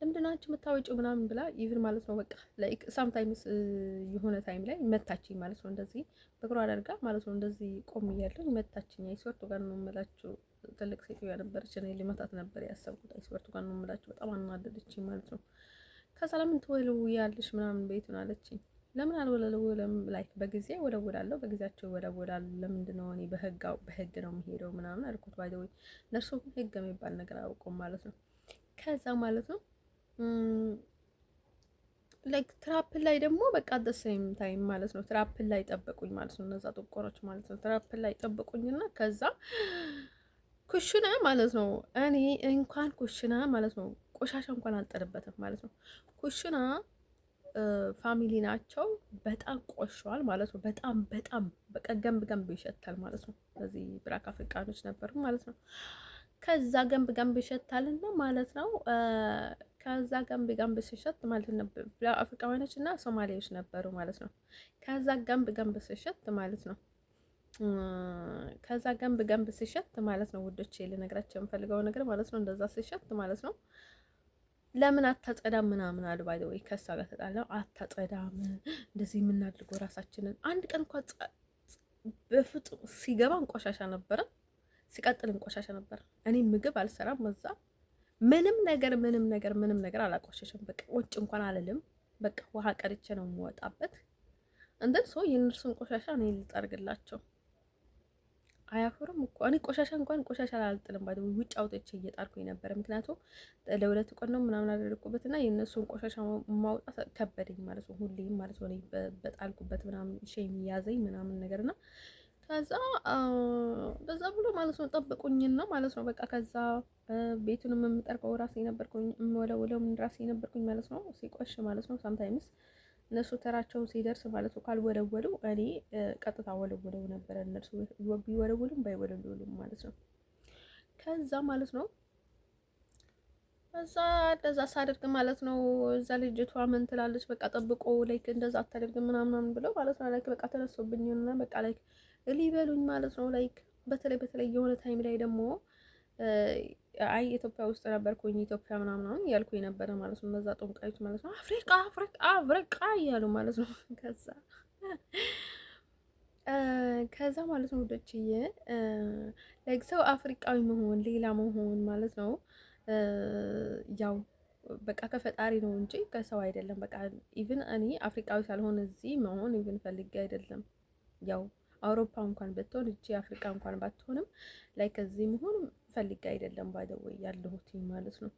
ለምንድን ነው አንቺ የምታወጪው ምናምን ብላ ኢቭን ማለት ነው በቃ ላይክ ሳምታይምስ የሆነ ታይም ላይ መታችኝ ማለት ነው። እንደዚህ በእግሯ አደርጋ ማለት ነው እንደዚህ ቆም እያለኝ መታችኝ። አይስወርቱ ጋር ነው የምላችሁ። ትልቅ ሴትዮ ነበረች። እኔ ሊመታት ነበር ያሰብኩት። አይስወርቱ ጋር ነው የምላችሁ። በጣም አናደደችኝ ማለት ነው። ከዛ ለምን ትወለውያለሽ ምናምን ቤቱን አለችኝ። ለምን አልወለውለም ላይክ በጊዜ ወለውላለሁ፣ በጊዜያቸው ይወለውላሉ። ለምንድን ነው እኔ በህግ ነው የምሄደው ምናምን አልኩት። ባይደው ለእርሱ ህግ የሚባል ነገር አያውቁም ማለት ነው። ከዛ ማለት ነው ላይክ ትራፕል ላይ ደግሞ በቃ ደሰም ታይም ማለት ነው ትራፕል ላይ ጠበቁኝ ማለት ነው። እነዛ ጥቆሮች ማለት ነው ትራፕል ላይ ጠበቁኝና ከዛ ኩሽና ማለት ነው። እኔ እንኳን ኩሽና ማለት ነው ቆሻሻ እንኳን አልጠርበትም ማለት ነው። ኩሽና ፋሚሊ ናቸው። በጣም ቆሸዋል ማለት ነው። በጣም በጣም በቃ ገንብ ገንብ ይሸታል ማለት ነው። በዚህ ብራክ አፍሪካኖች ነበሩ ማለት ነው። ከዛ ገንብ ገንብ ይሸታልና ማለት ነው። ከዛ ገንብ ገንብ ሲሸት ማለት ነው አፍሪካውያኖች እና ሶማሌዎች ነበሩ ማለት ነው። ከዛ ገንብ ገንብ ሲሸት ማለት ነው። ከዛ ገንብ ገንብ ሲሸት ማለት ነው ውዶቼ ልነግራቸው የምፈልገው ነገር ማለት ነው። እንደዛ ሲሸት ማለት ነው ለምን አታጸዳም ምናምን አሉ። ባይ ዘ ወይ ከሳ ጋር ተጣላው። አታጸዳም እንደዚህ የምናድርገው ራሳችንን አንድ ቀን እንኳን በፍጡ ሲገባን ቆሻሻ ነበረ፣ ሲቀጥልን ቆሻሻ ነበረ። እኔ ምግብ አልሰራም እዛ ምንም ነገር አላቆሸሽም። በቃ ቁጭ እንኳን አልልም። በቃ ውሃ ቀድቼ ነው የምወጣበት። እንደን ሰው የእነርሱን ቆሻሻ እኔ ልጠርግላቸው አያፍሩም እኮ። እኔ ቆሻሻ እንኳን ቆሻሻ አልጥልም ባይ ውጭ አውጥቼ እየጣልኩኝ ነበር። ምክንያቱም ለሁለት ቀን ነው ምናምን አደረኩበትና የእነሱን ቆሻሻ ማውጣት ከበደኝ ማለት ነው። ሁሌም ማለት ነው በጣልኩበት ምናምን ሼም ያዘኝ ምናምን ነገርና ከዛ በዛ ብሎ ማለት ነው ጠብቁኝና ማለት ነው በቃ ከዛ ቤቱንም የምጠርቀው ራሴ ነበርኩኝ፣ የምወለውለው ራሴ ነበርኩኝ ማለት ነው። ሲቆሽ ማለት ነው ሳምታይምስ እነሱ ተራቸው ሲደርስ ማለት ነው ካልወለወሉ እኔ ቀጥታ ወለወለው ነበረ። እነሱ ቢወለውሉም ባይወለውሉም ማለት ነው። ከዛ ማለት ነው እዛ እንደዛ ሳደርግ ማለት ነው እዛ ልጅቷ ምን ትላለች፣ በቃ ጠብቆ ላይክ እንደዛ አታደርግም ምናምን ብለው ማለት ነው ላይክ በቃ ተነሱብኝና በቃ ላይክ ሊበሉኝ ማለት ነው። ላይክ በተለይ የሆነ ታይም ላይ ደግሞ አይ ኢትዮጵያ ውስጥ ነበርኩኝ ኢትዮጵያ ምናምን እያልኩኝ ነበረ ማለት ነው። እነዛ ጦንቃዮች ማለት ነው አፍሪቃ እያሉ ማለት ነው። ከዛ ማለት ነው ወደችዬ ላይክ ሰው አፍሪቃዊ መሆን ሌላ መሆን ማለት ነው ያው በቃ ከፈጣሪ ነው እንጂ ከሰው አይደለም። በቃ ኢቭን እኔ አፍሪቃዊ ሳልሆን እዚህ መሆን ኢቭን ፈልጌ አይደለም። ያው አውሮፓ እንኳን ብትሆን እቺ አፍሪካ እንኳን ባትሆንም ላይ ከዚህ መሆን ፈልጌ አይደለም ባይደወይ ያለሁት ማለት ነው።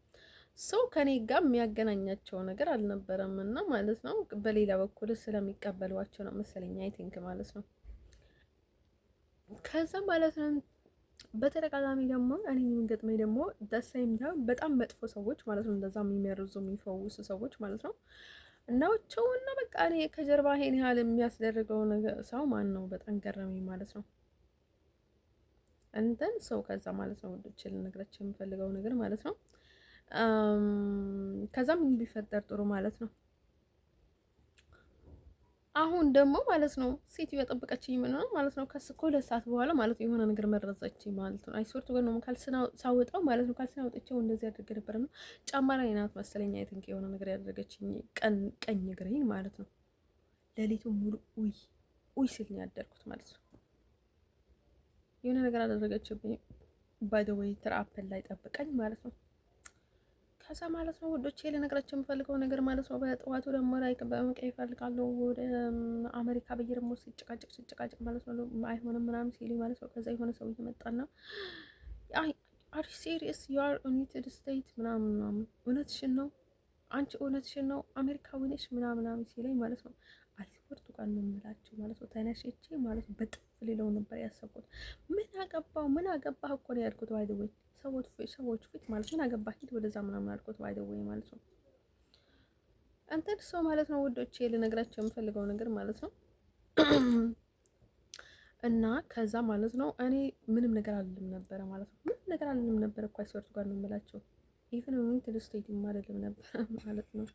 ሰው ከኔ ጋር የሚያገናኛቸው ነገር አልነበረም እና ማለት ነው በሌላ በኩል ስለሚቀበሏቸው ነው መሰለኝ አይ ቲንክ ማለት ነው። ከዛ ማለት ነው በተደጋጋሚ ደግሞ እኔ የምንገጥመኝ ደግሞ ደሳይም በጣም መጥፎ ሰዎች ማለት ነው። እንደዛ የሚመርዙ የሚፈውሱ ሰዎች ማለት ነው እናቸው እና በቃ እኔ ከጀርባ ይሄን ያህል የሚያስደርገው ነገር ሰው ማን ነው? በጣም ገረመኝ ማለት ነው። እንትን ሰው ከዛ ማለት ነው ወንዶች ልነግራቸው የምፈልገው ነገር ማለት ነው። ከዛ ምን ቢፈጠር ጥሩ ማለት ነው። አሁን ደግሞ ማለት ነው ሴትዮ የጠበቀችኝ ምን ነው ማለት ነው ከሁለት ሰዓት በኋላ ማለት ነው የሆነ ነገር መረዘችኝ ማለት ነው። አይሶርት ወር ነው ሳወጣው ማለት ነው ካልሰናውጥቼው እንደዚህ ያደርግ ነበር ነው ጫማ ላይ ናት መሰለኝ አይ ቲንክ የሆነ ነገር ያደረገችኝ ቀኝ እግሬን ማለት ነው። ሌሊቱን ሙሉ ኡይ ሲል ነው ያደርኩት ማለት ነው። የሆነ ነገር አደረገችብኝ ባይ ዘ ዌይ ትራፕል ላይ ጠብቀኝ ማለት ነው። ከዛ ማለት ነው ወዶቼ ልነግራቸው የምፈልገው ነገር ማለት ነው በጠዋቱ ደግሞ ላይ በመቀይ እፈልጋለሁ ወደ አሜሪካ በየደሞ ሲጨቃጨቅ ማለት ነው አይሆንም ምናምን ሲሉኝ ማለት ነው። ከዛ የሆነ ሰው እየመጣና አር ሲሪየስ ዩ አር ዩናይትድ ስቴትስ ምናምን እውነትሽን ነው አንቺ እውነትሽን ነው አሜሪካዊ ነሽ ምናምን ሲለኝ ማለት ነው አልፎርቱ ጋር ነው የምላቸው ማለት ነው። ተነሽቼ ማለት ነው በጥፍ ሌላው ነበር ያሰብኩት። ምን አገባህ እኮ ነው ያልኩት ባይ ዘ ዌይ ሰዎች ፊት ማለት ምን አገባህ ሂድ ወደዛ ምናምን አልኩት ባይ ዘ ዌይ ማለት ነው። እንትን ሰው ማለት ነው ውዶቼ ልነግራቸው የምፈልገው ነገር ማለት ነው እና ከዛ ማለት ነው እኔ ምንም ነገር አልልም ነበረ ማለት ነው። ምንም ነገር አልልም ነበረ እኮ አይሶርቱ ጋር ነው የምላቸው ኢቭን ዩናይትድ ስቴትስ አይደለም ነበር ማለት ነው።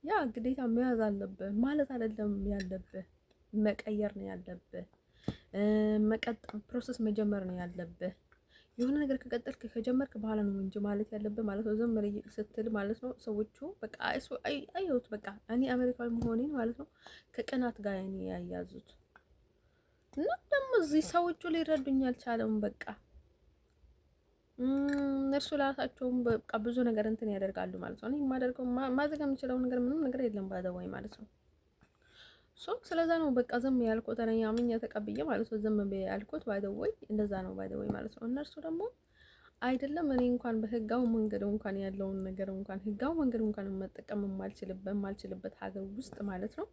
ያ ግዴታ መያዝ አለብህ ማለት አይደለም ያለብህ መቀየር ነው ያለብህ። መቀጠል ፕሮሰስ መጀመር ነው ያለብህ። የሆነ ነገር ከቀጠልክ ከጀመርክ በኋላ ነው እንጂ ማለት ያለብህ ማለት ነው። ዝም ብለህ ስትል ማለት ነው ሰዎቹ በቃ አየሁት በቃ እኔ አሜሪካዊ መሆኔን ማለት ነው ከቅናት ጋር እኔ ያያዙት እና ደግሞ እዚህ ሰዎቹ ሊረዱኝ አልቻለም በቃ እነሱ ራሳቸውም በቃ ብዙ ነገር እንትን ያደርጋሉ ማለት ነው። እኔ የማደርገው ማድረግ የምችለው ነገር ምንም ነገር የለም ባይዘወይ ማለት ነው። ስለዛ ነው በቃ ዝም ያልኩት እኔ አምኜ ተቀብዬ ማለት ነው። ዝም ያልኩት ባይዘወይ እንደዛ ነው ባይዘወይ ማለት ነው። እነርሱ ደግሞ አይደለም እኔ እንኳን በህጋው መንገድ እንኳን ያለውን ነገር እንኳን ህጋው መንገድ እንኳን መጠቀም የማልችልበት ሀገር ውስጥ ማለት ነው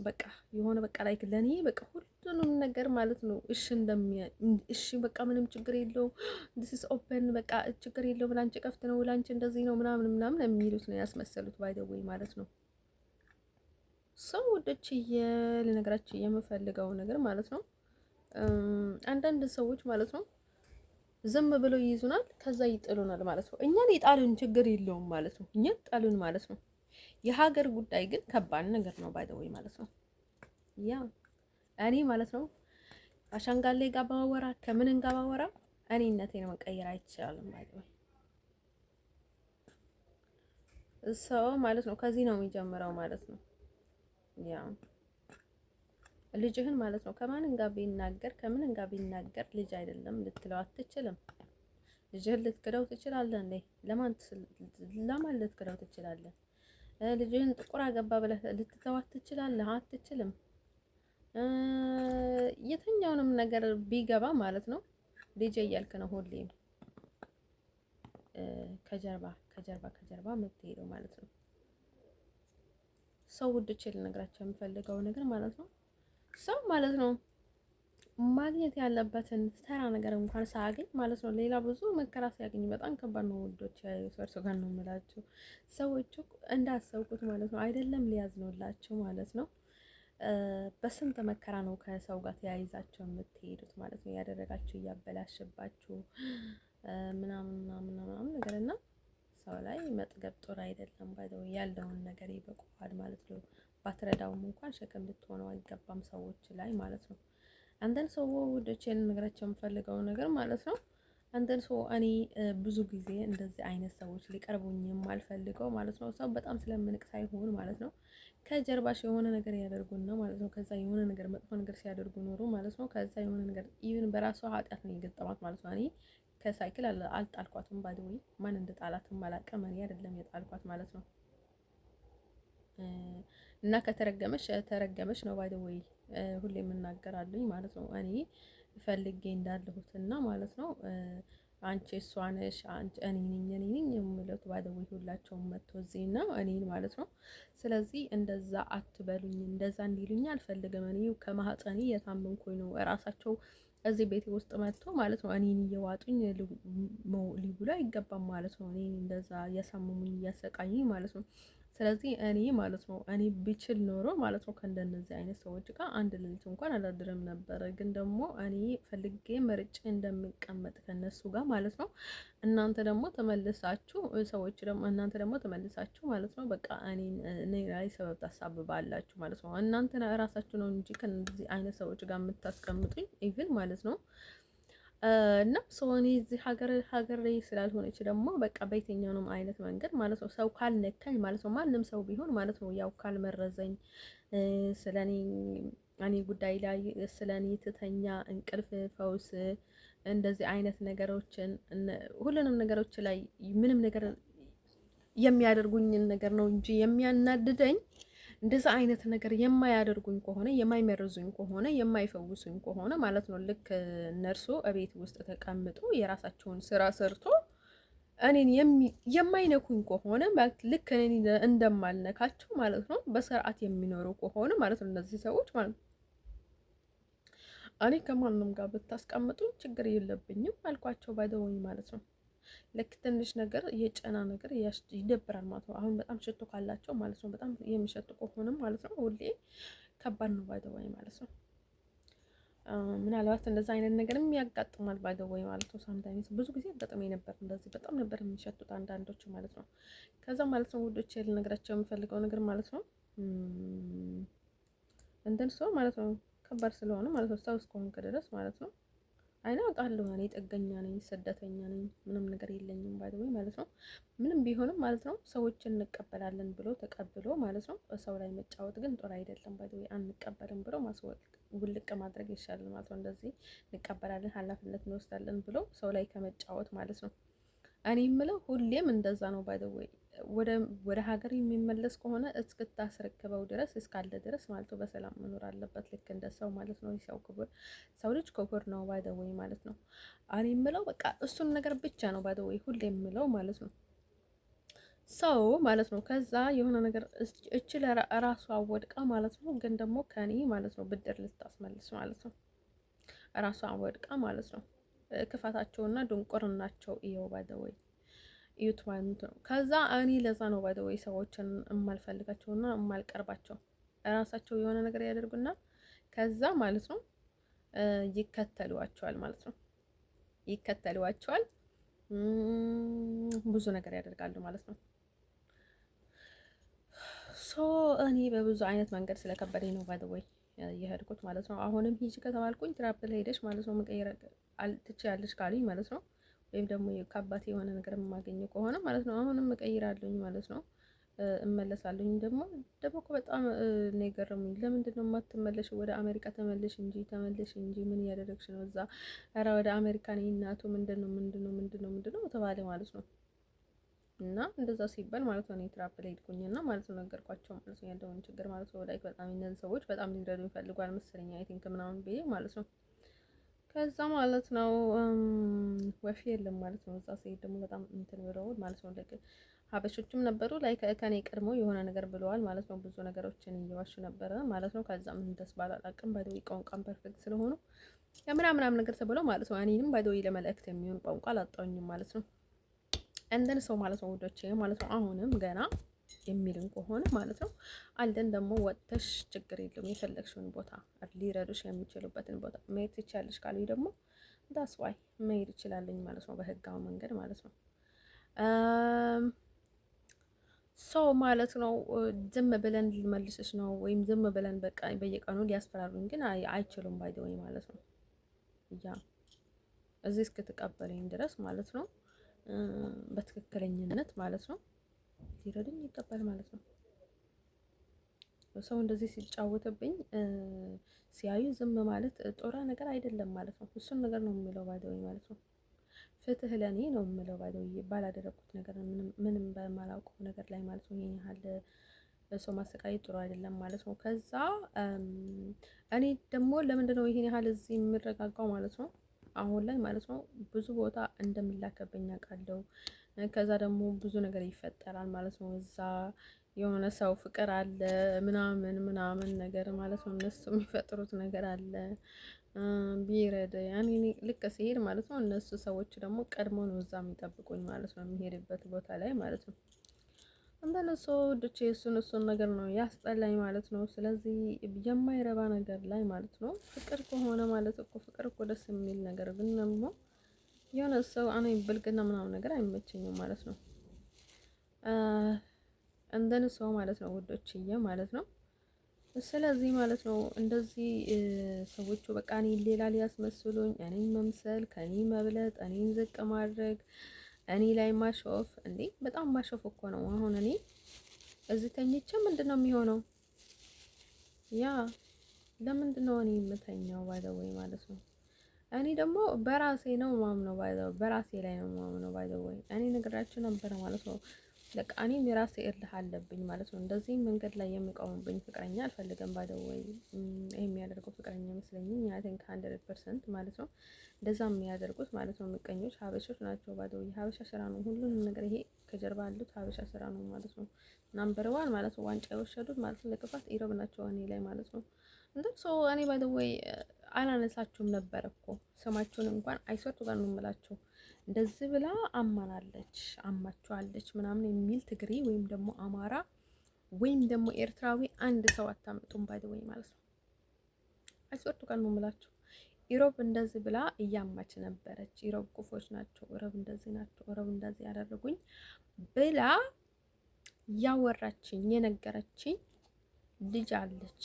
በቃ የሆነ በቃ ላይክ ለኔ በቃ ሁሉ ሁሉንም ነገር ማለት ነው እሺ በቃ ምንም ችግር የለውም this is open በቃ ችግር የለውም ላንቺ ከፍት ነው ላንቺ እንደዚህ ነው ምናምን ምናምን የሚሉት ነው ያስመሰሉት ባይ ዘ ወይ ማለት ነው። ሰው ወደችዬ ልነግራችሁ የምፈልገው ነገር ማለት ነው አንዳንድ ሰዎች ማለት ነው ዝም ብለው ይይዙናል ከዛ ይጥሉናል ማለት ነው። እኛን የጣሉን ችግር የለውም ማለት ነው። እኛን ጣሉን ማለት ነው። የሀገር ጉዳይ ግን ከባድ ነገር ነው ባይ ዘ ወይ ማለት ነው። ያ እኔ ማለት ነው አሻንጋሌ ጋር ባወራ ከምንን ጋር ባወራ እኔነቴን መቀየር አይቻልም ባይ ዘ ወይ ሰው ማለት ነው። ከዚህ ነው የሚጀምረው ማለት ነው። ያ ልጅህን ማለት ነው ከማንን ጋር ቢናገር ከምንን ጋር ቢናገር ልጅ አይደለም ልትለው አትችልም። ልጅህን ልትክደው ትችላለህ እንዴ? ለማን ልትክደው ትችላለህ? ልጅህን ጥቁር አገባ ብለህ ልትተዋት ትችላለህ? አትችልም። የትኛውንም ነገር ቢገባ ማለት ነው ልጅ እያልክ ነው ሁሌም ከጀርባ የምትሄደው ማለት ነው። ሰው ውዶቼ ልነግራቸው የምፈልገው ነገር ማለት ነው ሰው ማለት ነው ማግኘት ያለበትን ተራ ነገር እንኳን ሳያገኝ ማለት ነው ሌላ ብዙ መከራ ሲያገኝ በጣም ከባድ ነው ውዶች። ሰርሶ ጋር ነው የምላቸው ሰዎቹ እንዳሰብኩት ማለት ነው አይደለም ሊያዝኑላችሁ ማለት ነው። በስንት መከራ ነው ከሰው ጋር ተያይዛቸው የምትሄዱት ማለት ነው። ያደረጋችሁ እያበላሽባችሁ ምናምን ነገር እና ሰው ላይ መጥገብ ጥሩ አይደለም። ባይዘው ያለውን ነገር ይበቁዋል ማለት ነው። ባትረዳውም እንኳን ሸክም ልትሆነው አይገባም ሰዎች ላይ ማለት ነው። አንተን ሰው ወደቼን ነገራቸው የምፈልገው ነገር ማለት ነው። አንተን ሰው እኔ ብዙ ጊዜ እንደዚህ አይነት ሰዎች ሊቀርቡኝም አልፈልገው ማለት ነው። ሰው በጣም ስለምንቅ ሳይሆን ማለት ነው ከጀርባሽ የሆነ ነገር ያደርጉና ማለት ነው። ከዛ የሆነ ነገር መጥፎ ነገር ሲያደርጉ ኖሮ ማለት ነው። ከዛ የሆነ ነገር ኢቭን በራሷ ኃጢአት ነው የገጠማት ማለት ነው። እኔ ከሳይክል አልጣልኳትም ባይ ዘ ወይ ማን እንደጣላትም አላውቅም። እኔ አይደለም የጣልኳት ማለት ነው። እና ከተረገመች ተረገመች ነው ባይ ዘ ወይ ሁሌ የምናገራለኝ ማለት ነው። እኔ ፈልጌ እንዳለሁትና ማለት ነው አንቺ እሷ ነሽ አንቺ እኔ ነኝ የምለው ባይ ዘ ወይ ሁላቸውም መጥቶ እዚህና እኔን ማለት ነው። ስለዚህ እንደዛ አትበሉኝ፣ እንደዛ እንዲሉኝ አልፈልግም። እኔ ከማህፀኔ የታመንኩኝ ነው እራሳቸው እዚህ ቤቴ ውስጥ መጥቶ ማለት ነው እኔን እየዋጡኝ ሊብሉ አይገባም ማለት ነው። እኔ እንደዛ እያሳመሙኝ እያሰቃዩኝ ማለት ነው። ስለዚህ እኔ ማለት ነው እኔ ብችል ኖሮ ማለት ነው ከእንደነዚህ አይነት ሰዎች ጋር አንድ ሌሊት እንኳን አላድርም ነበረ። ግን ደግሞ እኔ ፈልጌ መርጬ እንደምቀመጥ ከነሱ ጋር ማለት ነው። እናንተ ደግሞ ተመልሳችሁ እናንተ ደግሞ ተመልሳችሁ ማለት ነው በቃ እኔ ላይ ሰበብ ታሳብባላችሁ ማለት ነው። እናንተ ራሳችሁ ነው እንጂ ከእነዚህ አይነት ሰዎች ጋር የምታስቀምጡኝ ኢቭን ማለት ነው። እና እኔ እዚህ ሀገር ላይ ስላልሆነች ደግሞ በቃ በየትኛውም አይነት መንገድ ማለት ነው ሰው ካልነካኝ ማለት ነው ማንም ሰው ቢሆን ማለት ነው ያው ካልመረዘኝ ስለኔ እኔ ጉዳይ ላይ ስለኔ ትተኛ እንቅልፍ ፈውስ እንደዚህ አይነት ነገሮችን ሁሉንም ነገሮች ላይ ምንም ነገር የሚያደርጉኝን ነገር ነው እንጂ የሚያናድደኝ እንደዛ አይነት ነገር የማያደርጉኝ ከሆነ የማይመርዙኝ ከሆነ የማይፈውሱኝ ከሆነ ማለት ነው ልክ እነርሱ እቤት ውስጥ ተቀምጦ የራሳቸውን ስራ ሰርቶ እኔን የማይነኩኝ ከሆነ ልክ እኔ እንደማልነካቸው ማለት ነው በስርዓት የሚኖሩ ከሆነ ማለት ነው እነዚህ ሰዎች ማለት ነው እኔ ከማንም ጋር ብታስቀምጡኝ ችግር የለብኝም አልኳቸው ባይደወኝ ማለት ነው። ልክ ትንሽ ነገር የጨና ነገር ይደብራል ማለት ነው። አሁን በጣም ሽቶ ካላቸው ማለት ነው በጣም የሚሸጡ ከሆነም ማለት ነው ሁሌ ከባድ ነው ባይደወይ ማለት ነው። ምናልባት እንደዛ አይነት ነገርም ያጋጥማል ባይደወይ ማለት ነው። ሳምታይምስ ብዙ ጊዜ አጋጥሞኝ ነበር እንደዚህ በጣም ነበር የሚሸጡት አንዳንዶች ማለት ነው። ከዛ ማለት ነው ውዶቼ ልነግራቸው የምፈልገው ነገር ማለት ነው እንትን ሰው ማለት ነው ከባድ ስለሆነ ማለት ነው ሰው እስከሆንክ ድረስ ማለት ነው አይና አውቃለሁ እኔ ጥገኛ ነኝ፣ ስደተኛ ነኝ፣ ምንም ነገር የለኝም ባይ ዘ ወይ ማለት ነው። ምንም ቢሆንም ማለት ነው ሰዎችን እንቀበላለን ብሎ ተቀብሎ ማለት ነው ሰው ላይ መጫወት ግን ጥሩ አይደለም ባይ ዘ ወይ አንቀበልም ብሎ ማስወጥ ውልቅ ማድረግ ይሻላል ማለት ነው። እንደዚህ እንቀበላለን ኃላፊነት እንወስዳለን ብሎ ሰው ላይ ከመጫወት ማለት ነው። እኔ የምለው ሁሌም እንደዛ ነው ባይ ዘ ወይ ወደ ሀገር የሚመለስ ከሆነ እስክታስረክበው ድረስ እስካለ ድረስ ማለት ነው በሰላም መኖር አለበት። ልክ እንደ ሰው ማለት ነው። ሰው ልጅ ክቡር ነው ባይ ዘ ወይ ማለት ነው። እኔ የምለው በቃ እሱን ነገር ብቻ ነው ባይ ዘ ወይ ሁሌ የምለው ማለት ነው። ሰው ማለት ነው። ከዛ የሆነ ነገር እች ራሷ ወድቃ ማለት ነው። ግን ደግሞ ከኔ ማለት ነው ብድር ልታስመልስ ማለት ነው። ራሷ ወድቃ ማለት ነው። ክፋታቸውና ድንቁርናቸው እየው ባይዘወይ እዩት ማለት ነው። ከዛ እኔ ለዛ ነው ባይዘወይ ሰዎችን የማልፈልጋቸውና የማልቀርባቸው። ራሳቸው የሆነ ነገር ያደርጉና ከዛ ማለት ነው ይከተሏቸዋል ማለት ነው። ይከተሏቸዋል ብዙ ነገር ያደርጋሉ ማለት ነው። ሶ እኔ በብዙ አይነት መንገድ ስለከበደኝ ነው ባይ ዘ ወይ የሄድኩት ማለት ነው። አሁንም ሂጂ ከተባልኩኝ ትራፕል ሄደሽ ማለት ነው መቀየር ትችያለሽ ካሉኝ ማለት ነው። ወይም ደግሞ ከአባቴ የሆነ ነገር የማገኘው ከሆነ ማለት ነው አሁንም እቀይራለሁኝ ማለት ነው። እመለሳለሁኝ ደግሞ እኮ በጣም ነው የገረሙኝ። ለምንድን ነው የማትመለሽ? ወደ አሜሪካ ተመለሽ እንጂ ተመለሽ እንጂ ምን እያደረግሽ ነው እዛ? ኧረ ወደ አሜሪካ ነኝ እናቱ ምንድን ነው ተባለ ማለት ነው። እና እንደዛ ሲባል ማለት ነው እኔ ትራፕ ላይ ሄድኩኝና ማለት ነው ነገርኳቸው ማለት ነው ያለውን ችግር ማለት ነው። ወዳይ በጣም እነዚህ ሰዎች በጣም ሊረዱ ይፈልጓል መሰለኝ አይ ቲንክ ምናምን ብዬ ማለት ነው። ከዛ ማለት ነው ወፊ የለም ማለት ነው። እዛ ሲሄድ ደግሞ በጣም እንትን ብለዋል ማለት ነው። ሀበሾችም ነበሩ ላይ ከኔ ቀድሞ የሆነ ነገር ብለዋል ማለት ነው። ብዙ ነገሮችን እየዋሹ ነበረ ማለት ነው። ከዛ ምን ደስ ባላላቅም ባይደው ቋንቋን ፐርፌክት ስለሆኑ ምናምን ነገር ተብለው ማለት ነው። እኔንም ባይደው ለመልእክት የሚሆን ቋንቋ አላጣሁኝም ማለት ነው። እንደን ሰው ማለት ነው ውዶቼ ማለት ነው። አሁንም ገና የሚልን ከሆነ ማለት ነው አለን ደግሞ ወጥተሽ ችግር የለውም የፈለግሽውን ቦታ ሊረዱሽ የሚችሉበትን ቦታ መሄድ ትችያለሽ ካሉኝ ደግሞ ዳስ ዋይ መሄድ እችላለኝ ማለት ነው በህጋዊ መንገድ ማለት ነው። ሰው ማለት ነው ዝም ብለን ሊመልስሽ ነው ወይም ዝም ብለን በቃ በየቀኑ ሊያስፈራሩኝ ግን አይችሉም ባይደወይ ማለት ነው። ያ እዚህ እስክትቀበለኝ ድረስ ማለት ነው በትክክለኝነት ማለት ነው ሊረዱኝ ይገባል ማለት ነው። ሰው እንደዚህ ሲጫወትብኝ ሲያዩ ዝም ማለት ጦራ ነገር አይደለም ማለት ነው። እሱን ነገር ነው የሚለው ባይደወይ ማለት ነው። ፍትህ ለኔ ነው የምለው ባይደወይ ባላደረኩት ነገር ምንም በማላውቀው ነገር ላይ ማለት ነው። ይሄን ያህል ሰው ማሰቃየት ጥሩ አይደለም ማለት ነው። ከዛ እኔ ደግሞ ለምንድነው ይሄን ያህል እዚህ የምረጋጋው ማለት ነው። አሁን ላይ ማለት ነው ብዙ ቦታ እንደሚላከብኝ አውቃለሁ። ከዛ ደግሞ ብዙ ነገር ይፈጠራል ማለት ነው። እዛ የሆነ ሰው ፍቅር አለ ምናምን ነገር ማለት ነው። እነሱ የሚፈጥሩት ነገር አለ ቢረዳ ያኔ ልክ ሲሄድ ማለት ነው። እነሱ ሰዎች ደግሞ ቀድሞ ነው እዛ የሚጠብቁኝ ማለት ነው የሚሄድበት ቦታ ላይ ማለት ነው። አንዳንድ ሰዎች እሱን ነገር ነው ያስጠላኝ ማለት ነው። ስለዚህ የማይረባ ነገር ላይ ማለት ነው ፍቅር ከሆነ ማለት እኮ ፍቅር እኮ ደስ የሚል ነገር ግን ደግሞ የሆነ ሰው እኔ ብልግና ምናምን ነገር አይመቸኝም ማለት ነው። እንደን ሰው ማለት ነው ውዶችዬ ማለት ነው። ስለዚህ ማለት ነው እንደዚህ ሰዎቹ በቃ እኔን ሌላ ሊያስመስሉኝ እኔን መምሰል ከኔ መብለጥ እኔን ዝቅ ማድረግ እኔ ላይ ማሾፍ እንዴ በጣም ማሾፍ እኮ ነው። አሁን እኔ እዚህ ተኝቼ ምንድነው የሚሆነው? ያ ለምንድነው እኔ የምተኛው ባይዘወይ ማለት ነው። እኔ ደግሞ በራሴ ነው ማምነው ባይዘው በራሴ ላይ ነው ማምነው ባይዘው እኔ ነግራችሁ ነበረ ማለት ነው። በቃ እኔም የራሴ እልህ አለብኝ ማለት ነው። እንደዚህ መንገድ ላይ የሚቆሙብኝ ፍቅረኛ አልፈልግም ባይዘው ይሄ የሚያደርገው ፍቅረኛ ይመስለኛል አይ ቲንክ 100% ማለት ነው። እንደዛ የሚያደርጉት ማለት ነው ምቀኞች ሀበሾች ናቸው። ባይዘው ሀበሻ ስራ ነው ሁሉንም ነገር ይሄ ከጀርባ ያሉት ሀበሻ ስራ ነው ማለት ነው። ናምበር ዋን ማለት ነው ዋንጫ የወሰዱት ማለት ነው ለክፋት ኢሮብ ናቸው እኔ ላይ ማለት ነው። እንደም ሶ እኔ ባይ ዘ ዌይ አላነሳችሁም ነበር እኮ ስማችሁን እንኳን አይሶቱ ጋር ነው የምላችሁ። እንደዚህ ብላ አማናለች አማችኋለች ምናምን የሚል ትግሪ ወይም ደግሞ አማራ ወይም ደግሞ ኤርትራዊ አንድ ሰው አታመጡም ባይ ዘ ዌይ ማለት ነው። አይሶቱ ጋር ነው የምላችሁ። ኢሮብ እንደዚህ ብላ እያማች ነበረች። ኢሮብ ክፎች ናቸው፣ ኢሮብ እንደዚህ ናቸው፣ ኢሮብ እንደዚህ ያደረጉኝ ብላ ያወራችኝ የነገረችኝ ልጅ አለች።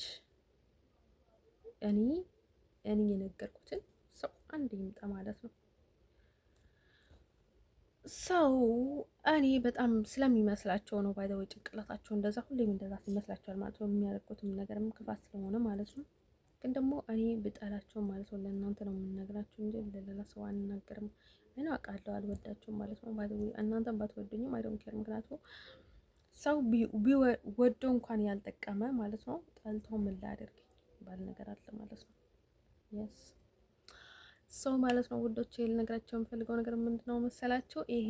እኔ የነገርኩትን ሰው አንድ ይምጣ ማለት ነው። ሰው እኔ በጣም ስለሚመስላቸው ነው ባይ ዘ ወይ ጭንቅላታቸው እንደዛ ሁሌም እንደዛ ይመስላቸዋል ማለት ነው። የሚያደርጉትም ነገርም ክፋት ስለሆነ ማለት ነው። ግን ደግሞ እኔ ብጠላቸው ማለት ነው ለእናንተ ነው የምነግራችሁ እንጂ ለሌላ ሰው አንናገርም። እኔ አውቃለሁ አልወዳቸውም ማለት ነው። ባይ ዘ ወይ እናንተም ባትወዱኝም አይ ዶንት ኬር ምክንያቱም ሰው ወዶ እንኳን ያልጠቀመ ማለት ነው ጠልቶ ምን ላድርግ ባል ነገር አለ ማለት ነው። የስ ሰው ማለት ነው ውዶቼ ልነግራቸው የምፈልገው ነገር ምንድነው መሰላችሁ? ይሄ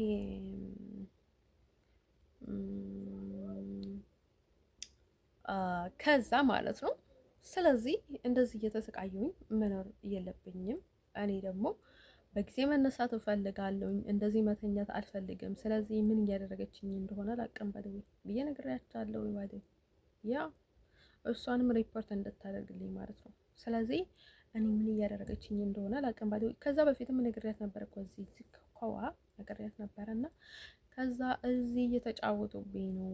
ከዛ ማለት ነው። ስለዚህ እንደዚህ እየተሰቃየሁኝ መኖር የለብኝም። እኔ ደግሞ በጊዜ መነሳት እፈልጋለሁኝ። እንደዚህ መተኛት አልፈልግም። ስለዚህ ምን እያደረገችኝ እንደሆነ ላቀንበል ብዬ ነግሬያቸዋለሁ። ባደ ያ እሷንም ሪፖርት እንድታደርግልኝ ማለት ነው። ስለዚህ እኔ ምን እያደረገችኝ እንደሆነ ላቀንበል። ከዛ በፊትም ነግሬያት ነበር እኮ እዚህ ከዋ ነግሬያት ነበረ እና ከዛ እዚህ እየተጫወቱብኝ ነው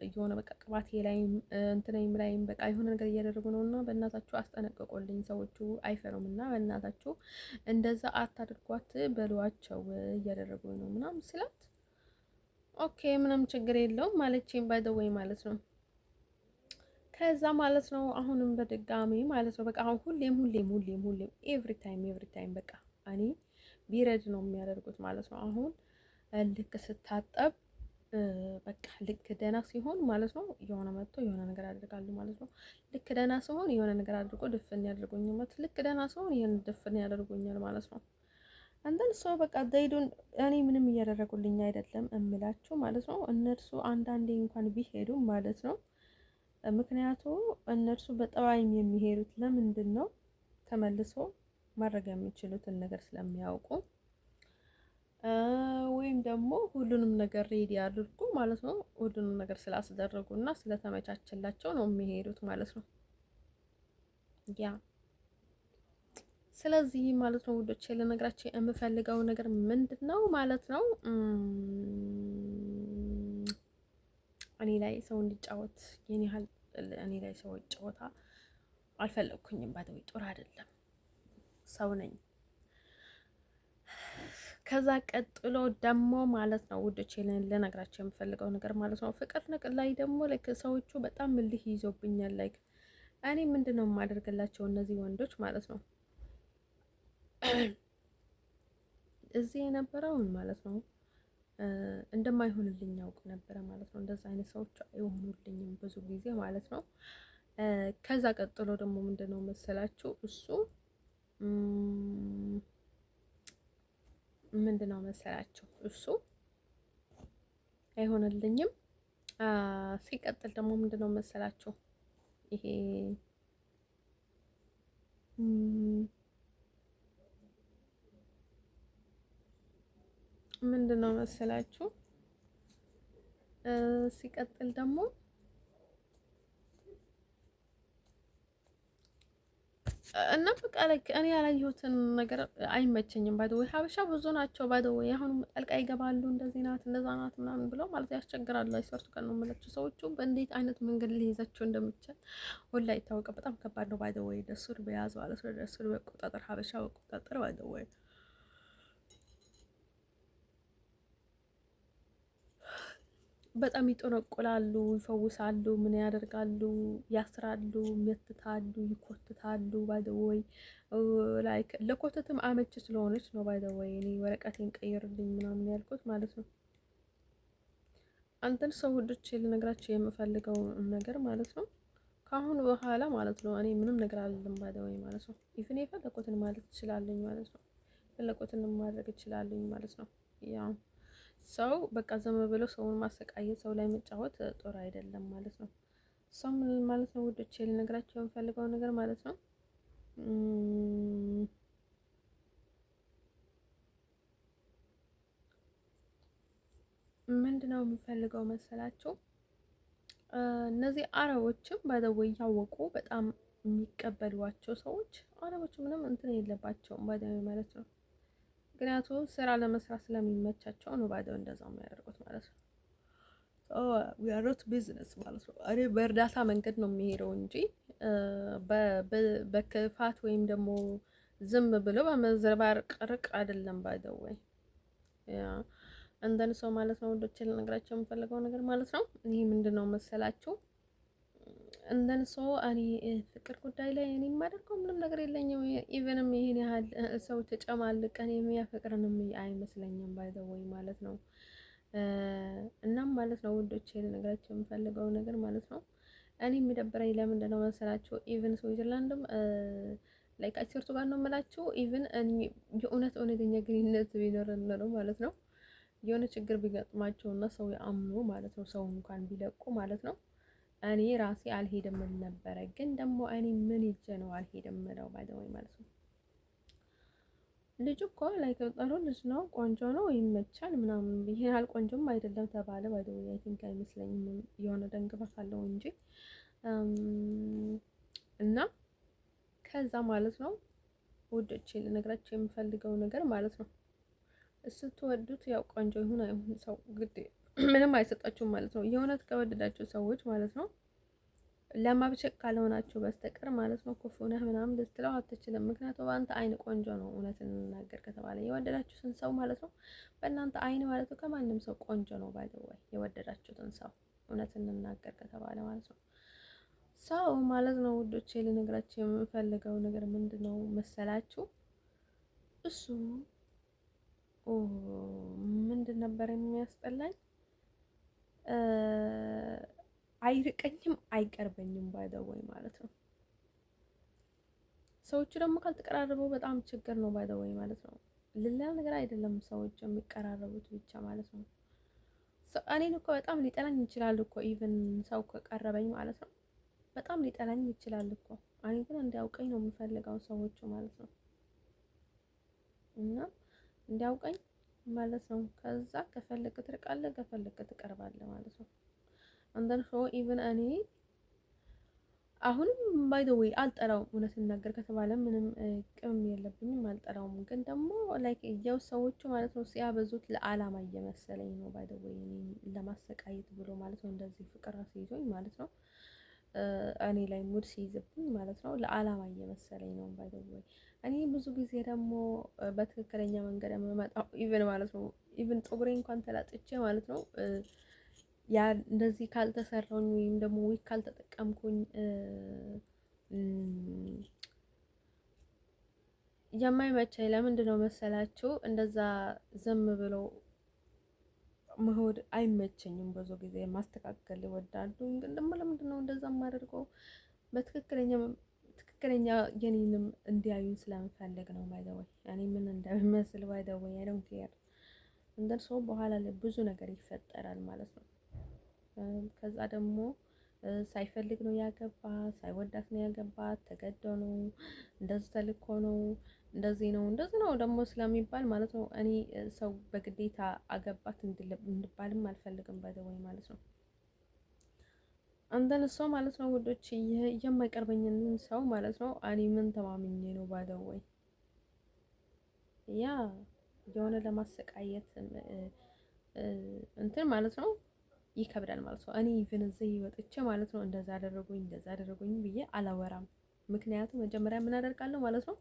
የሆነ በቃ ቅባቴ ላይም እንትነይም ላይም በቃ የሆነ ነገር እያደረጉ ነው እና በእናታችሁ አስጠነቅቁልኝ፣ ሰዎቹ አይፈሩም እና በእናታችሁ እንደዛ አታድርጓት በሏቸው እያደረጉ ነው ምናምን ስላት ኦኬ ምንም ችግር የለውም ማለችኝ ባይ ዘ ወይ ማለት ነው። ከዛ ማለት ነው አሁንም በድጋሚ ማለት ነው በቃ አሁን ሁሌም ኤቭሪ ታይም በቃ እኔ ቢረድ ነው የሚያደርጉት ማለት ነው። አሁን ልክ ስታጠብ በቃ ልክ ደህና ሲሆን ማለት ነው የሆነ መጥቶ የሆነ ነገር ያደርጋሉ ማለት ነው። ልክ ደህና ሲሆን የሆነ ነገር አድርጎ ድፍን ያደርጉኛል ማለት ልክ ደህና ሲሆን ይሄን ድፍን ያደርጉኛል ማለት ነው። አንተን ሰው በቃ ዘይዱን እኔ ምንም እያደረጉልኝ አይደለም እምላችሁ ማለት ነው። እነርሱ አንዳንዴ እንኳን ቢሄዱ ማለት ነው ምክንያቱ እነርሱ በጠባይም የሚሄዱት ለምንድን ነው ተመልሶ ማድረግ የሚችሉትን ነገር ስለሚያውቁ ወይም ደግሞ ሁሉንም ነገር ሬዲ አድርጉ ማለት ነው። ሁሉንም ነገር ስላስደረጉ እና ስለተመቻቸላቸው ነው የሚሄዱት ማለት ነው። ያ ስለዚህ ማለት ነው ውዶቼ ልነግራችሁ የምፈልገው ነገር ምንድን ነው ማለት ነው እኔ ላይ ሰው እንዲጫወት የኔ ያህል እኔ ላይ ሰው ይጫወታ አልፈለግኩኝም። ባደው ጥሩ አይደለም፣ ሰው ነኝ። ከዛ ቀጥሎ ደግሞ ማለት ነው ውዶቼ ልነግራቸው የምፈልገው ነገር ማለት ነው ፍቅር ንቅል ላይ ደግሞ ላይክ ሰዎቹ በጣም ምልህ ይዞብኛል። ላይክ እኔ ምንድን ነው የማደርግላቸው እነዚህ ወንዶች ማለት ነው እዚህ የነበረውን ማለት ነው እንደማይሆንልኝ ያውቅ ነበረ ማለት ነው። እንደዛ አይነት ሰዎች አይሆኑልኝም ብዙ ጊዜ ማለት ነው። ከዛ ቀጥሎ ደግሞ ምንድን ነው መሰላችሁ እሱ ምንድነው መሰላችሁ እሱ አይሆንልኝም። ሲቀጥል ደግሞ ምንድነው መሰላችሁ ይሄ ምንድነው መሰላችሁ ሲቀጥል ደግሞ እና በቃ ላይ እኔ ያላየሁትን ነገር አይመቸኝም። ባይ ዘ ወይ ሀበሻ ብዙ ናቸው። ባይ ዘ ወይ አሁን ጠልቃ ይገባሉ እንደዚህ ናት እንደዛ ናት ምናምን ብለው ማለት ያስቸግራሉ። አይሰርቱ ቀን ነው የምላቸው ሰዎቹ በእንዴት አይነት መንገድ ሊይዛቸው እንደሚቻል ሁላ ይታወቀ። በጣም ከባድ ነው። ባይ ዘ ወይ ደሱር በያዝ ማለት ነው። ደሱር በቁጣጠር ሀበሻ በቁጣጠር ባይ ዘ ወይ በጣም ይጠነቁላሉ፣ ይፈውሳሉ፣ ምን ያደርጋሉ፣ ያስራሉ፣ ይመትታሉ፣ ይኮትታሉ። ባይ ዘ ወይ ላይክ ለኮተትም አመች ስለሆነች ነው። ባይ ዘ ወይ እኔ ወረቀቴን ቀይርልኝ ምናምን ያልኩት ማለት ነው። አንተን ሰው ወዶች ልነግራቸው የምፈልገው ነገር ማለት ነው ከአሁን በኋላ ማለት ነው እኔ ምንም ነገር አልልም። ባይ ዘ ወይ ማለት ነው ኢቭን የፈለኩትን ማለት እችላለሁ ማለት ነው። የፈለኩትን ማድረግ እችላለሁ ማለት ነው። ያው ሰው በቃ ዝም ብሎ ሰውን ማሰቃየት፣ ሰው ላይ መጫወት ጥሩ አይደለም ማለት ነው። ሰው ምን ማለት ነው ውዶቼ ልነግራቸው የምፈልገው ነገር ማለት ነው ምንድነው የምፈልገው መሰላቸው እነዚህ አረቦችም ባይዘወይ ያወቁ በጣም የሚቀበሏቸው ሰዎች አረቦች ምንም እንትን የለባቸውም ባይዘወይ ማለት ነው። ምክንያቱም ስራ ለመስራት ስለሚመቻቸው ነው ባይዘው እንደዛው የሚያደርጉት ማለት ነው። ዊያሮት ቢዝነስ ማለት ነው። እኔ በእርዳታ መንገድ ነው የሚሄደው እንጂ በክፋት ወይም ደግሞ ዝም ብሎ በመዘባረቅ አይደለም። ባይዘው ወይ እንደን ሰው ማለት ነው ወንዶች ልነግራቸው የምፈልገው ነገር ማለት ነው ይሄ ምንድነው መሰላችሁ እንደን ሰው እኔ ፍቅር ጉዳይ ላይ እኔ የማደርገው ምንም ነገር የለኝም። ኢቨንም ይሄን ያህል ሰው ተጨማልቀን የሚያፈቅረንም አይመስለኝም ባይ ዘ ወይ ማለት ነው። እናም ማለት ነው ወንዶች ልነግራቸው የምፈልገው ነገር ማለት ነው እኔ የሚደብረኝ ለምንድን ነው መሰላችሁ ኢቨን ስዊዘርላንድም ላይክ አጭርቱ ጋር ነው የምላችሁ ኢቨን እኔ የእውነተኛ ግንኙነት ቢኖረን ነው ማለት ነው የሆነ ችግር ቢገጥማቸውና ሰው ያምኑ ማለት ነው ሰው እንኳን ቢለቁ ማለት ነው እኔ ራሴ አልሄድም ምን ነበረ። ግን ደግሞ እኔ ምን ይዤ ነው አልሄድም ምለው ባይደወይ ማለት ነው። ልጁ እኮ ላይ ጥሩ ልጅ ነው፣ ቆንጆ ነው፣ ይመቻል ምናምን። ይሄ ያህል ቆንጆም አይደለም ተባለ ባይደወይ አይ ቲንክ አይመስለኝም የሆነ ደንግባት አለው እንጂ እና ከዛ ማለት ነው ውዶቼ ልነግራችሁ የምፈልገው ነገር ማለት ነው ስትወዱት ያው ቆንጆ ይሁን አይሁን ሰው ግድ ምንም አይሰጣችሁም ማለት ነው። የእውነት ከወደዳችሁ ሰዎች ማለት ነው ለማብሸቅ ካልሆናችሁ በስተቀር ማለት ነው ክፉ ነህ ምናምን ልትለው አትችልም። ምክንያቱም በአንተ አይን ቆንጆ ነው። እውነት እንናገር ከተባለ የወደዳችሁትን ሰው ማለት ነው በእናንተ አይን ማለት ነው ከማንም ሰው ቆንጆ ነው። ባይደዋይ የወደዳችሁትን ሰው እውነት እንናገር ከተባለ ማለት ነው ሰው ማለት ነው ውዶቼ ልነግራችሁ የምፈልገው ነገር ምንድን ነው መሰላችሁ? እሱ ምንድን ነበር የሚያስጠላኝ? አይርቀኝም አይቀርበኝም ባይደወይ ማለት ነው። ሰዎቹ ደግሞ ካልተቀራረቡ በጣም ችግር ነው ባይደወይ ማለት ነው። ሌላ ነገር አይደለም ሰዎች የሚቀራረቡት ብቻ ማለት ነው። እኔን እኮ በጣም ሊጠላኝ ይችላል እኮ ኢቭን ሰው ከቀረበኝ ማለት ነው በጣም ሊጠላኝ ይችላል እኮ። እኔ ግን እንዲያውቀኝ ነው የምፈልገው ሰዎቹ ማለት ነው እና እንዲያውቀኝ ማለት ነው። ከዛ ከፈለክ ትርቃለህ፣ ከፈለክ ትቀርባለህ ማለት ነው። አንደን ሾ ኢቭን እኔ አሁንም ባይ ዘ ዌይ አልጠላውም። እውነት እናገር ከተባለ ምንም ቅም የለብኝም አልጠላውም። ግን ደግሞ ላይክ ያው ሰዎቹ ማለት ነው ሲያበዙት ለዓላማ እየመሰለኝ ነው ባይ ዘ ዌይ ለማሰቃየት ብሎ ማለት ነው እንደዚህ ፍቅር ሲይዞኝ ማለት ነው እኔ ላይ ሙድ ሲይዝብኝ ማለት ነው ለዓላማ እየመሰለኝ ነው ባይ ዘ ዌይ። እኔ ብዙ ጊዜ ደግሞ በትክክለኛ መንገድ የምመጣው ኢቭን ማለት ነው ኢቭን ፀጉሬ እንኳን ተላጥቼ ማለት ነው ያ እንደዚህ ካልተሰራሁኝ ወይም ደግሞ ዊክ ካልተጠቀምኩኝ የማይመቸኝ ለምንድን ነው መሰላችሁ? እንደዛ ዝም ብሎ መሆድ አይመቸኝም። ብዙ ጊዜ ማስተካከል ይወዳሉ። ግን ደግሞ ለምንድን ነው እንደዛ የማደርገው? ትክክለኛ የኔንም እንዲያዩኝ ስለምፈልግ ነው። ባይዘወይ እኔ ምን እንደምመስል ባይዘወይ አይ ዶንት ኬር። እንደን ሰው በኋላ ላይ ብዙ ነገር ይፈጠራል ማለት ነው። ከዛ ደግሞ ሳይፈልግ ነው ያገባ፣ ሳይወዳት ነው ያገባት፣ ተገዶ ነው፣ እንደዚህ ተልኮ ነው፣ እንደዚህ ነው ደግሞ ስለሚባል ማለት ነው እኔ ሰው በግዴታ አገባት እንድባልም አልፈልግም ባይዘወይ ማለት ነው። አንተን ሰው ማለት ነው ውዶች የማይቀርበኝን ሰው ማለት ነው እኔ ምን ተማምኜ ነው ባይዘወይ ያ የሆነ ለማሰቃየት እንትን ማለት ነው ይከብዳል ማለት ነው። እኔ ኢቭን እዚህ ወጥቼ ማለት ነው እንደዛ አደረጉኝ ብዬ አላወራም። ምክንያቱም መጀመሪያ ምን አደርጋለሁ ማለት ነው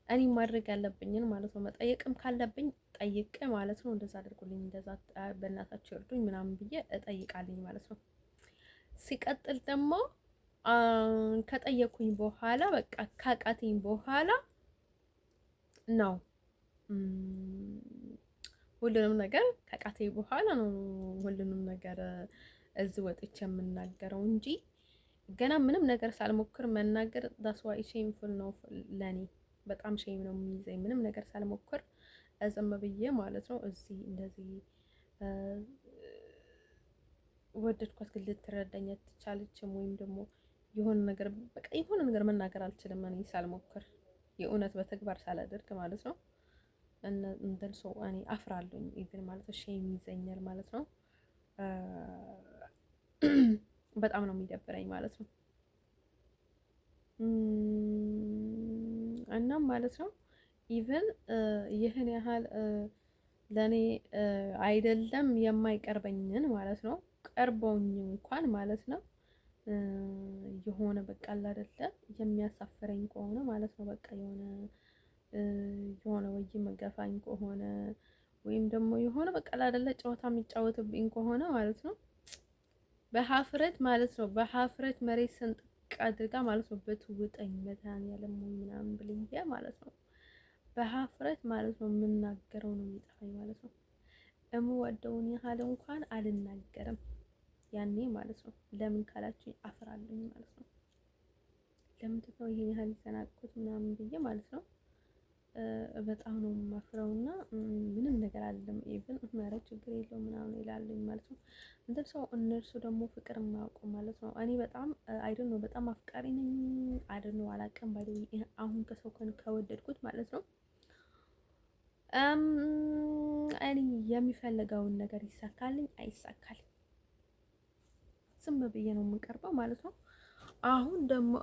እኔ ማድረግ ያለብኝን ማለት ነው መጠየቅም ካለብኝ ጠይቄ ማለት ነው እንደዛ አድርጉልኝ፣ እንደዛ በእናታችሁ እርዱኝ ምናምን ብዬ እጠይቃለኝ ማለት ነው። ሲቀጥል ደግሞ ከጠየኩኝ በኋላ በቃ ካቃተኝ በኋላ ነው ሁሉንም ነገር ከቃተኝ በኋላ ነው ሁሉንም ነገር እዚህ ወጥቼ የምናገረው እንጂ ገና ምንም ነገር ሳልሞክር መናገር ዳስዋይ ሼምፉል ነው ለኔ። በጣም ሼም ነው የሚይዘኝ ምንም ነገር ሳልሞክር ዝም ብዬ ማለት ነው። እዚህ እንደዚህ ወደድኳት ግን ልትረዳኝ አትቻለችም፣ ወይም ደግሞ የሆነ ነገር በቃ የሆነ ነገር መናገር አልችልም እኔ ሳልሞክር የእውነት በተግባር ሳላደርግ ማለት ነው። እንደን ሰው እኔ አፍራለሁኝ ኢቭን ማለት ነው ሼም ይዘኛል ማለት ነው። በጣም ነው የሚደብረኝ ማለት ነው። እናም ማለት ነው ኢቭን ይህን ያህል ለኔ አይደለም የማይቀርበኝን ማለት ነው ቀርበውኝ እንኳን ማለት ነው የሆነ በቃ አይደለ የሚያሳፍረኝ ከሆነ ማለት ነው በቃ የሆነ ወይ መገፋኝ ከሆነ ወይም ደግሞ የሆነ በቃ አይደለ ጨዋታ የሚጫወትብኝ ከሆነ ማለት ነው በሀፍረት ማለት ነው በሀፍረት መሬት ሰንጥቅ አድርጋ ማለት ነው በትውጠኝ መድኃኒዓለም ምናምን ብልዬ ማለት ነው በሀፍረት ማለት ነው የምናገረው ነው የሚጠፋኝ ማለት ነው። እምወደውን ያህል እንኳን አልናገርም ያኔ ማለት ነው። ለምን ካላችሁኝ አፍራለሁኝ ማለት ነው። ለምንድን ነው ይሄን ያህል የተናገርኩት ምናምን ብዬ ማለት ነው በጣም ነው የማፍረውና ምንም ነገር አይደለም ኢቭን ኧረ ችግር የለውም ምናምን ይላሉኝ ማለት ነው። እንትን ሰው እነርሱ ደግሞ ፍቅር የማያውቁ ማለት ነው። እኔ በጣም አይደል ነው በጣም አፍቃሪ ነኝ አይደል ነው አላውቅም። ባይ አሁን ከሰው ከወደድኩት ማለት ነው እኔ የሚፈልገውን ነገር ይሳካልኝ አይሳካልኝ ዝም ብዬ ነው የምንቀርበው ማለት ነው። አሁን ደግሞ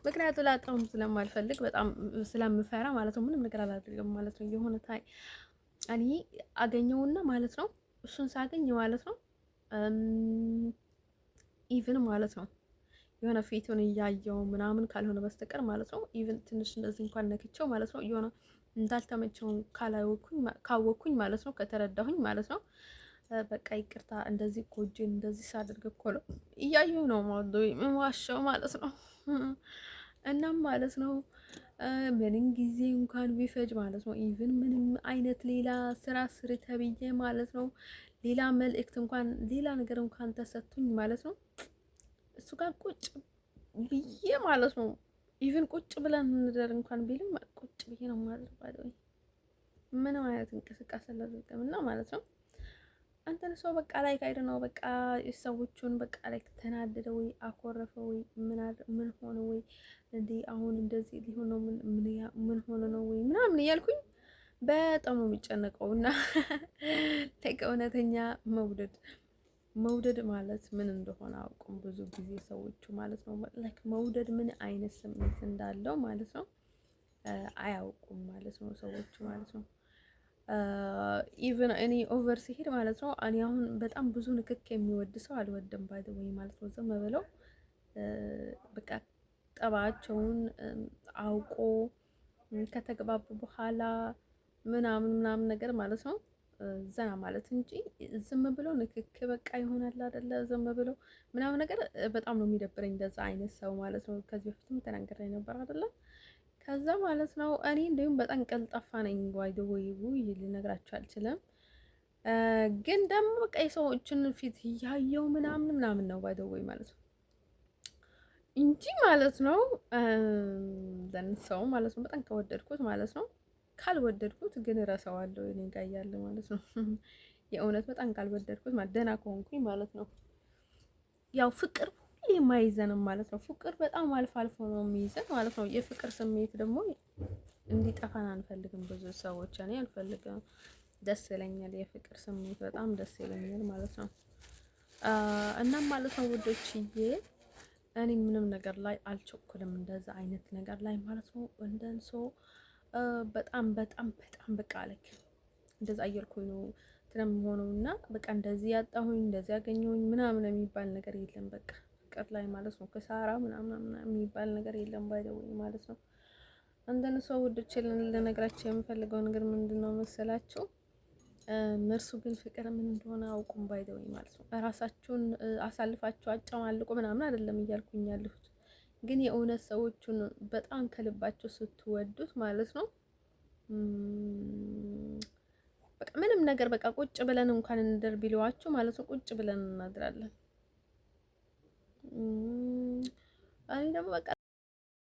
ምክንያቱ ላጣውም ስለማልፈልግ በጣም ስለምፈራ ማለት ነው ምንም ነገር አላደርግም ማለት ነው። የሆነ እኔ አገኘውና ማለት ነው እሱን ሳገኝ ማለት ነው ኢቭን ማለት ነው የሆነ ፊቱን እያየው ምናምን ካልሆነ በስተቀር ማለት ነው ኢቭን ትንሽ እንደዚህ እንኳን ነክቼው ማለት ነው የሆነ እንዳልተመቸውን ካወኩኝ ማለት ነው ከተረዳሁኝ ማለት ነው በቃ ይቅርታ እንደዚህ እኮ እጄን እንደዚህ ሳደርግ እኮ ነው እያየሁ ነው ዋሻው ማለት ነው። እናም ማለት ነው ምንም ጊዜ እንኳን ቢፈጅ ማለት ነው ኢቭን ምንም አይነት ሌላ ስራ ስሪ ተብዬ ማለት ነው ሌላ መልእክት እንኳን ሌላ ነገር እንኳን ተሰጥቶኝ ማለት ነው እሱ ጋር ቁጭ ብዬ ማለት ነው ኢቭን ቁጭ ብለን እንደር እንኳን ቢልም ቁጭ ብዬ ነው ማለት ነው ምንም አይነት እንቅስቃሴ አላደርግምና ማለት ነው። አንተን ሰው በቃ ላይ ካይደ ነው በቃ ሰዎቹን በቃ ላይ ተናደደ ወይ አኮረፈ ወይ ምን ሆነ ወይ እንዴ አሁን እንደዚህ ሊሆን ነው ምን ሆነ ነው ወይ ምናምን እያልኩኝ በጣም ነው የሚጨነቀው። እና እውነተኛ መውደድ ማለት ምን እንደሆነ አውቁም ብዙ ጊዜ ሰዎቹ ማለት ነው ላይክ መውደድ ምን አይነት ስሜት እንዳለው ማለት ነው አያውቁም ማለት ነው ሰዎቹ ማለት ነው። ኢቭን እኔ ኦቨር ሲሄድ ማለት ነው እኔ አሁን በጣም ብዙ ንክክ የሚወድ ሰው አልወድም ባይ ዘ ወይ ማለት ነው። ዝም ብለው በቃ ጠባቸውን አውቆ ከተግባቡ በኋላ ምናምን ነገር ማለት ነው ዘና ማለት እንጂ ዝም ብሎ ንክክ በቃ ይሆናል አይደለ ዝም ብሎ ምናምን ነገር በጣም ነው የሚደብረኝ እንደዛ አይነት ሰው ማለት ነው። ከዚህ በፊትም ተናግሬ ነበር አይደለ ከዛ ማለት ነው እኔ እንዲሁም በጣም ቀልጣፋ ነኝ ባይ ዘ ወይ ልነግራችሁ አልችልም። ግን ደግሞ በቃ የሰዎችን ፊት እያየው ምናምን ነው ባይ ዘ ወይ ማለት ነው እንጂ ማለት ነው ሰው ማለት ነው በጣም ከወደድኩት ማለት ነው ካልወደድኩት ግን እረሳዋለሁ እኔ ጋር እያለ ማለት ነው። የእውነት በጣም ካልወደድኩት ማለት ደህና ከሆንኩኝ ማለት ነው ያው ፍቅር የማይዘንም ማለት ነው። ፍቅር በጣም አልፎ ነው የሚይዘን ማለት ነው። የፍቅር ስሜት ደግሞ እንዲጠፋን አንፈልግም ብዙ ሰዎች እኔ አልፈልግም ደስ ይለኛል የፍቅር ስሜት በጣም ደስ ይለኛል ማለት ነው። እናም ማለት ነው ውዶችዬ እኔ ምንም ነገር ላይ አልቸኩልም እንደዛ አይነት ነገር ላይ ማለት ነው። እንደንሶ በጣም በቃ ልክ እንደዛ አየርኩኝ ነው ስለምሆነው እና በቃ እንደዚህ ያጣሁኝ እንደዚህ ያገኘሁኝ ምናምን የሚባል ነገር የለም። በቃ ፍቅር ላይ ማለት ነው ከሳራ ምናምን የሚባል ነገር የለም ባይ ዘ ወይ ማለት ነው። አንደን ሰው ውዶች ልነግራችሁ የምፈልገው ነገር ምንድነው መሰላችሁ? እነርሱ ግን ፍቅር ምን እንደሆነ አውቁም ባይ ዘ ወይ ማለት ነው። ራሳችሁን አሳልፋችሁ አጨማልቁ ምናምን አይደለም እያልኩኝ ያለሁት ግን የእውነት ሰዎቹን በጣም ከልባቸው ስትወዱት ማለት ነው በቃ ምንም ነገር በቃ ቁጭ ብለን እንኳን እንደር ቢሏችሁ ማለት ነው ቁጭ ብለን እናድራለን። እኔ ደግሞ በቃ